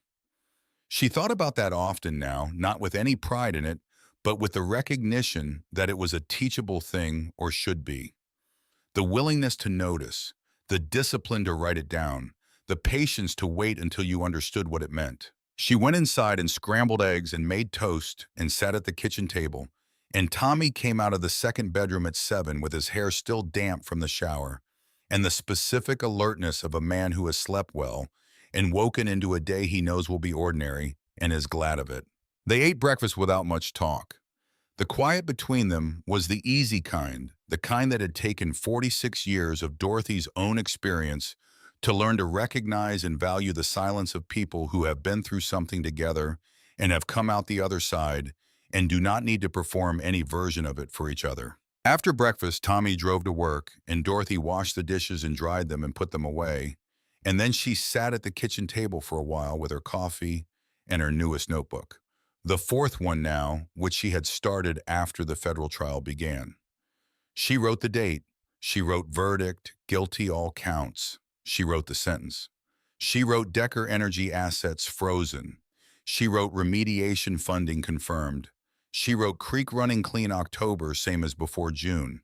She thought about that often now, not with any pride in it, but with the recognition that it was a teachable thing or should be. The willingness to notice, the discipline to write it down, the patience to wait until you understood what it meant. She went inside and scrambled eggs and made toast and sat at the kitchen table, and Tommy came out of the second bedroom at 7 with his hair still damp from the shower, and the specific alertness of a man who has slept well and woken into a day he knows will be ordinary and is glad of it. They ate breakfast without much talk. The quiet between them was the easy kind, the kind that had taken 46 years of Dorothy's own experience to learn to recognize and value the silence of people who have been through something together and have come out the other side and do not need to perform any version of it for each other. After breakfast, Tommy drove to work, and Dorothy washed the dishes and dried them and put them away, and then she sat at the kitchen table for a while with her coffee and her newest notebook. The fourth one now, which she had started after the federal trial began. She wrote the date. She wrote verdict, guilty all counts. She wrote the sentence. She wrote Decker Energy assets frozen. She wrote remediation funding confirmed. She wrote creek running clean October, same as before June.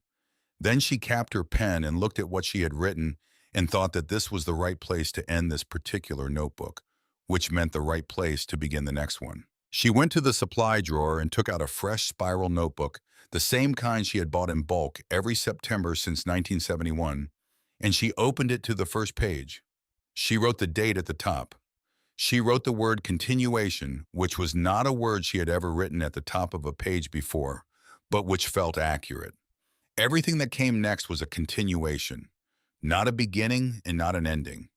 Then she capped her pen and looked at what she had written and thought that this was the right place to end this particular notebook, which meant the right place to begin the next one. She went to the supply drawer and took out a fresh spiral notebook, the same kind she had bought in bulk every September since 1971, and she opened it to the first page. She wrote the date at the top. She wrote the word continuation, which was not a word she had ever written at the top of a page before, but which felt accurate. Everything that came next was a continuation, not a beginning and not an ending,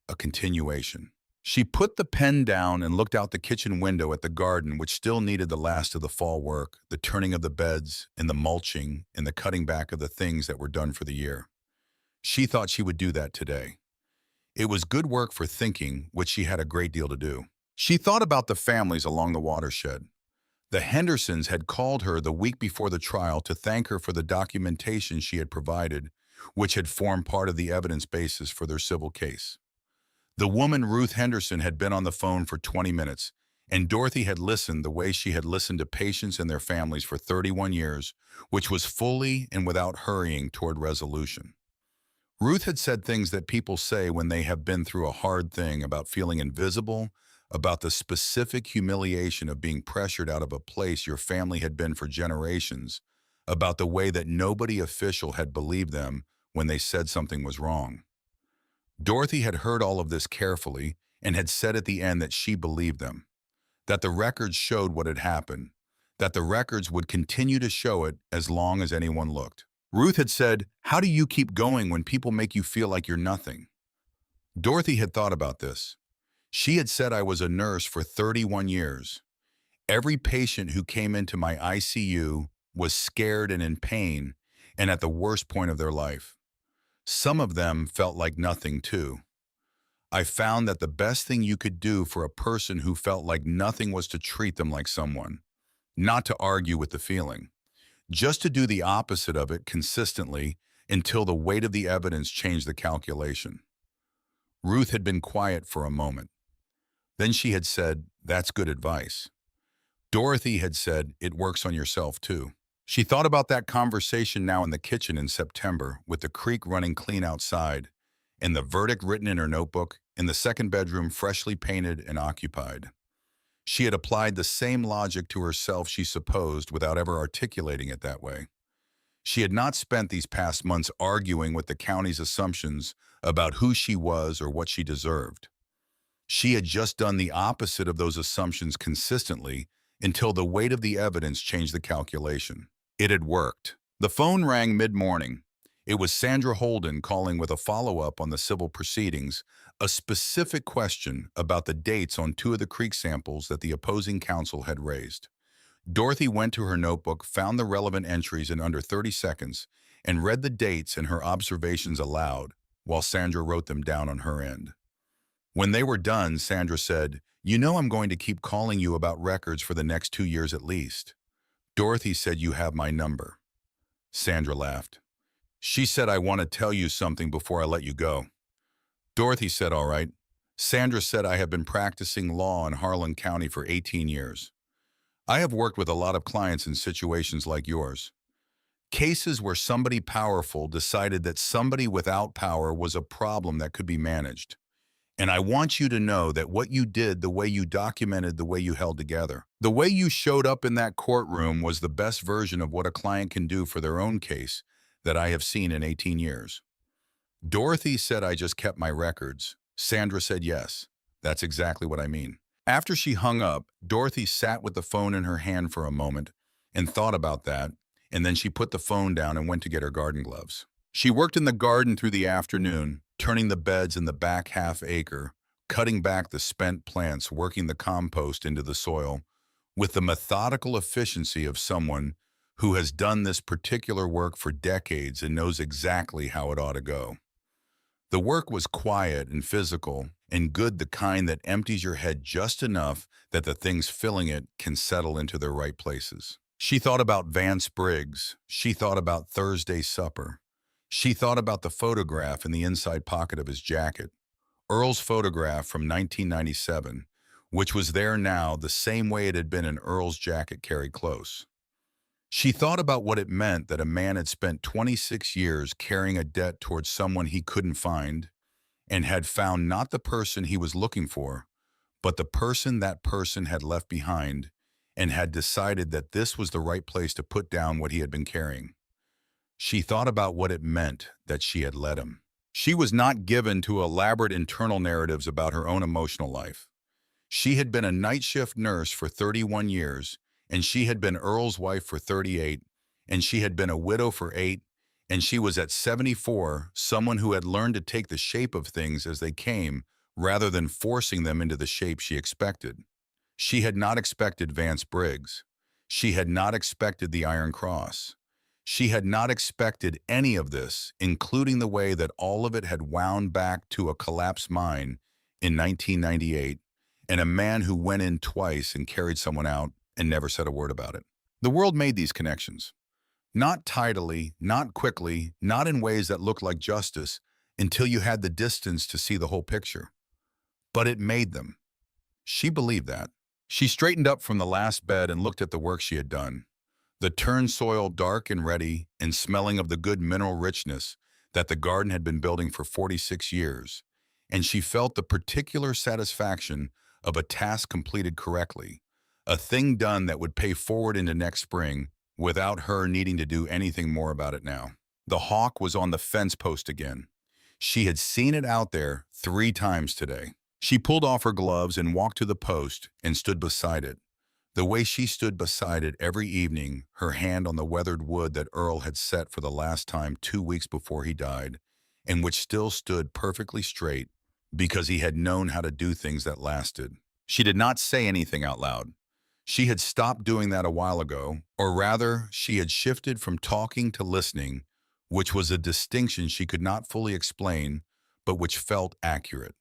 a continuation. She put the pen down and looked out the kitchen window at the garden, which still needed the last of the fall work, the turning of the beds and the mulching and the cutting back of the things that were done for the year. She thought she would do that today. It was good work for thinking, which she had a great deal to do. She thought about the families along the watershed. The Hendersons had called her the week before the trial to thank her for the documentation she had provided, which had formed part of the evidence basis for their civil case. The woman, Ruth Henderson, had been on the phone for 20 minutes, and Dorothy had listened the way she had listened to patients and their families for 31 years, which was fully and without hurrying toward resolution. Ruth had said things that people say when they have been through a hard thing, about feeling invisible, about the specific humiliation of being pressured out of a place your family had been for generations, about the way that nobody official had believed them when they said something was wrong. Dorothy had heard all of this carefully and had said at the end that she believed them, that the records showed what had happened, that the records would continue to show it as long as anyone looked. Ruth had said, "How do you keep going when people make you feel like you're nothing?" Dorothy had thought about this. She had said, "I was a nurse for 31 years. Every patient who came into my ICU was scared and in pain and at the worst point of their life. Some of them felt like nothing too. I found that the best thing you could do for a person who felt like nothing was to treat them like someone, not to argue with the feeling, just to do the opposite of it consistently until the weight of the evidence changed the calculation. Ruth had been quiet for a moment. Then she had said, "That's good advice." Dorothy had said, "It works on yourself too." She thought about that conversation now in the kitchen in September, with the creek running clean outside, and the verdict written in her notebook, in the second bedroom freshly painted and occupied. She had applied the same logic to herself, she supposed, without ever articulating it that way. She had not spent these past months arguing with the county's assumptions about who she was or what she deserved. She had just done the opposite of those assumptions consistently until the weight of the evidence changed the calculation. It had worked. The phone rang mid-morning. It was Sandra Holden calling with a follow-up on the civil proceedings, a specific question about the dates on two of the creek samples that the opposing counsel had raised. Dorothy went to her notebook, found the relevant entries in under 30 seconds, and read the dates and her observations aloud, while Sandra wrote them down on her end. When they were done, Sandra said, "You know I'm going to keep calling you about records for the next 2 years at least." Dorothy said, "You have my number." Sandra laughed. "She said I want to tell you something before I let you go." Dorothy said, "All right." Sandra said, "I have been practicing law in Harlan County for 18 years. I have worked with a lot of clients in situations like yours. Cases where somebody powerful decided that somebody without power was a problem that could be managed. And I want you to know that what you did, the way you documented, the way you held together, the way you showed up in that courtroom was the best version of what a client can do for their own case that I have seen in 18 years. Dorothy said, "I just kept my records." Sandra said, "Yes, that's exactly what I mean." After she hung up, Dorothy sat with the phone in her hand for a moment and thought about that, and then she put the phone down and went to get her garden gloves. She worked in the garden through the afternoon, turning the beds in the back half acre, cutting back the spent plants, working the compost into the soil, with the methodical efficiency of someone who has done this particular work for decades and knows exactly how it ought to go. The work was quiet and physical and good, the kind that empties your head just enough that the things filling it can settle into their right places. She thought about Vance Briggs. She thought about Thursday's supper. She thought about the photograph in the inside pocket of his jacket, Earl's photograph from 1997, which was there now the same way it had been in Earl's jacket carried close. She thought about what it meant that a man had spent 26 years carrying a debt towards someone he couldn't find and had found not the person he was looking for, but the person that person had left behind, and had decided that this was the right place to put down what he had been carrying. She thought about what it meant that she had let him. She was not given to elaborate internal narratives about her own emotional life. She had been a night shift nurse for 31 years, and she had been Earl's wife for 38, and she had been a widow for 8, and she was at 74, someone who had learned to take the shape of things as they came rather than forcing them into the shape she expected. She had not expected Vance Briggs. She had not expected the Iron Cross. She had not expected any of this, including the way that all of it had wound back to a collapsed mine in 1998, and a man who went in twice and carried someone out and never said a word about it. The world made these connections. Not tidily, not quickly, not in ways that looked like justice, until you had the distance to see the whole picture. But it made them. She believed that. She straightened up from the last bed and looked at the work she had done. The turned soil dark and ready and smelling of the good mineral richness that the garden had been building for 46 years. And she felt the particular satisfaction of a task completed correctly, a thing done that would pay forward into next spring without her needing to do anything more about it now. The hawk was on the fence post again. She had seen it out there 3 times today. She pulled off her gloves and walked to the post and stood beside it. The way she stood beside it every evening, her hand on the weathered wood that Earl had set for the last time 2 weeks before he died, and which still stood perfectly straight because he had known how to do things that lasted. She did not say anything out loud. She had stopped doing that a while ago, or rather, she had shifted from talking to listening, which was a distinction she could not fully explain, but which felt accurate.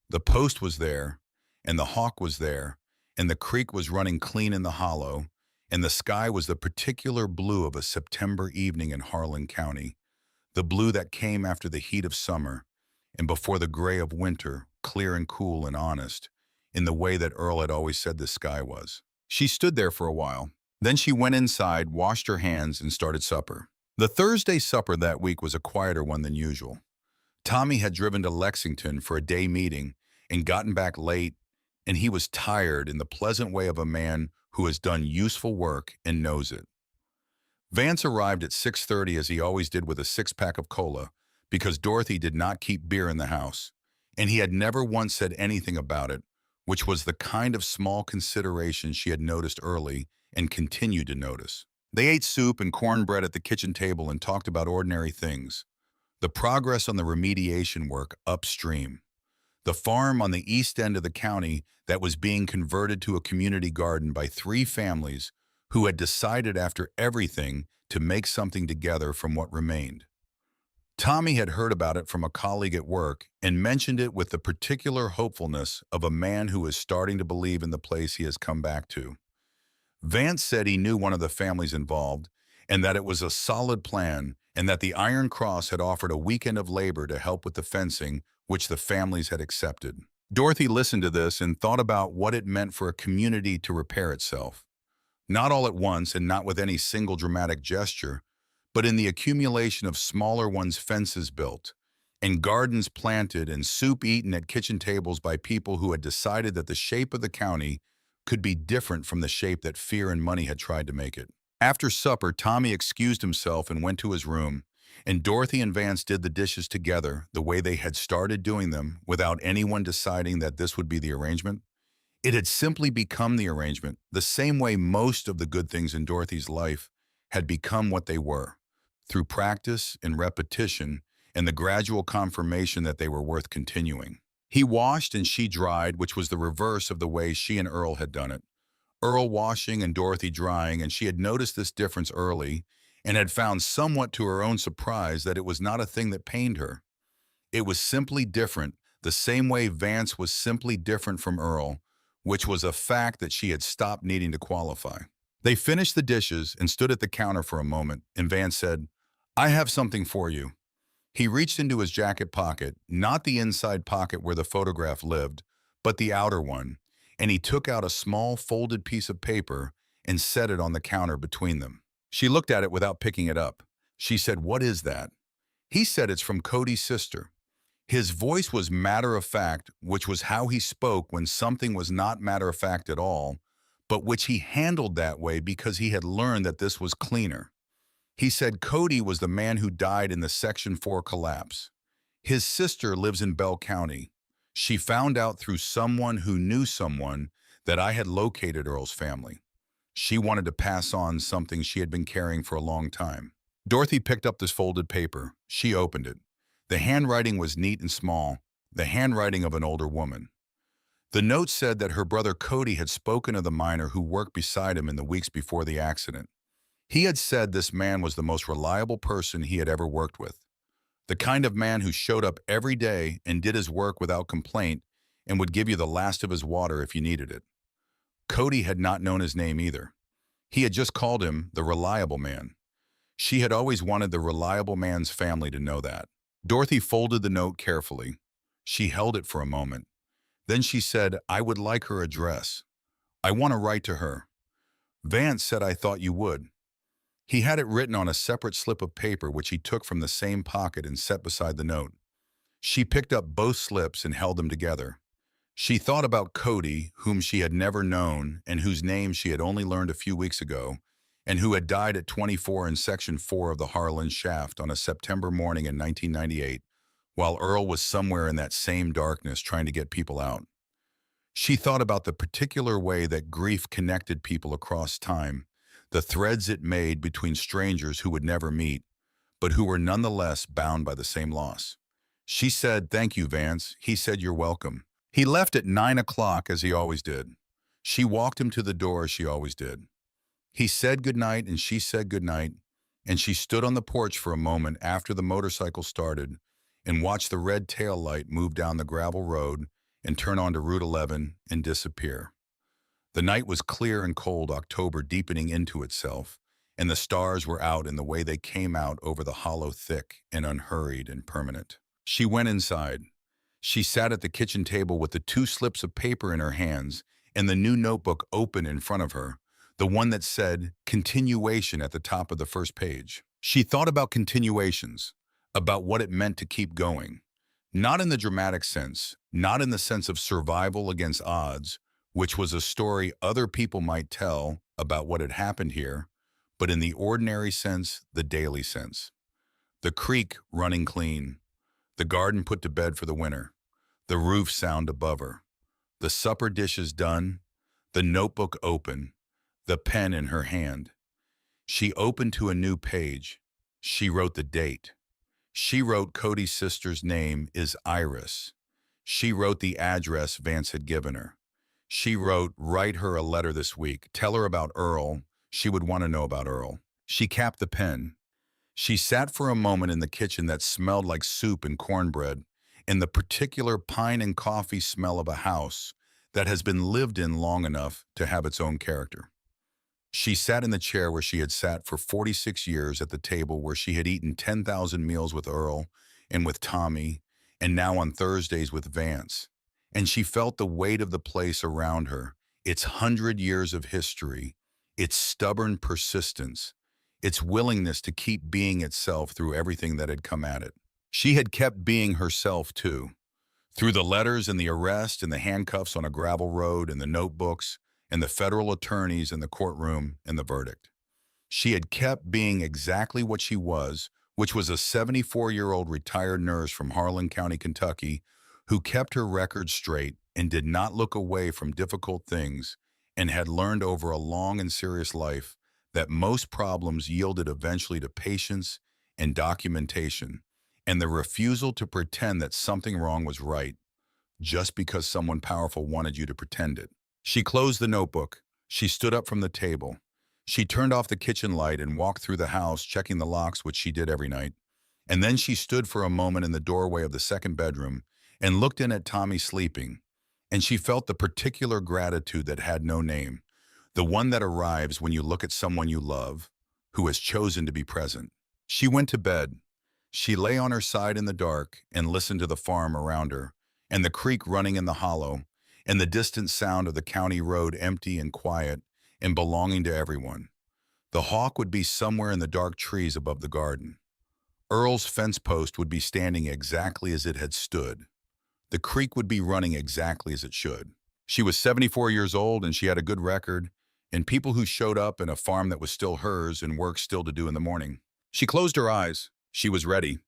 The post was there, and the hawk was there, and the creek was running clean in the hollow, and the sky was the particular blue of a September evening in Harlan County, the blue that came after the heat of summer and before the gray of winter, clear and cool and honest, in the way that Earl had always said the sky was. She stood there for a while. Then she went inside, washed her hands, and started supper. The Thursday supper that week was a quieter one than usual. Tommy had driven to Lexington for a day meeting and gotten back late, and he was tired in the pleasant way of a man who has done useful work and knows it. Vance arrived at 6:30 as he always did with a six-pack of cola because Dorothy did not keep beer in the house, and he had never once said anything about it, which was the kind of small consideration she had noticed early and continued to notice. They ate soup and cornbread at the kitchen table and talked about ordinary things. The progress on the remediation work upstream. The farm on the east end of the county that was being converted to a community garden by three families who had decided after everything to make something together from what remained. Tommy had heard about it from a colleague at work and mentioned it with the particular hopefulness of a man who is starting to believe in the place he has come back to. Vance said he knew one of the families involved and that it was a solid plan and that the Iron Cross had offered a weekend of labor to help with the fencing, which the families had accepted. Dorothy listened to this and thought about what it meant for a community to repair itself. Not all at once and not with any single dramatic gesture, but in the accumulation of smaller ones, fences built, and gardens planted and soup eaten at kitchen tables by people who had decided that the shape of the county could be different from the shape that fear and money had tried to make it. After supper, Tommy excused himself and went to his room, and Dorothy and Vance did the dishes together the way they had started doing them without anyone deciding that this would be the arrangement. It had simply become the arrangement, the same way most of the good things in Dorothy's life had become what they were, through practice and repetition and the gradual confirmation that they were worth continuing. He washed and she dried, which was the reverse of the way she and Earl had done it. Earl washing and Dorothy drying, and she had noticed this difference early and had found somewhat to her own surprise that it was not a thing that pained her. It was simply different, the same way Vance was simply different from Earl, which was a fact that she had stopped needing to qualify. They finished the dishes and stood at the counter for a moment, and Vance said, "I have something for you." He reached into his jacket pocket, not the inside pocket where the photograph lived, but the outer one, and he took out a small folded piece of paper and set it on the counter between them. She looked at it without picking it up. She said, "What is that?" He said, "It's from Cody's sister." His voice was matter-of-fact, which was how he spoke when something was not matter-of-fact at all, but which he handled that way because he had learned that this was cleaner. He said Cody was the man who died in the Section 4 collapse. His sister lives in Bell County. She found out through someone who knew someone that I had located Earl's family. She wanted to pass on something she had been carrying for a long time. Dorothy picked up this folded paper. She opened it. The handwriting was neat and small, the handwriting of an older woman. The note said that her brother Cody had spoken of the miner who worked beside him in the weeks before the accident. He had said this man was the most reliable person he had ever worked with, the kind of man who showed up every day and did his work without complaint and would give you the last of his water if you needed it. Cody had not known his name either. He had just called him the reliable man. She had always wanted the reliable man's family to know that. Dorothy folded the note carefully. She held it for a moment. Then she said, "I would like her address. I want to write to her." Vance said, "I thought you would." He had it written on a separate slip of paper which he took from the same pocket and set beside the note. She picked up both slips and held them together. She thought about Cody, whom she had never known and whose name she had only learned a few weeks ago, and who had died at 24 in Section 4 of the Harlan shaft on a September morning in 1998, while Earl was somewhere in that same darkness trying to get people out. She thought about the particular way that grief connected people across time, the threads it made between strangers who would never meet, but who were nonetheless bound by the same loss. She said, "Thank you, Vance." He said, "You're welcome." He left at 9 o'clock as he always did. She walked him to the door as she always did. He said goodnight and she said goodnight, and she stood on the porch for a moment after the motorcycle started and watched the red tail light move down the gravel road and turn onto Route 11 and disappear. The night was clear and cold, October deepening into itself, and the stars were out in the way they came out over the hollow, thick and unhurried and permanent. She went inside. She sat at the kitchen table with the two slips of paper in her hands and the new notebook open in front of her, the one that said continuation at the top of the first page. She thought about continuations, about what it meant to keep going. Not in the dramatic sense, not in the sense of survival against odds, which was a story other people might tell about what had happened here, but in the ordinary sense, the daily sense. The creek running clean, the garden put to bed for the winter, the roof sound above her, the supper dishes done, the notebook open, the pen in her hand. She opened to a new page. She wrote the date. She wrote Cody's sister's name is Iris. She wrote the address Vance had given her. She wrote, write her a letter this week. Tell her about Earl. She would want to know about Earl. She capped the pen. She sat for a moment in the kitchen that smelled like soup and cornbread, and the particular pine and coffee smell of a house that has been lived in long enough to have its own character. She sat in the chair where she had sat for 46 years at the table where she had eaten 10,000 meals with Earl and with Tommy, and now on Thursdays with Vance. And she felt the weight of the place around her, its 100 years of history, its stubborn persistence, its willingness to keep being itself through everything that had come at it. She had kept being herself too, through the letters and the arrest and the handcuffs on a gravel road and the notebooks and the federal attorneys in the courtroom and the verdict. She had kept being exactly what she was, which was a 74-year-old retired nurse from Harlan County, Kentucky, who kept her record straight and did not look away from difficult things and had learned over a long and serious life that most problems yielded eventually to patience and documentation and the refusal to pretend that something wrong was right just because someone powerful wanted you to pretend it. She closed the notebook. She stood up from the table. She turned off the kitchen light and walked through the house, checking the locks, which she did every night. And then she stood for a moment in the doorway of the second bedroom and looked in at Tommy sleeping. And she felt the particular gratitude that had no name, the one that arrives when you look at someone you love, who has chosen to be present. She went to bed. She lay on her side in the dark and listened to the farm around her, and the creek running in the hollow, and the distant sound of the county road empty and quiet and belonging to everyone. The hawk would be somewhere in the dark trees above the garden. Earl's fence post would be standing exactly as it had stood. The creek would be running exactly as it should. She was 74 years old and she had a good record, and people who showed up in a farm that was still hers and work still to do in the morning. She closed her eyes. She was ready.